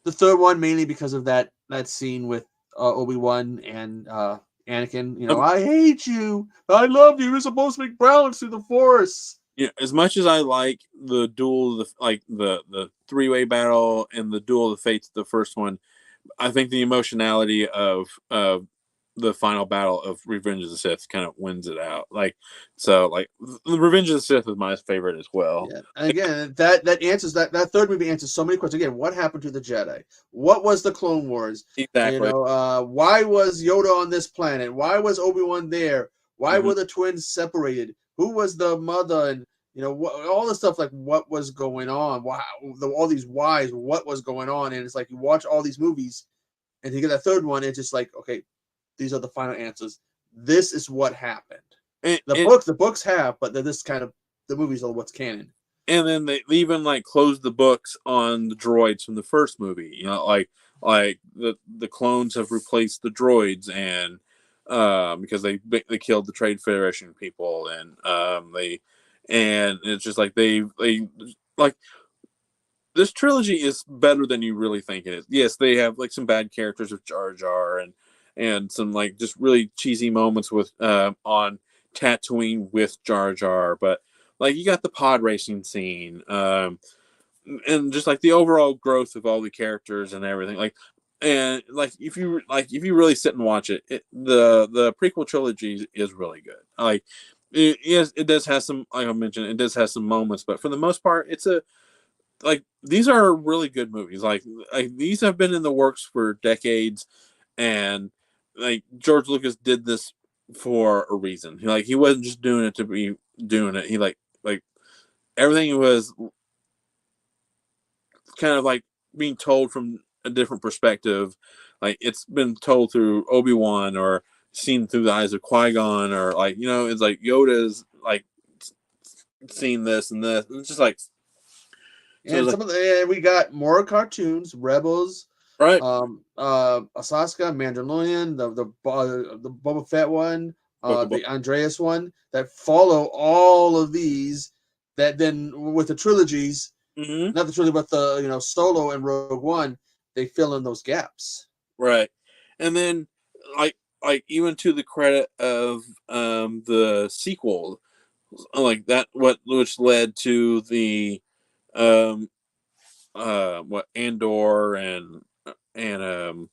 The third one, mainly because of that scene with Obi-Wan and Anakin. I hate you, I love you. You're supposed to make balance through the Force. Yeah, as much as I like the duel, the three-way battle and the duel of the fates, the first one, I think the emotionality of the final battle of Revenge of the Sith kind of wins it out. The Revenge of the Sith is my favorite as well. Yeah. And again, that answers that third movie answers so many questions. Again, what happened to the Jedi? What was the Clone Wars? Exactly. Why was Yoda on this planet? Why was Obi-Wan there? Why were the twins separated? Who was the mother? And all the stuff, like what was going on? Wow, all these whys. What was going on? And it's like you watch all these movies, and you get that third one. It's just like, okay, these are the final answers. This is what happened. The books have, but this kind of the movies are what's canon. And then they even closed the books on the droids from the first movie. Like the clones have replaced the droids, and because they killed the Trade Federation people, and it's just like they like, this trilogy is better than you really think it is. Yes, they have some bad characters with Jar Jar and some just really cheesy moments with on Tatooine with Jar Jar, but you got the pod racing scene, and just the overall growth of all the characters and everything. If you really sit and watch it, the prequel trilogy is really good. Yes, it does have some, like I mentioned, it does have some moments, but for the most part, these are really good movies. These have been in the works for decades, and George Lucas did this for a reason. He wasn't just doing it to be doing it. He everything was kind of being told from a different perspective. It's been told through Obi-Wan, or seen through the eyes of Qui-Gon, or it's Yoda's seen this and this. It's just and we got more cartoons, Rebels, right? Ahsoka, Mandalorian, the Boba Fett one, the Andreas one, that follow all of these. That then with the trilogies, not the trilogy, but the Solo and Rogue One, they fill in those gaps. Right, and then even to the credit of the sequel, which led to the Andor and the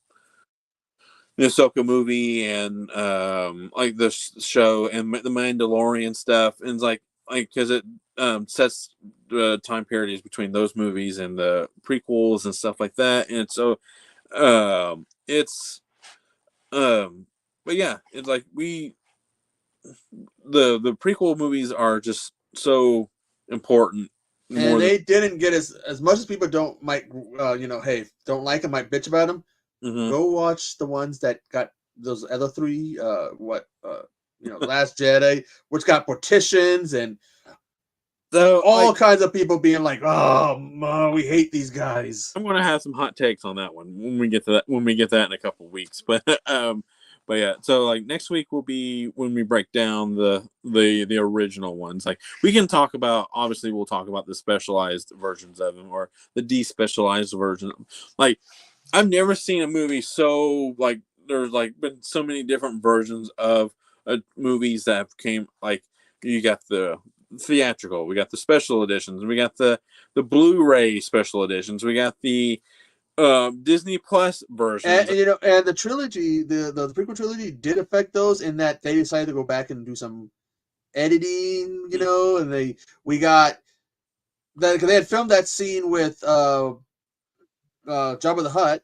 Ahsoka movie, and the show and the Mandalorian stuff, and because it sets the time periods between those movies and the prequels and stuff like that, and so but yeah, it's the prequel movies are just so important, and they didn't get as much as people don't like them, might bitch about them. Go watch the ones that got those other three. Last Jedi, which got petitions and all kinds of people being like, "Oh, we hate these guys." I'm gonna have some hot takes on that one when we get to that. When we get that in a couple of weeks, but yeah. So like next week will be when we break down the original ones. Like we can talk about. Obviously, we'll talk about the specialized versions of them or the despecialized version. Like I've never seen a movie so like there's like been so many different versions of movies that came like you got the theatrical, we got the special editions, we got the Blu-ray special editions, we got the Disney Plus versions, and the trilogy, the prequel trilogy, did affect those in that they decided to go back and do some editing, and we got that because they had filmed that scene with Jabba the Hutt,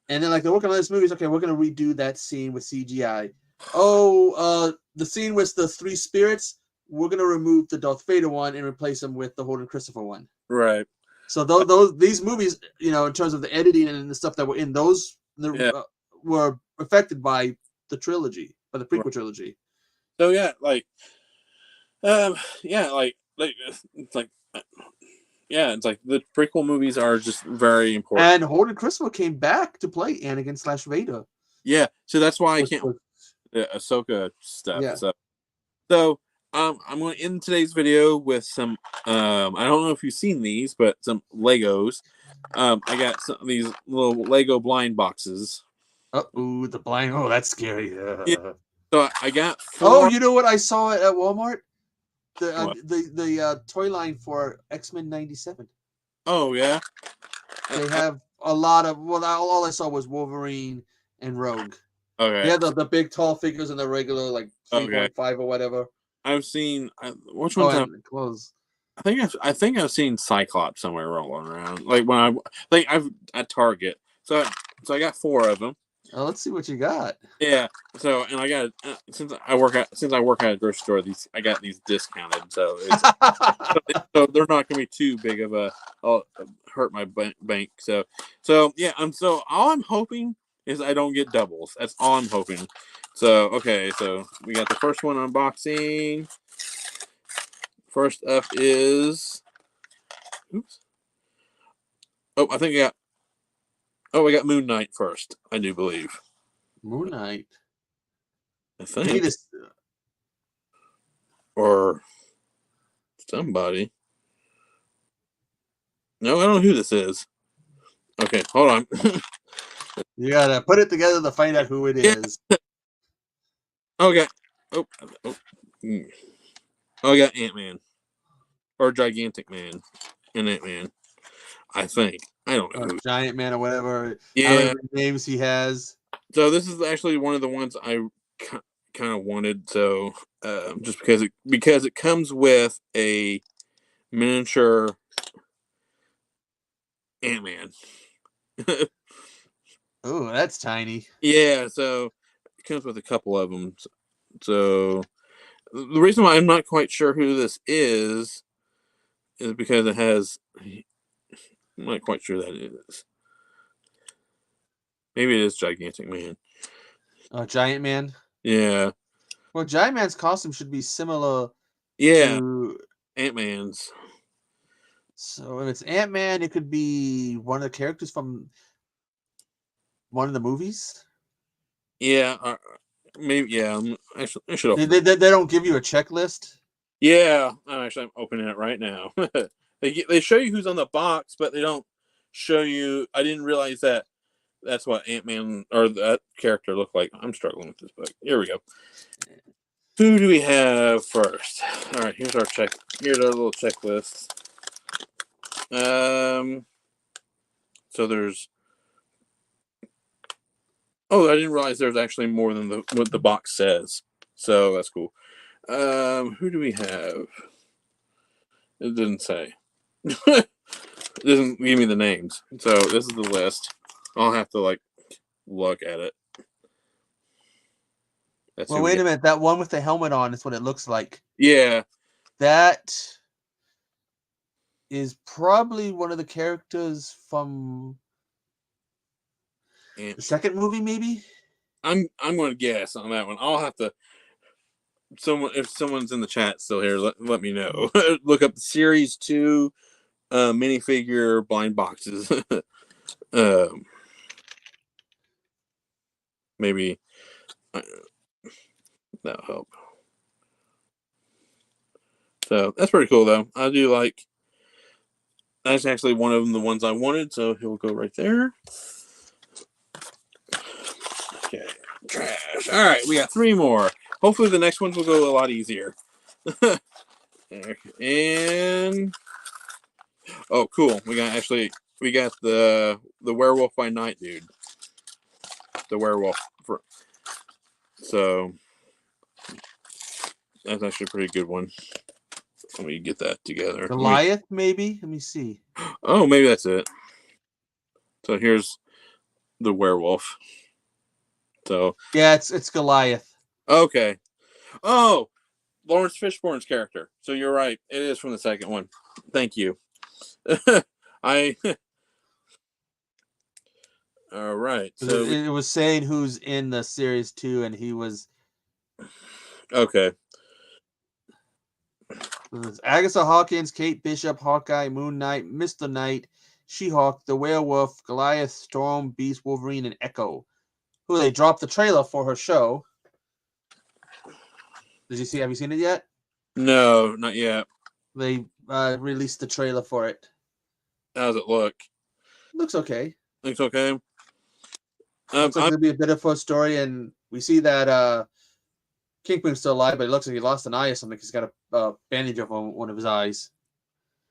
and then like they're working on this movie. Okay, we're gonna redo that scene with CGI. The scene with the three spirits, we're gonna remove the Darth Vader one and replace them with the Holden Christopher one. Right. So these movies, in terms of the editing and the stuff that were in those, were affected by the trilogy, by the prequel trilogy. So yeah, it's like the prequel movies are just very important. And Holden Christopher came back to play Anakin / Vader. Yeah, so that's why I can't Ahsoka stuff. Yeah. So I'm going to end today's video with some. I don't know if you've seen these, but some Legos. I got some of these little Lego blind boxes. The blind. Oh, that's scary. Yeah. So I got 4. Oh, you know what I saw at Walmart? The toy line for X-Men '97. Oh yeah. They have a lot of. Well, all I saw was Wolverine and Rogue. Okay. Yeah, the big tall figures and the regular 3.5 or whatever. I've seen which ones? Clothes. I think I've seen Cyclops somewhere rolling around. Like when I've at Target. So I got 4 of them. Oh, let's see what you got. Yeah. So and I got since I work at a grocery store, I got these discounted. So so they're not going to be too big of a hurt my bank. So yeah. All I'm hoping is I don't get doubles. That's all I'm hoping. So okay. So we got the first one unboxing. First up is, oops. Oh, I think we got Moon Knight first. I do believe. Moon Knight. I think. Or somebody. No, I don't know who this is. Okay, hold on. You gotta put it together to find out who it is. Okay. Oh. I got Ant-Man. Or Gigantic Man. And Ant-Man. I think. I don't know. Giant Man or whatever. Yeah. Names he has. So this is actually one of the ones I kind of wanted. So just because it comes with a miniature Ant-Man. Oh, that's tiny. Yeah, so it comes with a couple of them. So the reason why I'm not quite sure who this is because it has. I'm not quite sure that it is. Maybe it is Gigantic Man. Oh, Giant Man? Yeah. Well, Giant Man's costume should be similar to Ant-Man's. So if it's Ant-Man, it could be one of the characters from one of the movies. Yeah, maybe. Yeah, I should open They don't give you a checklist. Yeah, I'm opening it right now. They show you who's on the box, but they don't show you. I didn't realize that that's what Ant-Man or that character looked like. I'm struggling with this book. Here we go. Who do we have first? All right, here's our little checklist. So there's. Oh, I didn't realize there's actually more than what the box says. So that's cool. Who do we have? It didn't say. It doesn't give me the names. So this is the list. I'll have to look at it. Well, wait a minute. That one with the helmet on is what it looks like. Yeah. That is probably one of the characters from And The second movie, maybe. I'm going to guess on that one. I'll have to. If someone's in the chat still here, let me know. Look up the Series 2 minifigure blind boxes. Maybe that'll help. So that's pretty cool, though. I do like. That's actually one of them, the ones I wanted, so he'll go right there. Okay, trash. All right, we got 3 more. Hopefully, the next ones will go a lot easier. And oh, cool! We got the Werewolf by Night dude. The werewolf. So that's actually a pretty good one. Let me get that together. Goliath, maybe. Let me see. Oh, maybe that's it. So here's the werewolf. So yeah, it's Goliath. Okay. Oh, Lawrence Fishburne's character. So you're right. It is from the second one. Thank you. All right. So it was saying who's in the Series 2, and he was. Okay. Agatha Hawkins, Kate Bishop, Hawkeye, Moon Knight, Mr. Knight, She-Hulk, the Werewolf, Goliath, Storm, Beast, Wolverine, and Echo. Who they dropped the trailer for her show. Have you seen it yet? No, not yet. They released the trailer for it. How does it look? Looks okay. Looks okay. Looks like there'll be a bit of a story, and we see that Kingpin's still alive, but it looks like he lost an eye or something. He's got a bandage over one of his eyes.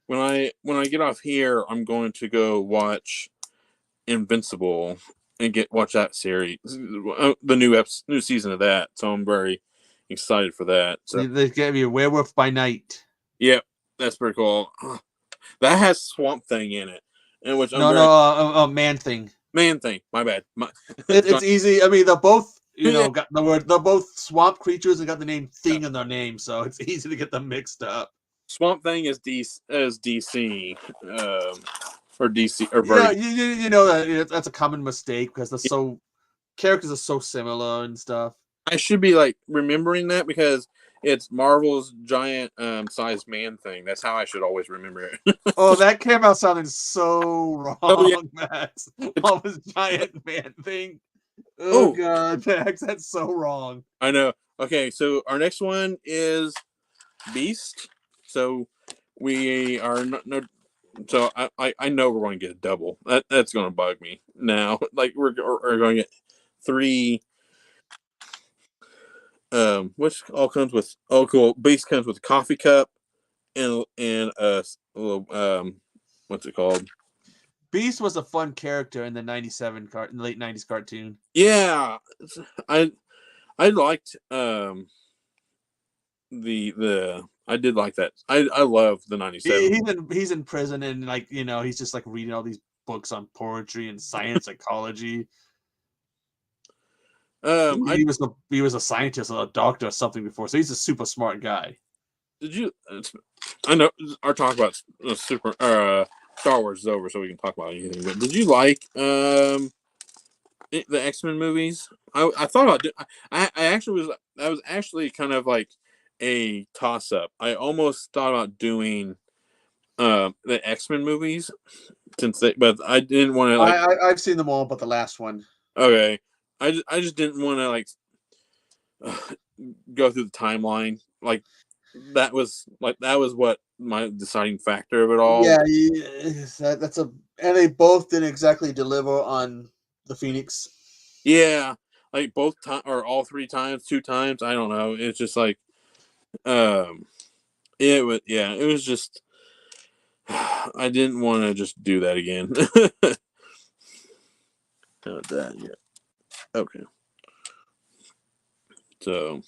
When I get off here, I'm going to go watch Invincible and watch that series, the new season of that. So I'm very excited for that. So there's gonna be a Werewolf by Night. Yep, that's pretty cool. That has Swamp Thing in it, and which Man Thing. Man Thing. My bad. It's easy. I mean, they're both got the word. They're both swamp creatures and got the name Thing in their name, so it's easy to get them mixed up. Swamp Thing is DC, or DC or yeah. You know that's a common mistake because characters are so similar and stuff. I should be like remembering that because it's Marvel's giant sized man thing. That's how I should always remember it. Oh, that came out sounding so wrong, Max. Marvel's giant man thing. Oh God, Max, that's so wrong. I know. Okay, so our next one is Beast. So we are no. So I know we're going to get a double. That's going to bug me now. Like we're going to get 3. Which all comes with cool. Beast comes with a coffee cup and a little what's it called? Beast was a fun character in the late 90s cartoon. Yeah, I liked I did like that. I love the 97. He's in prison and he's just like reading all these books on poetry and science psychology. He was a scientist or a doctor or something before, so he's a super smart guy. Did you? I know our talk about Star Wars is over, so we can talk about anything. But did you like the X-Men movies? I thought about it. I was actually kind of like a toss up. I almost thought about doing the X-Men movies but I didn't want to like. I've seen them all, but the last one. Okay, I just didn't want to like go through the timeline. Like that was what my deciding factor of it all. Yeah, and they both didn't exactly deliver on the Phoenix. Yeah, like both or all 3 times, 2 times. I don't know. It's just like, it was just. I didn't want to just do that again. Not that yet. Okay. So,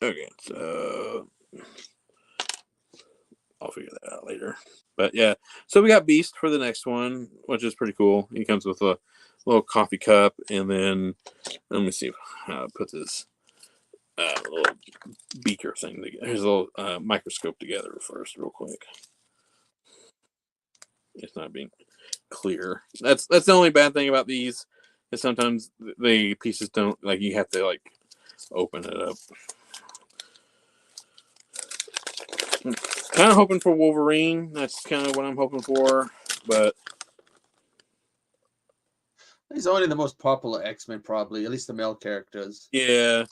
okay, so I'll figure that out later. But yeah, so we got Beast for the next one, which is pretty cool. He comes with a little coffee cup, and then let me see how I put this. little beaker thing together. Here's a little microscope together first, real quick. It's not being clear. That's the only bad thing about these. Is sometimes the pieces don't, like, you have to like open it up. Kind of hoping for Wolverine. That's kind of what I'm hoping for, but he's only the most popular X-Men, probably, at least the male characters. yeah.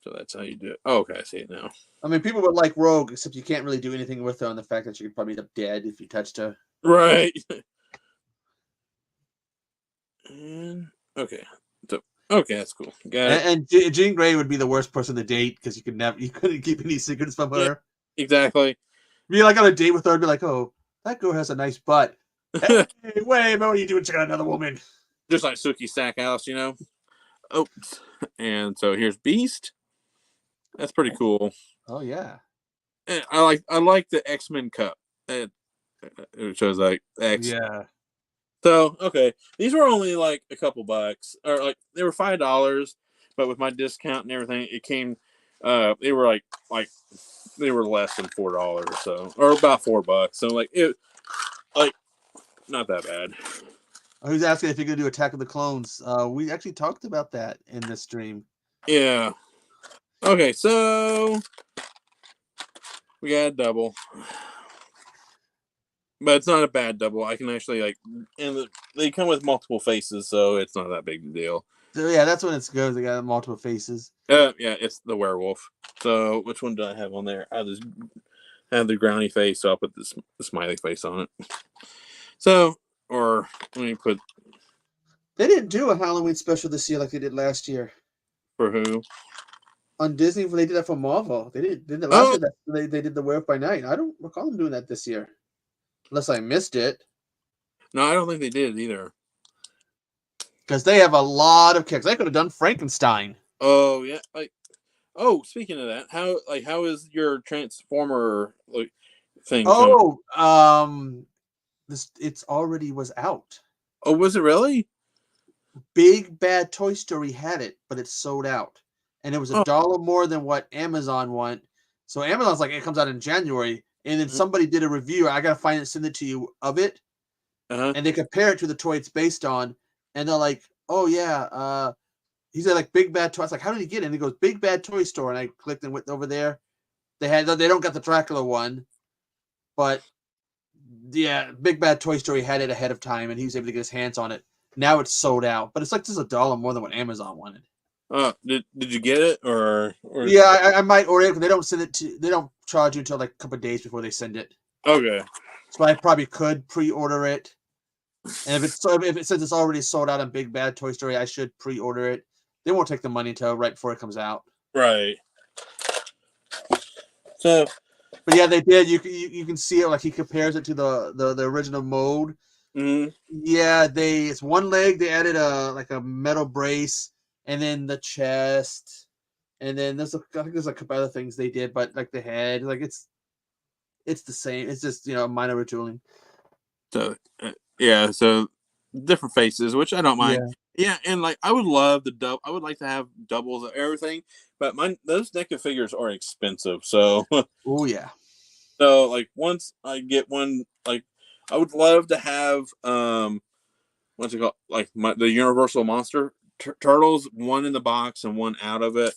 So that's how you do it. Oh, okay, I see it now. I mean, people would like Rogue, except you can't really do anything with her on the fact that she could probably end up dead if you touched her. Right. And okay. So okay, that's cool. Got it. And Jean Grey would be the worst person to date because you couldn't keep any secrets from her. Yeah, exactly. Be like on a date with her and be like, "Oh, that girl has a nice butt." Hey, wait, what are you doing? Check out another woman. Just like Suki Stackhouse, you know. Oh, and so here's Beast. That's pretty cool. Oh yeah. And I like the X-Men cup. It shows like X. Yeah. So okay, these were only like a couple bucks, or like they were $5, but with my discount and everything, it came. They were like they were less than $4 or so, or about $4. So like it, like not that bad. Who's asking if you're gonna do Attack of the Clones? We actually talked about that in this stream. Yeah. Okay, so we got a double. But it's not a bad double. I can actually like, and they come with multiple faces, so it's not that big a deal. So yeah, that's when it goes. They got multiple faces. Yeah, it's the werewolf. So which one do I have on there? I just have the growly face, so I'll put the smiley face on it. So, or let me put. They didn't do a Halloween special this year like they did last year. For who? On Disney, they did that for Marvel. They did the last year that they did the Werewolf by Night. I don't recall them doing that this year. Unless I missed it. No, I don't think they did either. Because they have a lot of kicks. They could have done Frankenstein. Oh yeah, like speaking of that, how is your Transformer thing? Oh, it's already was out. Oh, was it really? Big Bad Toy Story had it, but it sold out, and it was $1 more than what Amazon want. So Amazon's like, it comes out in January. And then somebody did a review. I gotta find it, send it to you of it, and they compare it to the toy it's based on, and they're like, "Oh yeah, he said like Big Bad Toy." I was like, "How did he get it?" And he goes, "Big Bad Toy Store," and I clicked and went over there. They don't got the Dracula one, but yeah, Big Bad Toy Story had it ahead of time, and he was able to get his hands on it. Now it's sold out, but it's like just $1 more than what Amazon wanted. Did you get it or? Yeah, I might order it, but they don't send it to. They don't charge you until like a couple of days before they send it. Okay. So I probably could pre-order it, and if it says it's already sold out on Big Bad Toy Story, I should pre-order it. They won't take the money until right before it comes out. Right. So, but yeah, they did. You can see it, like he compares it to the original mode. Mm-hmm. Yeah, it's one leg. They added a metal brace, and then the chest, and then I think there's a couple other things they did, but like the head, like it's the same. It's just minor retooling. So yeah, so different faces, which I don't mind. Yeah, and like I would love I would like to have doubles of everything, but those NECA figures are expensive. So oh yeah. So like once I get one, like I would love to have what's it called, like the Universal Monster Turtles, one in the box and one out of it,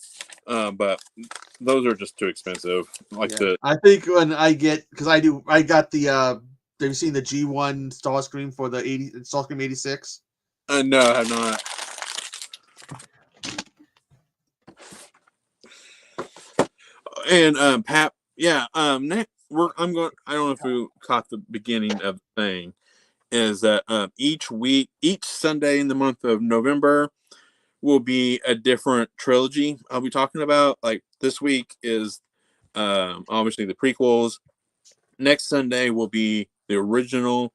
but those are just too expensive. I think when I get, because I got the have you seen the G1 Starscream for the Starscream 86? No, I have not. And Pat, yeah, next I'm going. I don't know if you caught the beginning of the thing. Is that each Sunday in the month of November will be a different trilogy I'll be talking about. Like this week is obviously the prequels. Next Sunday will be the original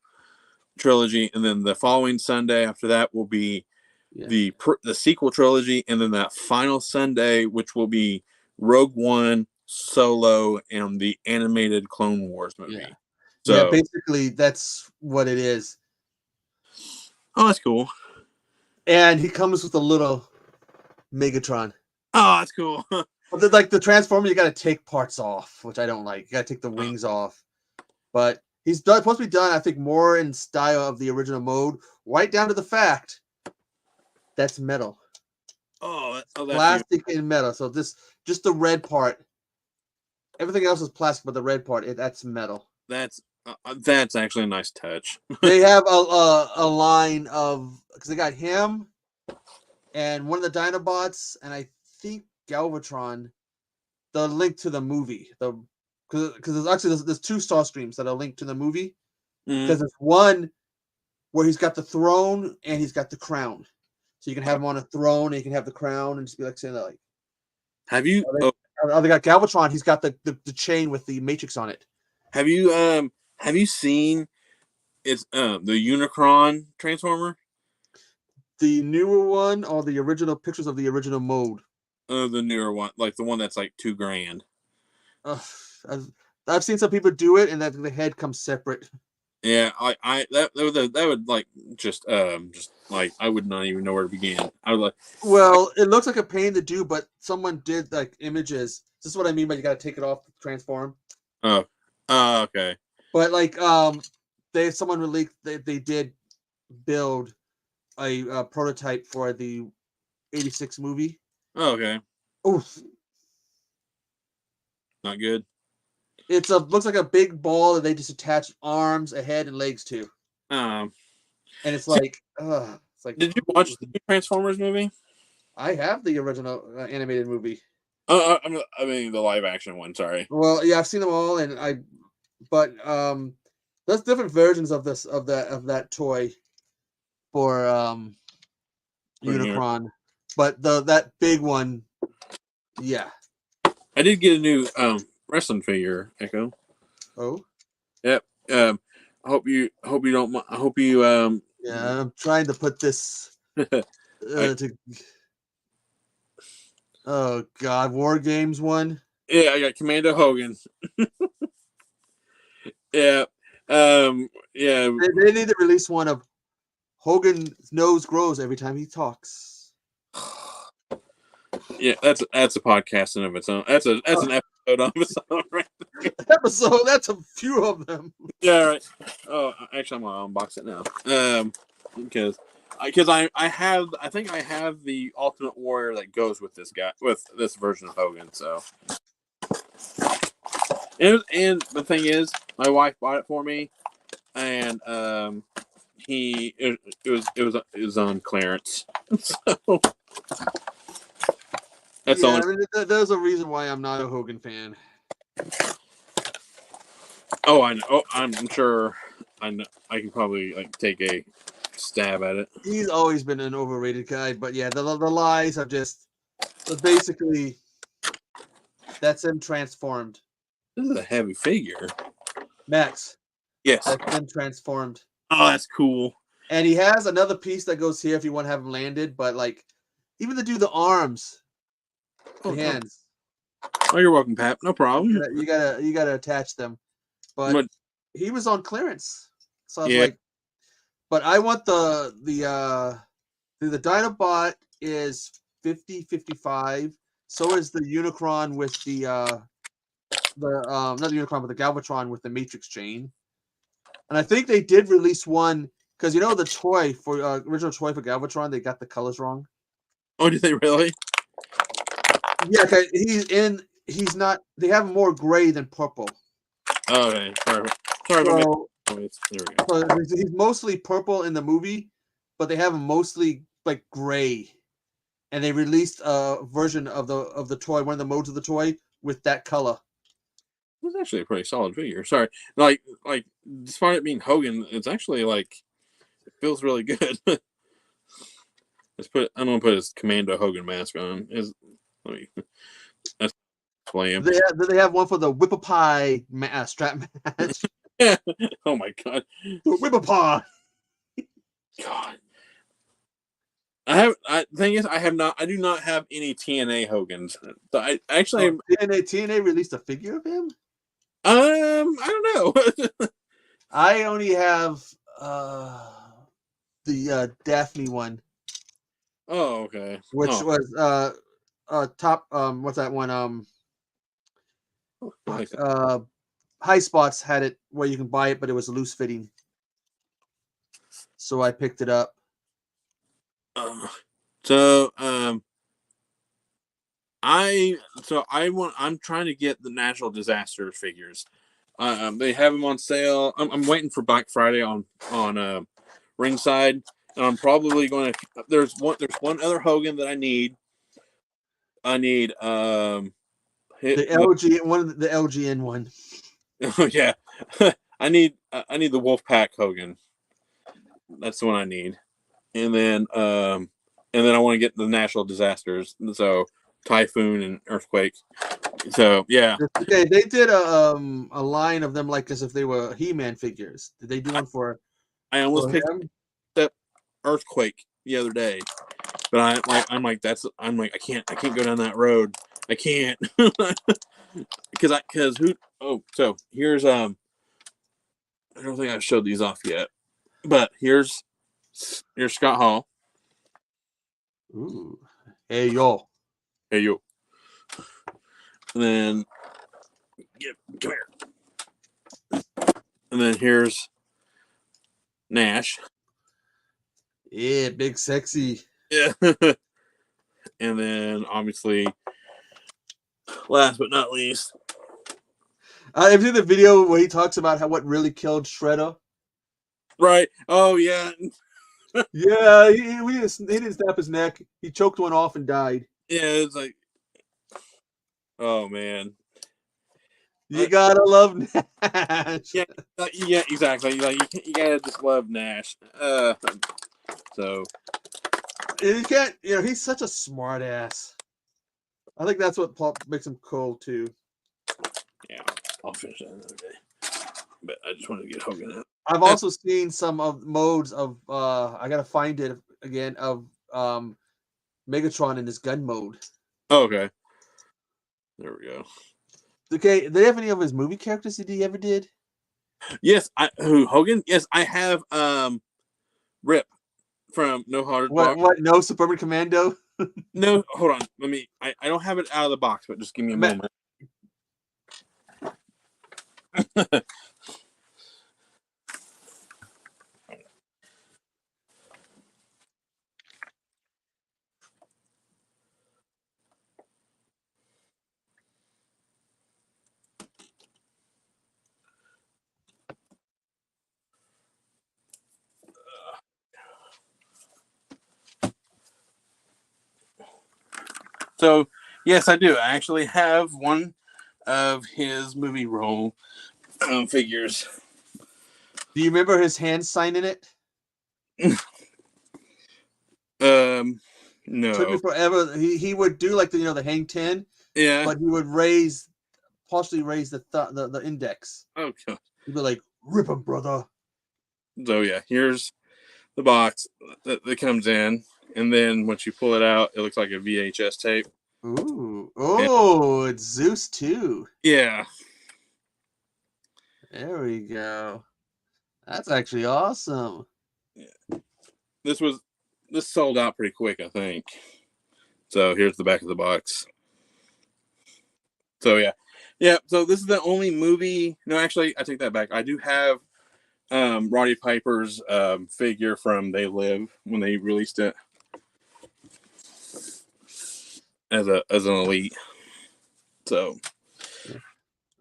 trilogy, and then the following Sunday after that will be the sequel trilogy, and then that final Sunday, which will be Rogue One, Solo, and the animated Clone Wars movie. Yeah. So basically that's what it is. Oh, that's cool. And he comes with a little Megatron. Oh, that's cool. But like the Transformer, you got to take parts off, which I don't like. You got to take the wings off. But he's supposed to be done, I think, more in style of the original mode, right down to the fact that's metal. Plastic and metal. So just the red part. Everything else is plastic, but the red part, that's metal. That's actually a nice touch. They have a line of, because they got him and one of the Dinobots, and I think Galvatron. The link to the movie, because there's two Starscreams that are linked to the movie. Because there's one where he's got the throne and he's got the crown, so you can have him on a throne and you can have the crown and just be like saying that, like. Have you? They got Galvatron. He's got the chain with the Matrix on it. Have you seen the Unicron Transformer? The newer one or the original pictures of the original mode? The newer one, like the one that's like $2,000. I've seen some people do it, and that the head comes separate. Yeah, that would like just like I would not even know where to begin. I would like. Well, it looks like a pain to do, but someone did like images. This is what I mean by you got to take it off to transform. Oh, okay. But like someone released they did build a prototype for the '86 movie. Oh, okay. Oof. Not good. Looks like a big ball that they just attach arms, a head, and legs to. And it's like, Did you watch the Transformers movie? I have the original animated movie. I mean the live action one. Sorry. Well, yeah, I've seen them all, but there's different versions of that toy for Unicron. But that big one, yeah. I did get a new wrestling figure, Echo. Oh. Yep. I hope you don't mind. I hope you Yeah, I'm trying to put this Oh God, War Games one. Yeah, I got Commando Hogan. Yeah. Yeah. They need to release one of Hogan's nose grows every time he talks. Yeah, that's a podcast in of its own. That's an episode of its own, right there. Episode. That's a few of them. Yeah, right. Oh, actually, I'm gonna unbox it now. Because I think I have the Ultimate Warrior that goes with this version of Hogan. So, and the thing is, my wife bought it for me, and it was on clearance. So. That's all. I mean, there's a reason why I'm not a Hogan fan. Oh, I know. Oh, I'm sure. I know. I can probably take a stab at it. He's always been an overrated guy, but yeah, the lies have just basically that's him transformed. This is a heavy figure, Max. Yes, that's him transformed. Oh, that's cool. And he has another piece that goes here if you want to have him landed, but even to do the arms. The hands. Oh, you're welcome, Pat. No problem. You gotta attach them, but he was on clearance, so I was like, but I want the Dinobot is $50-$55. So is the Unicron with the not the Unicron, but the Galvatron with the Matrix chain, and I think they did release one because the toy for original toy for Galvatron, they got the colors wrong. Oh, did they really? Yeah, he's not. They have more gray than purple. Oh, okay, sorry. There we go. So he's mostly purple in the movie, but they have him mostly gray. And they released a version of the toy, one of the modes of the toy, with that color. It's actually a pretty solid figure. Sorry, despite it being Hogan, it's actually it feels really good. I'm gonna put his Commando Hogan mask on. That's flame. They have one for the Whipper-Pie strap match. Yeah. Oh my God. The Whipper-Pie. God. Thing is, I do not have any TNA Hogans. So TNA released a figure of him. I don't know. I only have the Daphne one. Oh, okay. Which was top what's that one Like that. High Spots had it where you can buy it, but it was loose fitting. So I picked it up. I'm trying to get the natural disaster figures. They have them on sale. I'm waiting for Black Friday on Ringside, and I'm probably going to. There's one other Hogan that I need. The LG one, the LGN one. Oh yeah, I need the Wolfpack Hogan. That's the one I need, and then I want to get the natural disasters. So typhoon and earthquake. So yeah. Okay, they did a line of them like as if they were He-Man figures. Did they do one for? I almost picked up earthquake the other day, but I'm like I can't go down that road. I can't because who? Oh, so here's I don't think I've showed these off yet, but here's Scott Hall. Ooh, hey yo, and then come here, and then here's Nash. Yeah, big sexy. Yeah, and then obviously, last but not least. Have you seen the video where he talks about what really killed Shredder? Right. Oh yeah. Yeah, he didn't snap his neck. He choked one off and died. Yeah, it's like, oh man. You gotta love Nash. Yeah, exactly. Like you gotta just love Nash. So you can't. He's such a smart ass. I think that's what makes him cool too. Yeah, I'll finish that another day. But I just wanted to get Hogan out. I've also seen some of modes of I gotta find it again of Megatron in his gun mode. Oh, okay. There we go. Okay, do they have any of his movie characters that he ever did? Yes, Hogan? Yes, I have Rip from No Hard What no Suburban Commando? No, hold on. I don't have it out of the box, but just give me a moment. So, yes, I do. I actually have one of his movie role figures. Do you remember his hand signing it? No. Took me forever. He would do like the hang 10. Yeah. But he would partially raise the index. Oh god. He'd be like, "Rip him, brother." So yeah, here's the box that comes in, and then once you pull it out, it looks like a VHS tape. Ooh, oh, it's Zeus too. Yeah. There we go. That's actually awesome. Yeah. This sold out pretty quick, I think. So here's the back of the box. So yeah. So this is the only movie. No, actually, I take that back. I do have Roddy Piper's figure from They Live when they released it as an elite. So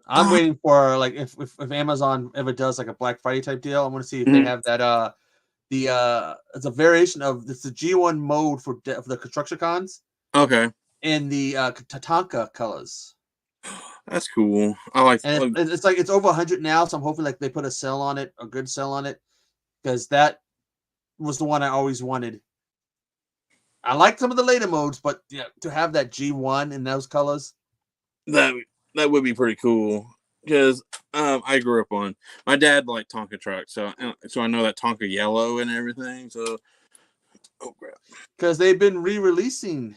I'm waiting for like if Amazon ever does like a Black Friday type deal, I want to see if they have that it's a variation of it's the G1 mode for the Constructicons. Okay. In the Tatanka colors. That's cool. I like. And it's like it's over 100 now, so I'm hoping like they put a sale on it, a good sale on it, because that was the one I always wanted. I like some of the later modes, but yeah, to have that G1 in those colors, that would be pretty cool. Because I grew up on my dad liked Tonka trucks, so I know that Tonka yellow and everything. So, oh crap! Because they've been re-releasing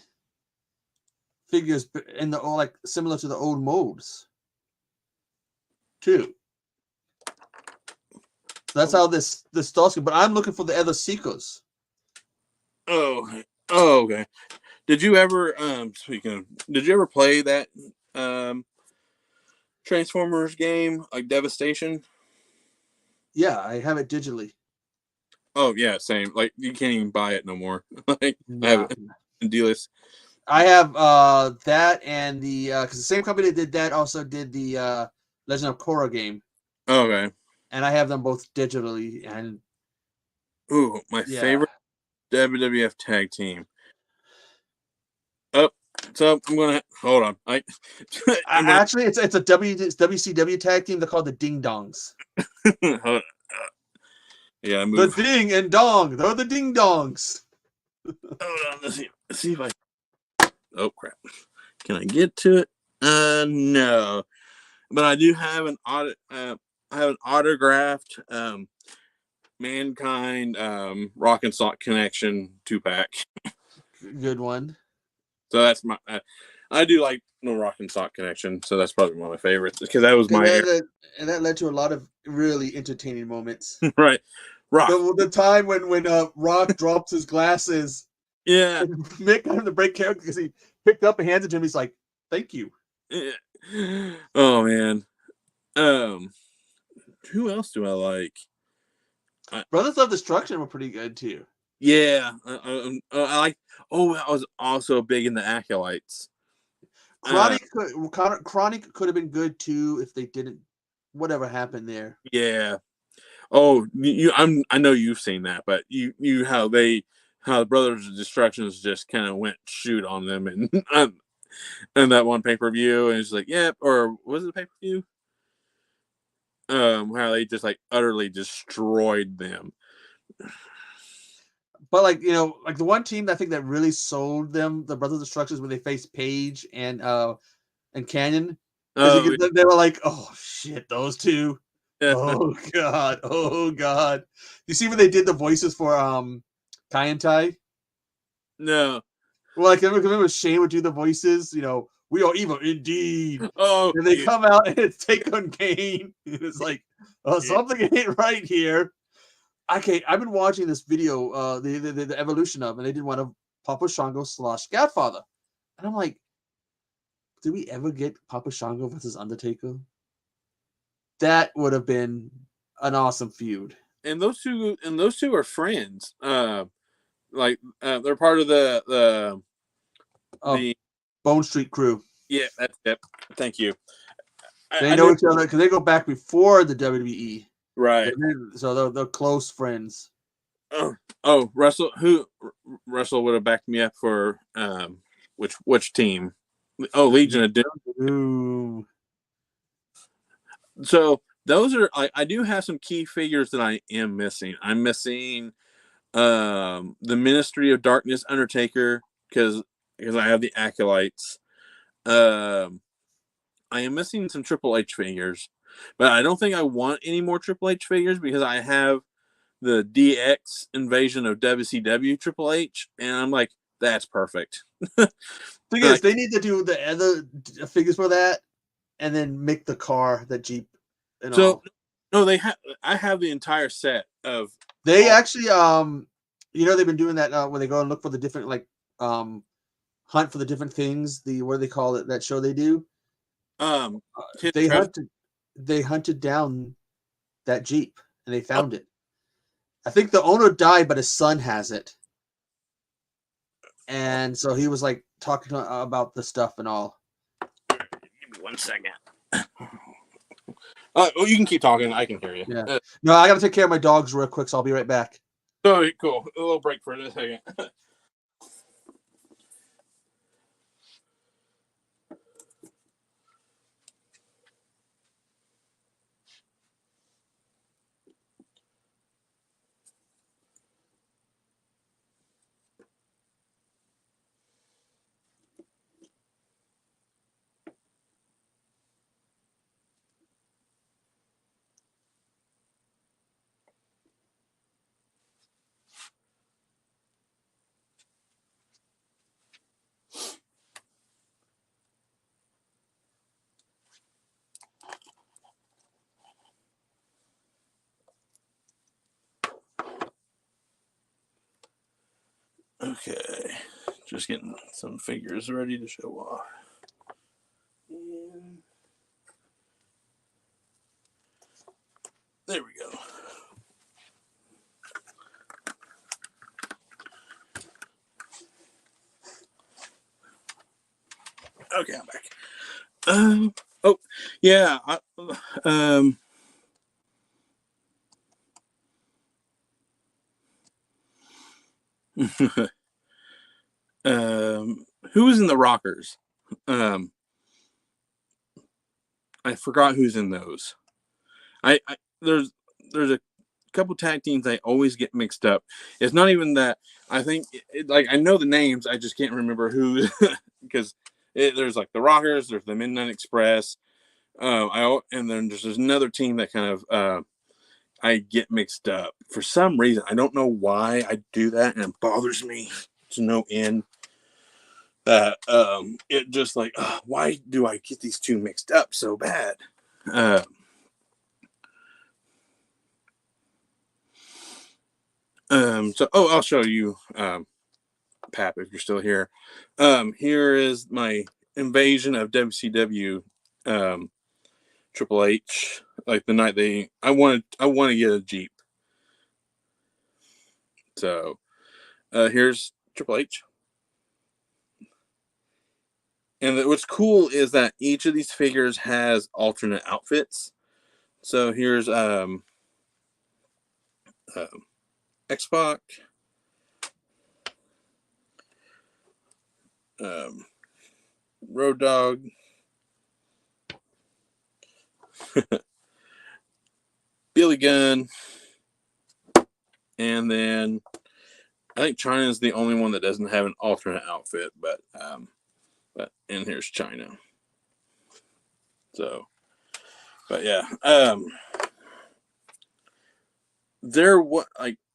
figures in the like similar to the old modes too. That's how this starts. But I'm looking for the other Seekers. Oh, okay. Did you ever did you ever play that Transformers game, like Devastation? Yeah, I have it digitally. Oh yeah, same. Like you can't even buy it no more. Like I have Yeah. it in dealers. I have that and the because the same company that did that also did the Legend of Korra game, Okay. and I have them both digitally. And Ooh, my yeah, favorite WWF tag team. Oh, so I'm gonna hold on. I'm gonna actually, it's WCW tag team. They're called the Ding Dongs. hold on. Yeah, The move. Ding and Dong. They're the Ding Dongs. Hold on. Let's see if I. Oh crap! Can I get to it? No. But I do have I have an autographed Mankind Rock and Sock Connection 2-pack. Good one. So that's my. I do like No Rock and Sock Connection, so that's probably one of my favorites because that was my And that led to a lot of really entertaining moments. right. Rock. The time when Rock drops his glasses, Yeah. and Mick got him to break character because he picked up and handed it to him. He's like, "Thank you." Yeah. Oh man. Who else do I like? Brothers of Destruction were pretty good too. Yeah, I like. Oh, I was also big in the Acolytes. Chronic could have been good too if they didn't. Whatever happened there? Yeah. Oh, I know you've seen that, but how the Brothers of Destructions just kind of went shoot on them and and that one pay-per-view, and it's like, yeah, or was it a pay-per-view? How they just like utterly destroyed them. But like like the one team that I think that really sold them, the Brothers of Destruction, when they faced Page and Canyon, because Oh they were like, "Oh shit, those two! yeah. Oh god, oh god!" You see when they did the voices for Kai and Tai? No. Well, like remember Shane would do the voices, we are evil indeed. Oh And they yeah. come out and it's Take on Kane. It's like, oh, something ain't right here. Okay, I've been watching this video, the evolution of, and they did one of Papa Shango / Godfather. And I'm like, did we ever get Papa Shango versus Undertaker? That would have been an awesome feud. And those two are friends. They're part of the Bone Street Crew. yeah, that's it. Thank you. They know each other because they go back before the WWE. Right. So they're close friends. Oh, Russell would have backed me up for which team? Oh, Legion of Doom. Ooh. So those are I do have some key figures that I am missing. I'm missing the Ministry of Darkness Undertaker because I have the Acolytes. I am missing some Triple H figures, but I don't think I want any more Triple H figures because I have the DX Invasion of WCW Triple H, and I'm like, that's perfect. Thing is, they need to do the other figures for that, and then make the car, the Jeep, and all. No, I have the entire set of. They actually, they've been doing that when they go and look for the different hunt for the different things. What do they call it? That show they do. They hunted down that Jeep and they found it. I think the owner died, but his son has it. And so he was like talking about the stuff and all. Give me 1 second. Well, you can keep talking. I can hear you. Yeah. No, I got to take care of my dogs real quick, so I'll be right back. Oh, cool. A little break for a second. Okay. Just getting some figures ready to show off. And there we go. Okay, I'm back. Oh, yeah. Who was in the Rockers? I forgot who's in those. There's a couple tag teams I always get mixed up. It's not even that. I think like I know the names, I just can't remember who because there's like the Rockers, there's the Midnight Express, and then there's another team that kind of I get mixed up for some reason. I don't know why I do that, and it bothers me to no end. That it just like why do I get these two mixed up so bad? So I'll show you Pap if you're still here. Here is my invasion of WCW Triple H. Like the night I want to get a Jeep. So here's Triple H. And what's cool is that each of these figures has alternate outfits. So here's X-Pac, Road Dogg, Billy Gunn, and then I think China is the only one that doesn't have an alternate outfit, but and here's China. So, but yeah,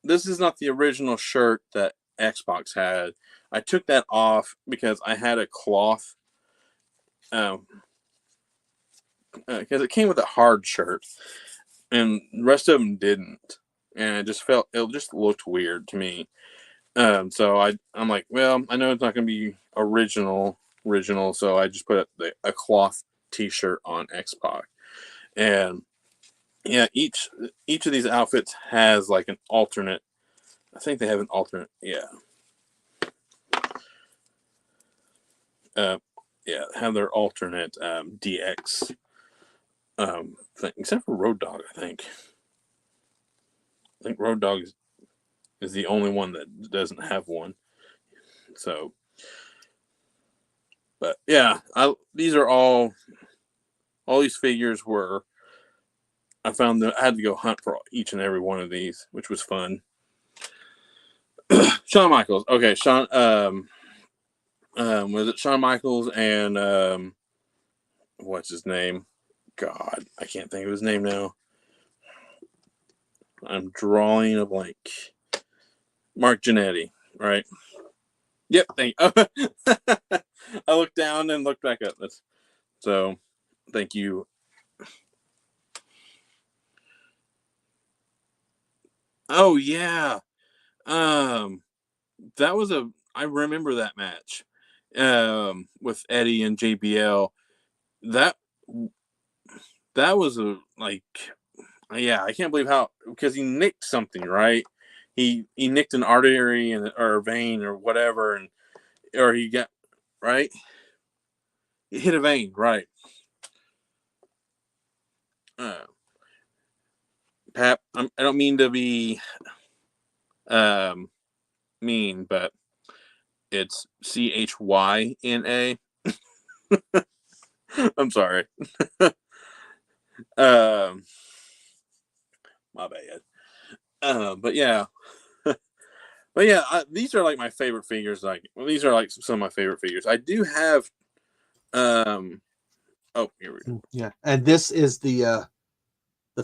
this is not the original shirt that Xbox had. I took that off because I had a cloth, because it came with a hard shirt, and the rest of them didn't, and it just looked weird to me. So I'm like, well, I know it's not going to be original, so I just put a cloth T-shirt on X-Pac, and yeah, each of these outfits has like an alternate. I think they have an alternate. Yeah, have their alternate DX thing, except for Road Dogg. I think Road Dogg is the only one that doesn't have one. So, but yeah, these are all these figures were. I found that I had to go hunt for each and every one of these, which was fun. Shawn Michaels. Okay, Shawn. Was it Shawn Michaels and what's his name? God, I can't think of his name now. I'm drawing a blank. Mark Jannetty, right? Yep. Thank you. I looked down and looked back up. So, thank you. Oh yeah. That was I remember that match. With Eddie and JBL. That was yeah, I can't believe how, because he nicked something, right? He nicked an artery or a vein or whatever, or he got right. He hit a vein, right? Pap, I don't mean to be mean, but it's CHYNA. I'm sorry. My bad. But yeah. But yeah, these are like my favorite figures. These are like some of my favorite figures. I do have. Oh, here we go. Yeah, and this is the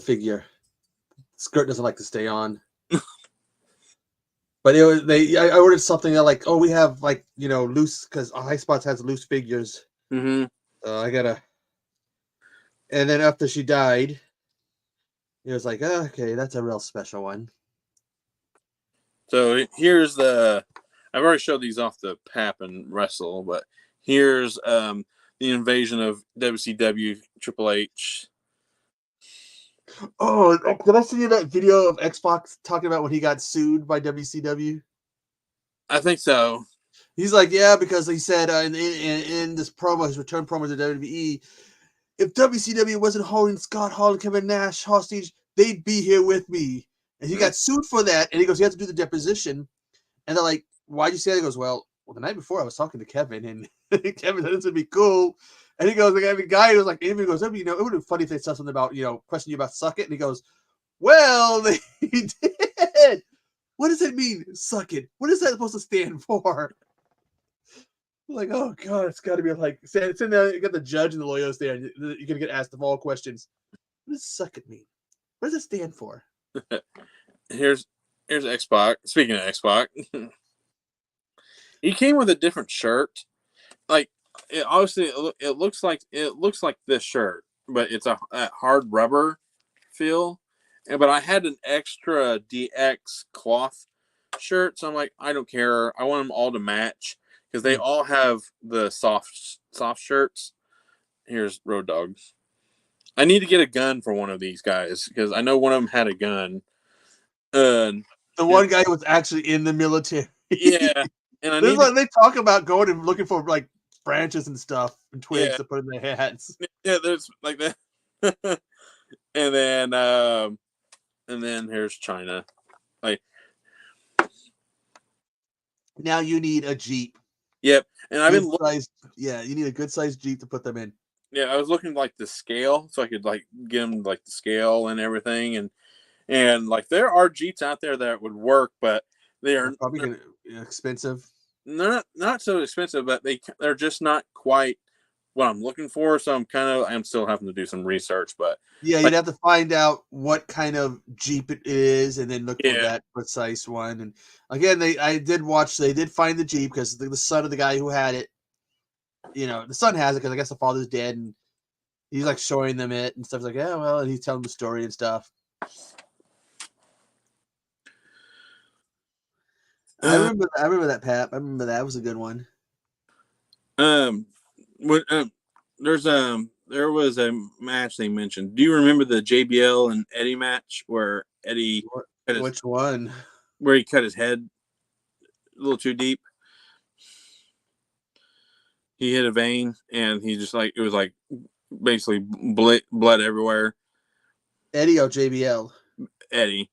figure. Skirt doesn't like to stay on. But I ordered something that like, oh, we have like loose, because High Spots has loose figures. Mm-hmm. I gotta. And then after she died, it was like, oh, okay, that's a real special one. So here's the. I've already showed these off to Pap and Wrestle, but here's the invasion of WCW Triple H. Oh, did I send you that video of Xbox talking about when he got sued by WCW? I think so. He's like, yeah, because he said in this promo, his return promo to WWE, if WCW wasn't holding Scott Hall and Kevin Nash hostage, they'd be here with me. And he got sued for that. And he goes, you have to do the deposition. And they're like, why'd you say that? He goes, well, the night before I was talking to Kevin, and Kevin said this would be cool. And he goes, the guy was like, he goes, it would have been funny if they said something about, question you about suck it. And he goes, well, they did. What does it mean, suck it? What is that supposed to stand for? Like, oh god, it's got to be like sitting there. You got the judge and the lawyers there, and you're gonna get asked of all questions. What does "suck it" mean? What does it stand for? Here's Xbox. Speaking of Xbox, he came with a different shirt. Like, it looks like this shirt, but it's a hard rubber feel. But I had an extra DX cloth shirt, so I'm like, I don't care. I want them all to match. Because they all have the soft shirts. Here's Road Dogs. I need to get a gun for one of these guys because I know one of them had a gun. The one guy was actually in the military. Yeah, and they talk about going and looking for like branches and stuff and twigs to put in their hats. Yeah, there's like that. and then here's China. Like, now you need a Jeep. Yep, and I've been you need a good sized Jeep to put them in. Yeah, I was looking like the scale, so I could like get them like the scale and everything, and like there are Jeeps out there that would work, but they're probably expensive. They're not so expensive, but they're just not quite what I'm looking for. So I'm still having to do some research, but yeah, you'd have to find out what kind of Jeep it is, and then look for that precise one. And again, they did find the Jeep because the son of the guy who had it, the son has it because I guess the father's dead, and he's like showing them it and stuff. Like, yeah, well, and he's telling the story and stuff. I remember that, Pap. I remember that was a good one. There was a match they mentioned. Do you remember the JBL and Eddie match where Eddie which one? Where he cut his head a little too deep. He hit a vein and he just it was like basically blood everywhere. Eddie or JBL? Eddie.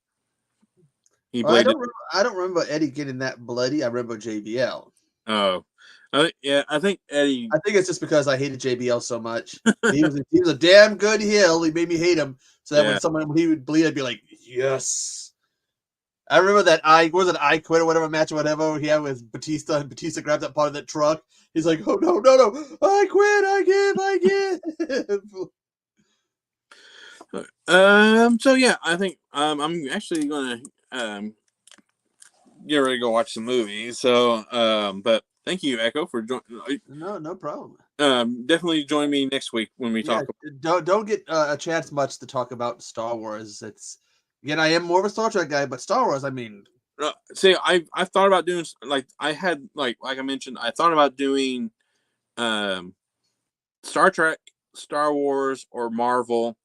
He bladed. I don't remember Eddie getting that bloody. I remember JBL. Oh, I think Eddie. I think it's just because I hated JBL so much. he was a damn good heel. He made me hate him. So that when he would bleed, I'd be like, yes. I remember that I quit or whatever match or whatever he had with Batista, and Batista grabbed that part of that truck. He's like, oh no, I quit, I give. So yeah, I think I'm actually gonna get ready to go watch the movie. So but thank you, Echo, for joining. No problem. Definitely join me next week when we talk. Don't get a chance much to talk about Star Wars. It's again, I am more of a Star Trek guy, but Star Wars, I mean. See, I thought about doing I mentioned, I thought about doing Star Trek, Star Wars, or Marvel.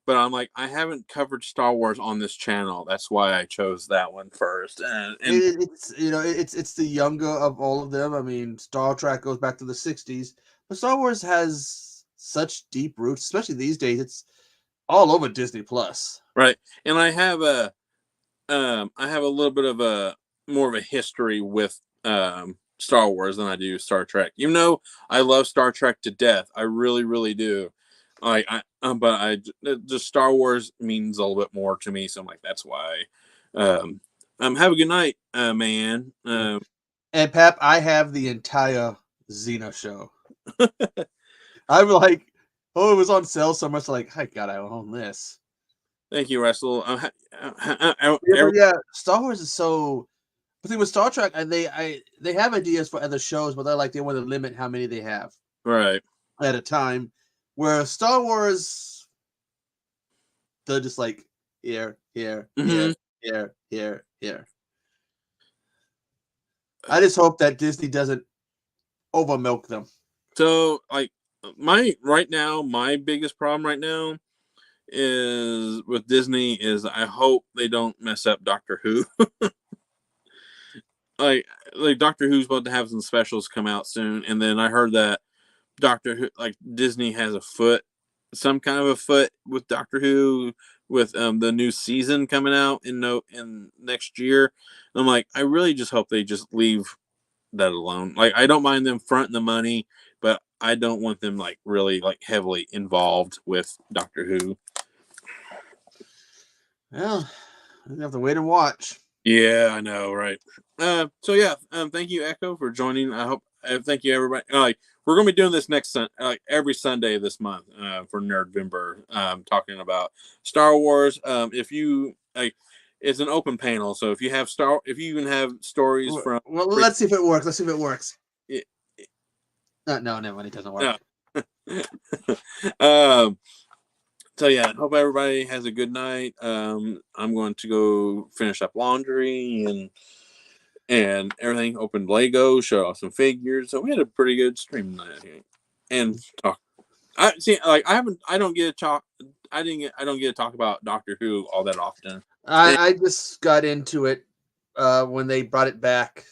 But I'm like, I haven't covered Star Wars on this channel. That's why I chose that one first. And it's the younger of all of them. I mean, Star Trek goes back to the 60s, but Star Wars has such deep roots, especially these days. It's all over Disney Plus. Right. And I have a little bit of more of a history with Star Wars than I do Star Trek. Even though I love Star Trek to death, I really, really do. But just Star Wars means a little bit more to me, so I'm like, that's why. Have a good night, man. And Pap, I have the entire Xena show. I'm like, it was on sale so much. Like, I own this. Thank you, Russell. Star Wars is so. The thing with Star Trek, they have ideas for other shows, but they want to limit how many they have, right, at a time. Where Star Wars, they're just like here. I just hope that Disney doesn't over milk them. So, like, my biggest problem right now is with Disney is I hope they don't mess up Doctor Who. like Doctor Who's about to have some specials come out soon, and then I heard that Doctor Who, like Disney has some kind of a foot with Doctor Who with the new season coming out in next year. And I'm like, I really just hope they just leave that alone. Like, I don't mind them fronting the money, but I don't want them like really like heavily involved with Doctor Who. Well, you have to wait and watch. Yeah, I know, right? So yeah, thank you, Echo, for joining. I hope. Thank you, everybody. We're gonna be doing this next every Sunday this month for NERDvember, talking about Star Wars. If you it's an open panel, so if you even have stories from. Well, let's see if it works. It, no, never mind. It doesn't work. No. So yeah, hope everybody has a good night. I'm going to go finish up laundry and everything. Opened Lego, show off some figures. So we had a pretty good stream tonight. And talk. I don't get to talk about Doctor Who all that often. I just got into it when they brought it back.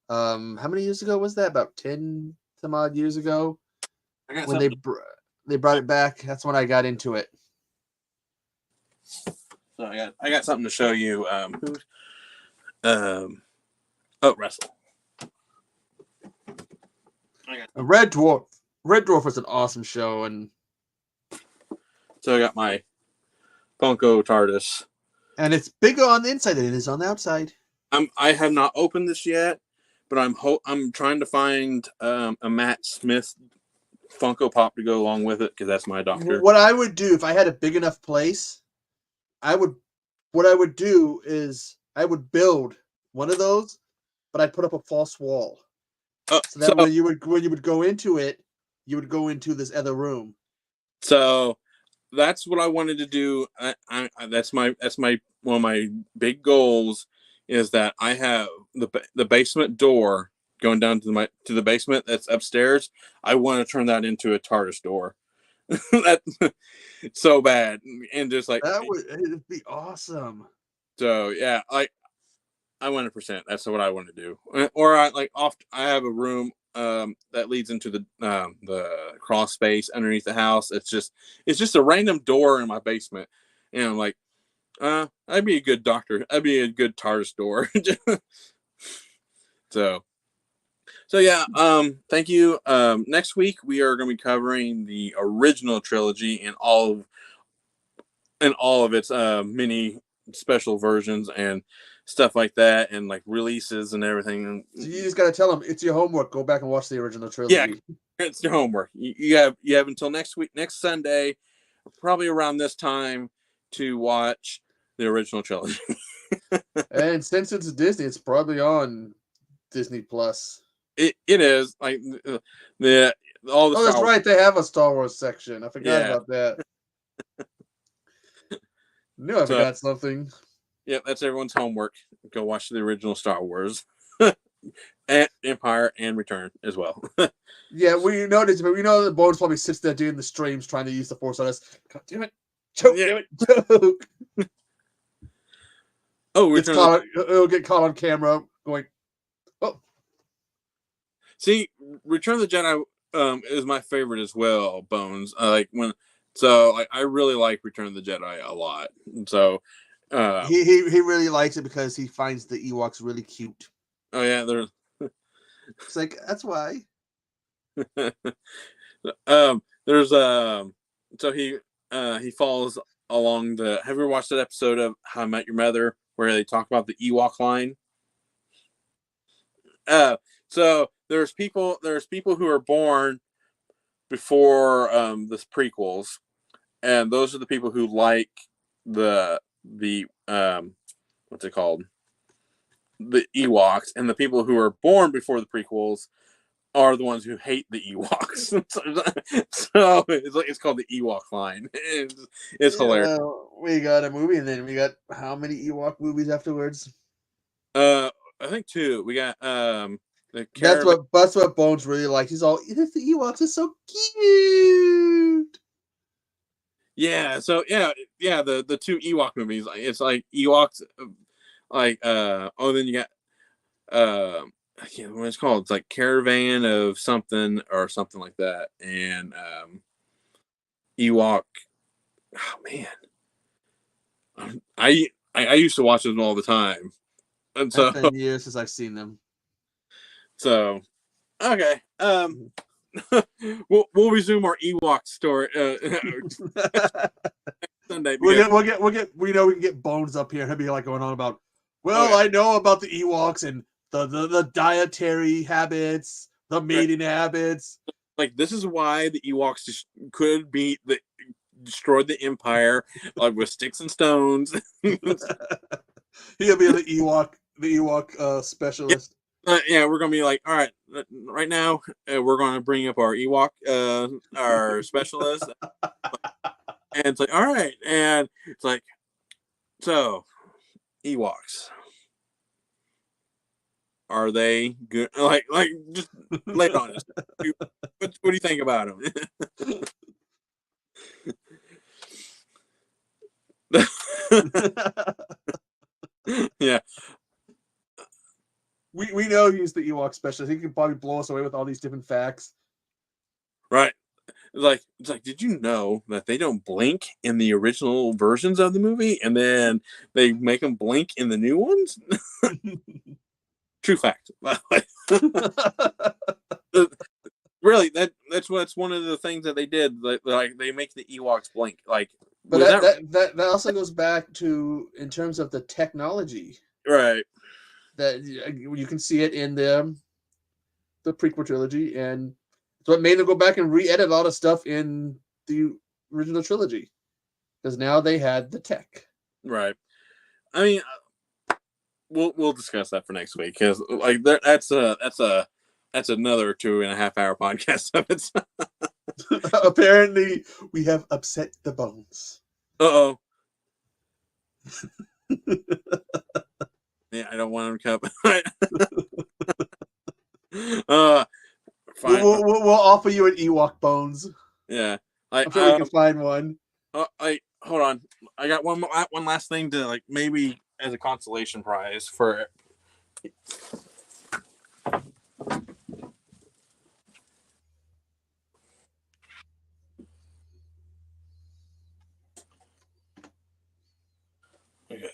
How many years ago was that? About 10 some odd years ago. When they brought it back, that's when I got into it. So I got something to show you. Wrestle. Red Dwarf. Red Dwarf was an awesome show, and so I got my Funko TARDIS, and it's bigger on the inside than it is on the outside. I have not opened this yet, but I'm trying to find a Matt Smith Funko Pop to go along with it because that's my doctor. What I would do if I had a big enough place, what I would do is I would build one of those, but I'd put up a false wall. So that when you would go into it, you would go into this other room. So that's what I wanted to do. That's my one of my big goals is that I have the basement door going down to the basement that's upstairs. I want to turn that into a TARDIS door. That's so bad, and just like it'd be awesome. So yeah, like I 100%. That's what I want to do. Or I have a room that leads into the crawl space underneath the house. It's just a random door in my basement, and I'm like, I'd be a good doctor. I'd be a good TARDIS door. So yeah, thank you. Next week we are going to be covering the original trilogy and all of its mini special versions and stuff like that, and like releases and everything. So you just got to tell them it's your homework. Go back and watch the original trilogy. Yeah, it's your homework. You have until next Sunday, probably around this time, to watch the original trilogy. And since it's Disney, it's probably on Disney Plus. It is like all the. Oh, that's right. They have a Star Wars section. I forgot about that. I forgot something. Yeah, that's everyone's homework. Go watch the original Star Wars, and Empire and Return as well. Yeah, we noticed, but we know that Bones probably sits there doing the streams trying to use the Force on us. God damn it! Choke! Yeah. Damn it! Choke! Oh, it'll get caught on camera going. Oh, see, Return of the Jedi is my favorite as well. Bones, I really like Return of the Jedi a lot. So he really likes it because he finds the Ewoks really cute. Oh yeah, they're. It's like that's why. There's so he follows along the. Have you ever watched that episode of How I Met Your Mother where they talk about the Ewok line? So there's people who are born before the prequels, and those are the people who like the what's it called, the Ewoks, and the people who are born before the prequels are the ones who hate the Ewoks. So it's called the Ewok line. It's hilarious. We got a movie, and then we got how many Ewok movies afterwards? think 2. We got the that's what Bones really likes. He's all, the Ewoks are so cute. Yeah, so the 2 Ewok movies. It's like Ewoks, like then you got I can't remember what it's called. It's like Caravan of something or something like that, and Ewok. Oh man, I used to watch them all the time, and so It's been years since I've seen them. So okay, we'll resume our Ewok story Sunday. We know we can get Bones up here. He'll be like going on about, well, I know about the Ewoks and the dietary habits, the mating habits. Like, this is why the Ewoks just could be destroyed the Empire, like with sticks and stones. He'll be the Ewok specialist. Yeah, we're gonna be like, all right, right now we're gonna bring up our Ewok, our specialist, and it's like, all right, and it's like, so Ewoks, are they good? Like just lay it on us. What do you think about them? Yeah. We know he's the Ewok specialist. He can probably blow us away with all these different facts. Right. It's like, did you know that they don't blink in the original versions of the movie, and then they make them blink in the new ones? True fact. Really, that's one of the things that they did. Like they make the Ewoks blink. Like, but that also goes back to, in terms of the technology, right? That you can see it in the prequel trilogy, and it's what made them go back and re-edit a lot of stuff in the original trilogy, because now they had the tech. Right. I mean, we'll discuss that for next week, because like that's another 2.5 hour podcast of it. Apparently, we have upset the Bones. Uh-oh. Yeah, I don't want him to come. Fine. We'll offer you an Ewok, Bones. Yeah, I'm sure we can find one. Hold on. I got one last thing to, like, maybe as a consolation prize for it. Okay.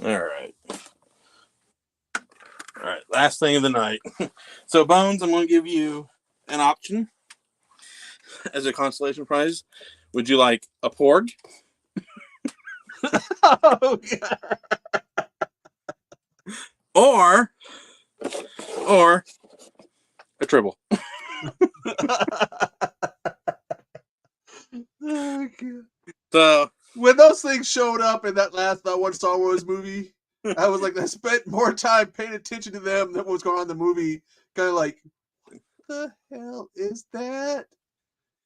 All right. Last thing of the night. So, Bones, I'm going to give you an option as a consolation prize. Would you like a porg? Oh, God. Or a tribble? Oh, God. So when those things showed up in that one Star Wars movie, I was like, I spent more time paying attention to them than what was going on in the movie. Kind of like, what the hell is that?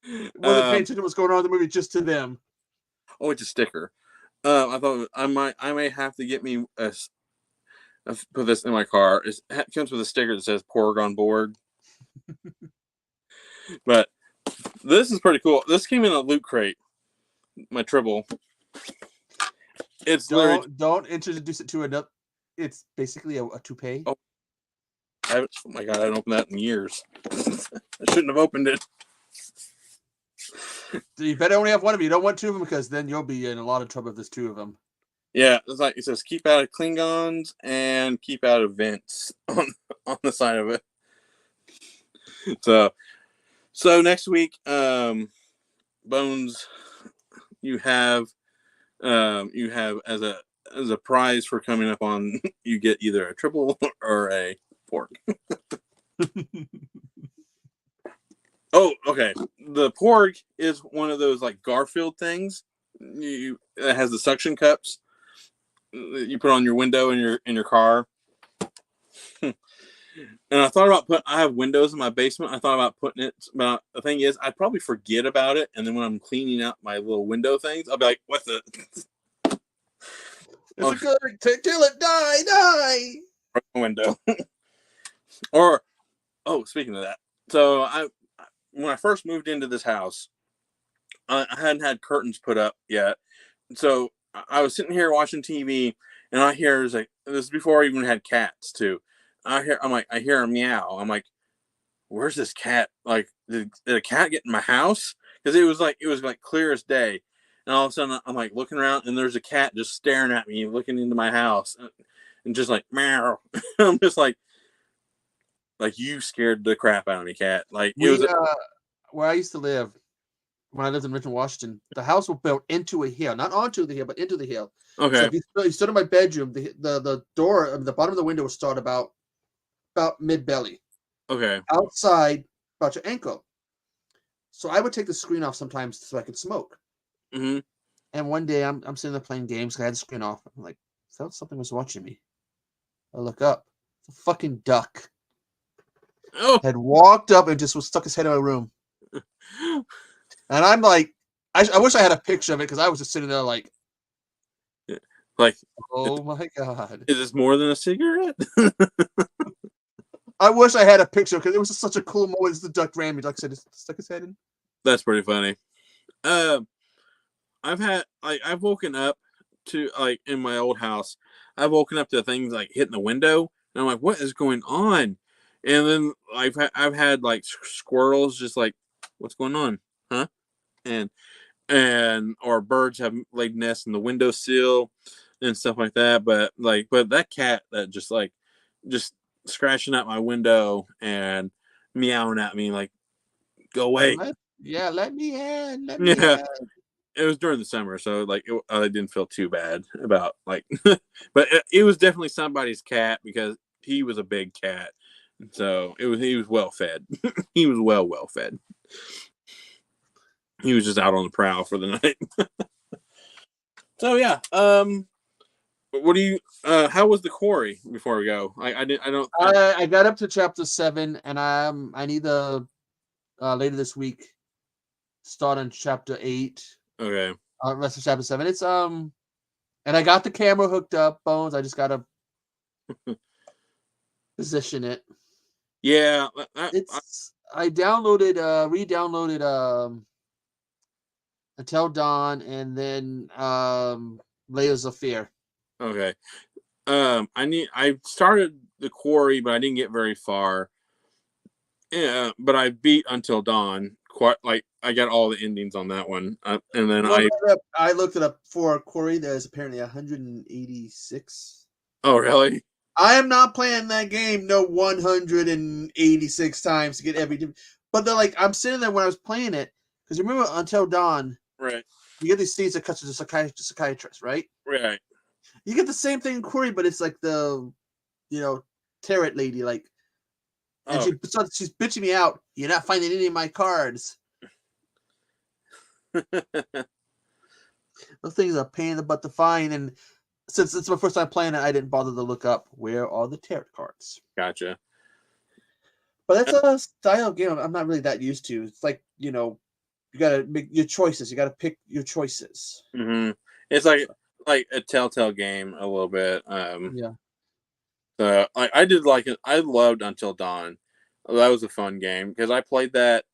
Wasn't paying attention to what's going on in the movie, just to them. Oh, it's a sticker. I thought I may have to get me put this in my car. It comes with a sticker that says "Porg on board." But this is pretty cool. This came in a loot crate. My tribble. It's don't introduce it to another. It's basically a toupee. Oh my God! I haven't opened that in years. I shouldn't have opened it. You better only have one of them. You don't want two of them, because then you'll be in a lot of trouble if there's two of them. Yeah, it's like it says keep out of Klingons and keep out of vents on the side of it. So next week, Bones, you have as a prize for coming up on, you get either a tribble or a porg. Oh, okay. The porg is one of those, like, Garfield things. It has the suction cups you put on your window in your car. And I thought about I have windows in my basement. I thought about putting it, but the thing is, I'd probably forget about it. And then when I'm cleaning out my little window things, I'll be like, what's the... It's a good kill it, die. From the window. Or, speaking of that, so when I first moved into this house, I hadn't had curtains put up yet. So I was sitting here watching TV, and I hear this is before I even had cats too. I hear a meow. I'm like, where's this cat? Like, did a cat get in my house? Because it was clear as day. And all of a sudden, I'm like looking around, and there's a cat just staring at me, looking into my house, and just like meow. I'm just like you scared the crap out of me, cat. Like where I used to live when I lived in Richmond, Washington. The house was built into a hill, not onto the hill, but into the hill. Okay. So if you stood in my bedroom, the door, the bottom of the window would start about mid belly. Okay. Outside, about your ankle. So I would take the screen off sometimes so I could smoke. Mm-hmm. And one day I'm sitting there playing games. I had the screen off. I'm like, felt something was watching me. I look up. It's a fucking duck. Oh. Had walked up and just was stuck his head in my room. And I'm like, I wish I had a picture of it because I was just sitting there like, oh my God. Is this more than a cigarette? I wish I had a picture because it was just such a cool moment as the duck ran me. Like I said, just stuck his head in. That's pretty funny. I've woken up to, like, in my old house, I've woken up to things like hitting the window, and I'm like, what is going on? And then I've had like squirrels just like, what's going on? Huh? And or birds have laid nests in the windowsill and stuff like that. But that cat that just scratching at my window and meowing at me like, go away. Let me in. Let me in. It was during the summer, so like I didn't feel too bad about like, but it was definitely somebody's cat because he was a big cat, so he was well fed. He was well fed. He was just out on the prowl for the night. So yeah, what do you? How was the quarry? Before we go, I got up to chapter 7, and I need to later this week start on chapter 8. Okay. Rest of chapter 7. It's and I got the camera hooked up, Bones. I just gotta position it. Yeah, I re-downloaded Until Dawn, and then Layers of Fear. Okay. I started the quarry, but I didn't get very far. Yeah, but I beat Until Dawn. Quite like I got all the endings on that one, and then I looked it up for quarry. There's apparently 186. Oh, really? I am not playing that game 186 times to get every. But they're like, I'm sitting there when I was playing it because remember Until Dawn, right? You get these scenes that cut to the psychiatrist, right? Right. You get the same thing in Quarry, but it's like the, tarot lady, like, and she's bitching me out. You're not finding any of my cards. Those things are a pain in the butt to find, and since it's my first time playing it, I didn't bother to look up where are the tarot cards. Gotcha. But that's a style game I'm not really that used to. It's like, you gotta make your choices. You gotta pick your choices. Mm-hmm. It's like a Telltale game a little bit. Yeah. I did like it. I loved Until Dawn. That was a fun game because I played that.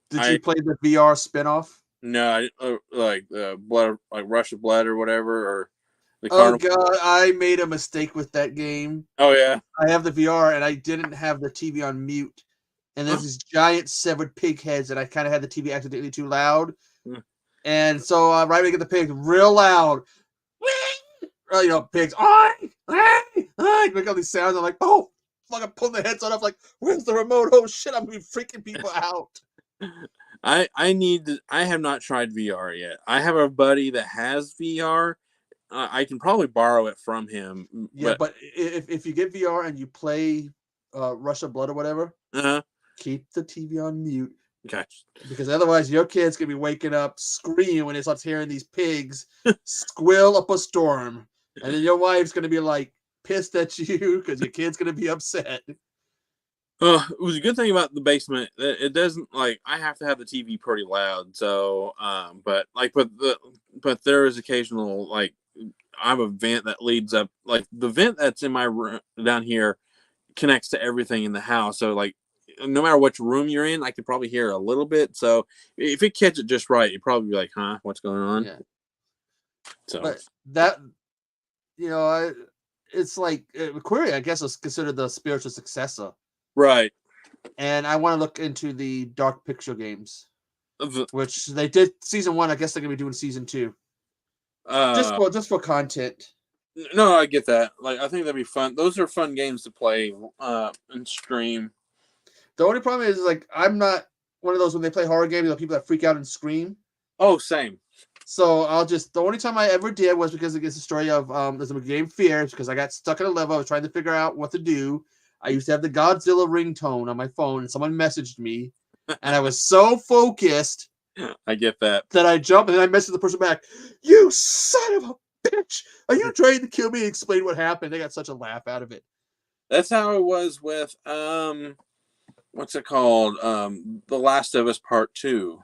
Did you play the VR spinoff? No, I like blood, like Rush of Blood or whatever, or the Carnival. God, I made a mistake with that game. Oh yeah, I have the VR and I didn't have the TV on mute, and there's these giant severed pig heads, and I kind of had the TV accidentally too loud, and so right when I get the pig real loud, pigs, make all these sounds. I'm like, oh, fucking pull the heads on. I'm like, where's the remote? Oh shit, I'm gonna be freaking people out. I have not tried VR yet. I have a buddy that has VR. I can probably borrow it from him. Yeah, but if you get VR and you play Rush of Blood or whatever, keep the TV on mute. Gotcha. Because otherwise your kid's gonna be waking up screaming when it starts hearing these pigs squeal up a storm. And then your wife's gonna be like pissed at you because your kid's gonna be upset. It was a good thing about the basement that it doesn't I have to have the TV pretty loud. So, but there is occasional I have a vent that leads up. Like the vent that's in my room down here connects to everything in the house. So like, no matter which room you're in, I could probably hear a little bit. So if it catches it just right, you'd probably be like, "Huh, what's going on?" Yeah. So, but that, it's like Query, I guess, is considered the spiritual successor. right. And I want to look into the Dark Picture games, which they did season 1. I guess they're gonna be doing season 2, just for content. No, I get that. Like, I think that'd be fun. Those are fun games to play and stream. The only problem is, like, I'm not one of those when they play horror games, people that freak out and scream. Oh, same. So the only time I ever did was because it's a story of there's a game Fears, because I got stuck in a level. I was trying to figure out what to do. I used to have the Godzilla ringtone on my phone, and someone messaged me, and I was so focused. I get that. That I jumped, and then I messaged the person back, "You son of a bitch! Are you trying to kill me?" And explain what happened. They got such a laugh out of it. That's how it was with what's it called? The Last of Us Part 2.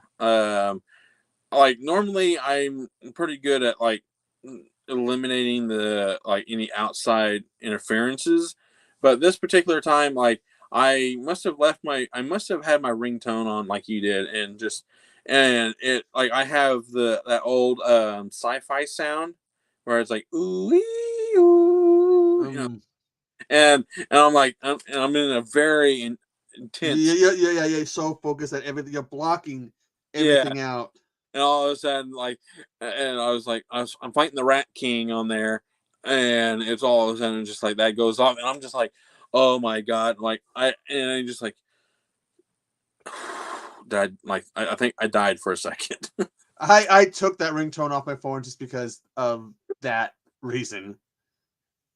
Like normally I'm pretty good at like eliminating the like any outside interferences, but this particular time, like I must have had my ringtone on like you did, and it like I have that old sci-fi sound where it's like ooh, and I'm like I'm in a very intense. Yeah. So focused at everything, you're blocking everything out. And all of a sudden, like, and I was like, I'm fighting the Rat King on there, and it's all of a sudden just like that goes off, and I'm just like, oh my god, like I just like died. Like I think I died for a second. I took that ringtone off my phone just because of that reason.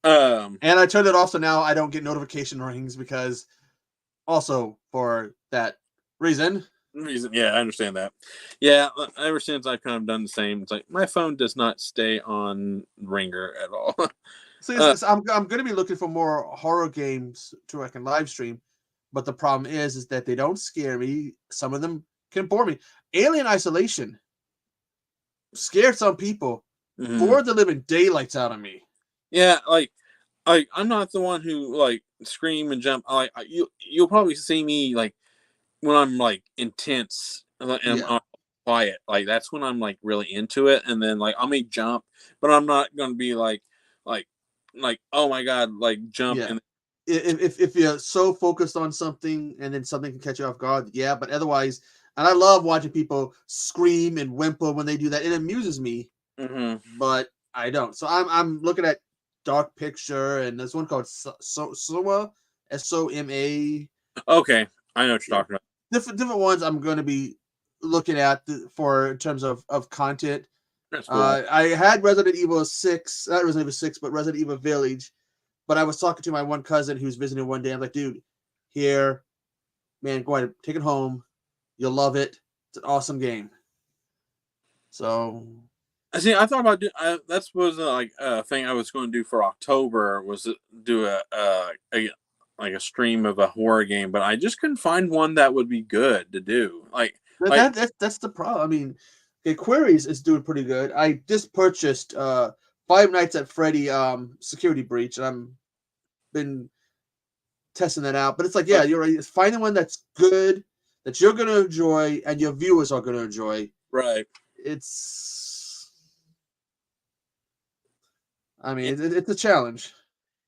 And I turned it off so now I don't get notification rings, because also for that reason. Yeah, I understand that. Yeah, ever since I've kind of done the same, it's like my phone does not stay on ringer at all. So I'm going to be looking for more horror games so I can live stream, but the problem is that they don't scare me. Some of them can bore me. Alien Isolation scared some people. Bored the living daylights out of me. Yeah, like I'm not the one who like scream and jump. Like you'll probably see me like when I'm like intense and I'm quiet. Like that's when I'm like really into it, and then like I may jump, but I'm not gonna be like oh my god, like jump. Yeah. If you're so focused on something and then something can catch you off guard, yeah. But otherwise, and I love watching people scream and whimper when they do that. It amuses me, but I don't. So I'm looking at Dark Picture, and there's one called Soma, Soma. Okay, I know what you're talking about. Different ones I'm going to be looking at in terms of content. That's cool. I had Resident Evil 6, not Resident Evil 6, but Resident Evil Village. But I was talking to my one cousin who's visiting one day. I'm like, dude, here, man, go ahead, take it home. You'll love it. It's an awesome game. So, see, I thought about that was like a thing I was going to do for October, was do a stream of a horror game, but I just couldn't find one that would be good to do. That's the problem. I mean, Queries is doing pretty good. I just purchased Five Nights at Freddy Security Breach, and I'm been testing that out. But it's like, yeah, you're right. Find the one that's good, that you're gonna enjoy, and your viewers are gonna enjoy. Right. It's a challenge.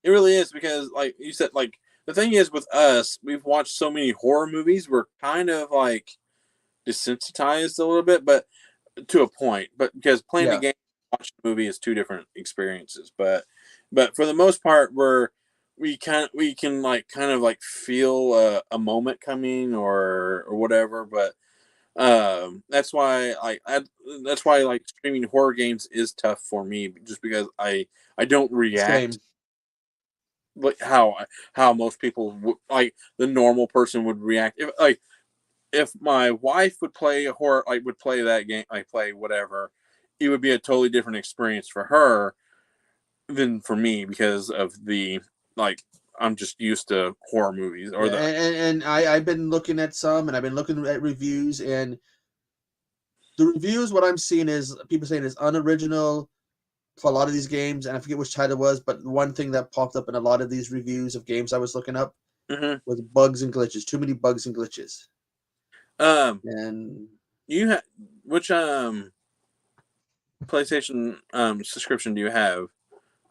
It really is, because like you said, like the thing is with us, we've watched so many horror movies, we're kind of like desensitized a little bit, but to a point. But because playing the game and watching the movie is two different experiences. But for the most part, we can like kind of like feel a moment coming or whatever. But that's why like streaming horror games is tough for me, just because I don't react like how most people like the normal person would react. If my wife would play a horror, like would play that game, like play whatever, it would be a totally different experience for her than for me, because of the like I'm just used to horror movies and I've been looking at some, and I've been looking at reviews, and the reviews, what I'm seeing is people saying is unoriginal, for a lot of these games, and I forget which title it was, but one thing that popped up in a lot of these reviews of games I was looking up was bugs and glitches. Too many bugs and glitches. And you have which PlayStation subscription do you have?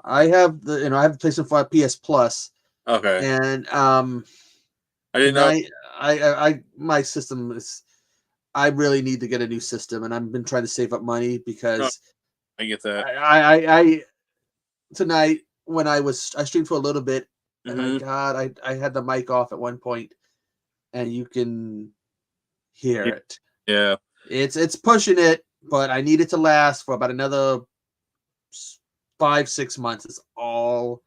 I have I have the PlayStation 5 PS Plus. Okay. And I didn't know. My system is. I really need to get a new system, and I've been trying to save up money because I get that. I tonight when I streamed for a little bit, and I had the mic off at one point, and you can hear it. Yeah, it's pushing it, but I need it to last for about another 5-6 months. Is all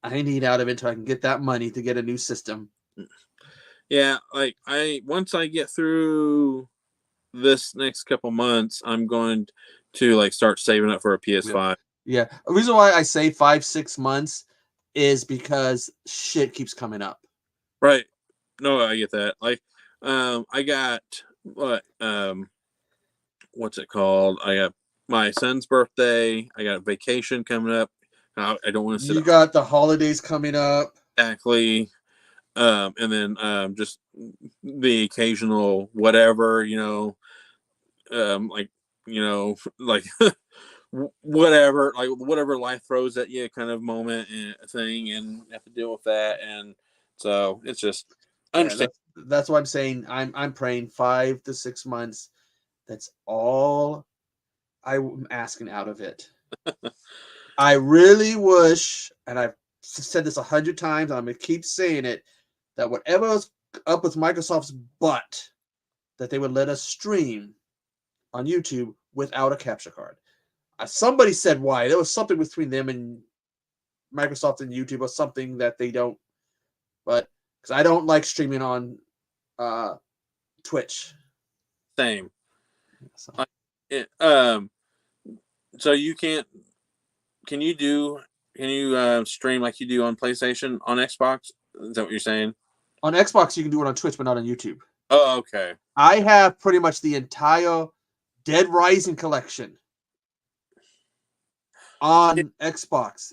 I need out of it until I can get that money to get a new system. Yeah, like once I get through this next couple months, I'm going to like start saving up for a PS5. Yeah. The reason why I say 5-6 months is because shit keeps coming up. Right. No, I get that. Like, I got what's it called? I got my son's birthday. I got a vacation coming up. I don't want to sit. You got the holidays coming up. Exactly. And then just the occasional whatever, like whatever, like whatever life throws at you kind of moment and thing, and you have to deal with that. And so it's just understand. That's why I'm saying I'm praying 5 to 6 months. That's all I'm asking out of it. I really wish, and I've said this 100 times, I'm gonna keep saying it, that whatever's up with Microsoft's butt, that they would let us stream on YouTube without a capture card. Somebody said why. There was something between them and Microsoft and YouTube or something that they don't. But because I don't like streaming on Twitch. Same. So. So you can't. Can you stream like you do on PlayStation on Xbox? Is that what you're saying? On Xbox, you can do it on Twitch, but not on YouTube. Oh, okay. I have pretty much the entire Dead Rising collection on Xbox.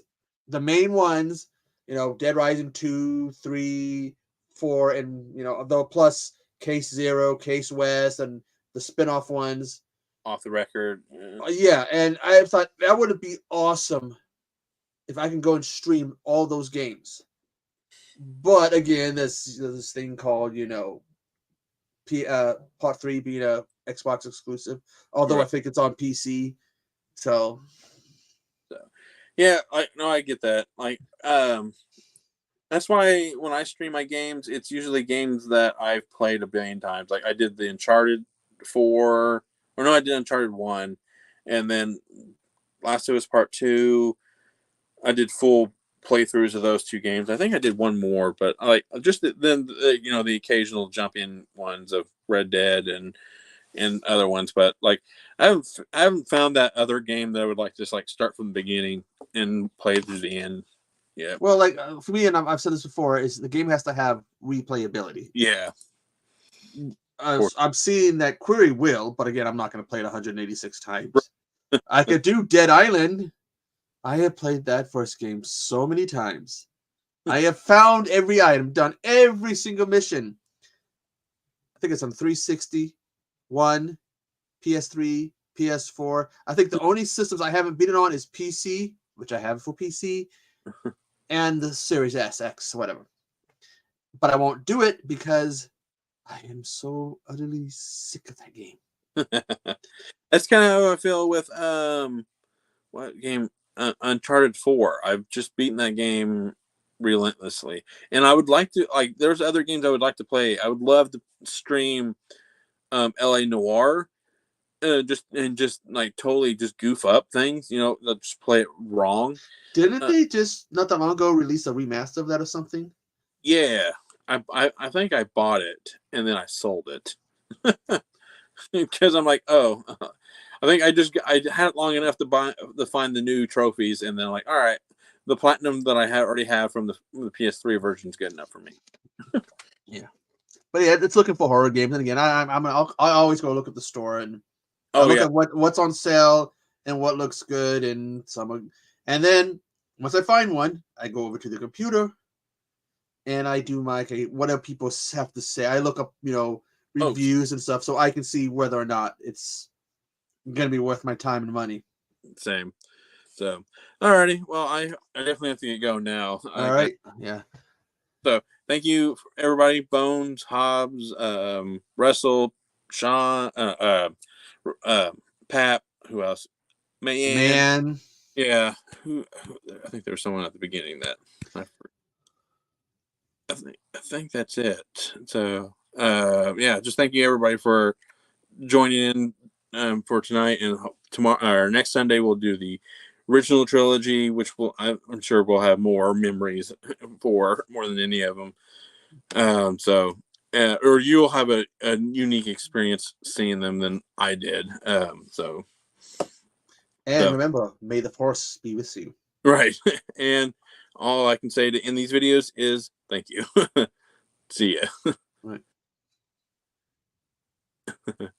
The main ones, Dead Rising 2, 3, 4, and the plus Case Zero, Case West, and the spin-off ones. Off the record. Yeah, and I thought that would be awesome if I can go and stream all those games. But again, there's this thing called, Part 3 being a Xbox exclusive, although I think it's on PC. So yeah, I get that. Like, that's why when I stream my games, it's usually games that I've played a billion times. Like I did the Uncharted 4, or no, I did Uncharted 1, and then Last of Us Part 2. I did full playthroughs of those two games. I think I did one more, but like just then the occasional jump in ones of Red Dead and other ones. But like I haven't found that other game that I would like just like start from the beginning and play through the end. Yeah. Well, like for me, and I've said this before, is the game has to have replayability. Yeah. I'm seeing that Query will, but again, I'm not going to play it 186 times. I could do Dead Island. I have played that first game so many times. I have found every item, done every single mission. I think it's on 360, 1, PS3, PS4. I think the only systems I haven't beaten on is PC, which I have for PC, and the Series S, X, whatever. But I won't do it because I am so utterly sick of that game. That's kind of how I feel with what game? Uncharted 4. I've just beaten that game relentlessly, and I would like to there's other games I would like to play. I would love to stream LA Noire, just like totally just goof up things, just play it wrong. Didn't they just not that long ago release a remaster of that or something? Yeah, I think I bought it and then I sold it because I'm like, oh. I think I had it long enough to find the new trophies, and then like, all right, the platinum that I already have from the PS3 version is good enough for me. Yeah, but yeah, it's looking for horror games, and again, I always go look at the store and look at what's on sale. and what looks good, and then once I find one, I go over to the computer and I do my what do people have to say. I look up, reviews and stuff, so I can see whether or not it's gonna be worth my time and money. Same. So, alrighty. Well, I definitely have to get going now. All right. Yeah. So, thank you, everybody. Bones, Hobbs, Russell, Sean, Pat. Who else? Man. Yeah. Who? I think there was someone at the beginning that I think that's it. So, yeah. Just thank you, everybody, for joining in for tonight, and tomorrow or next Sunday we'll do the original trilogy, which I'm sure we'll have more memories for more than any of them. Or you'll have a unique experience seeing them than I did. Remember, may the force be with you. Right. And all I can say to end these videos is thank you. See ya. Right.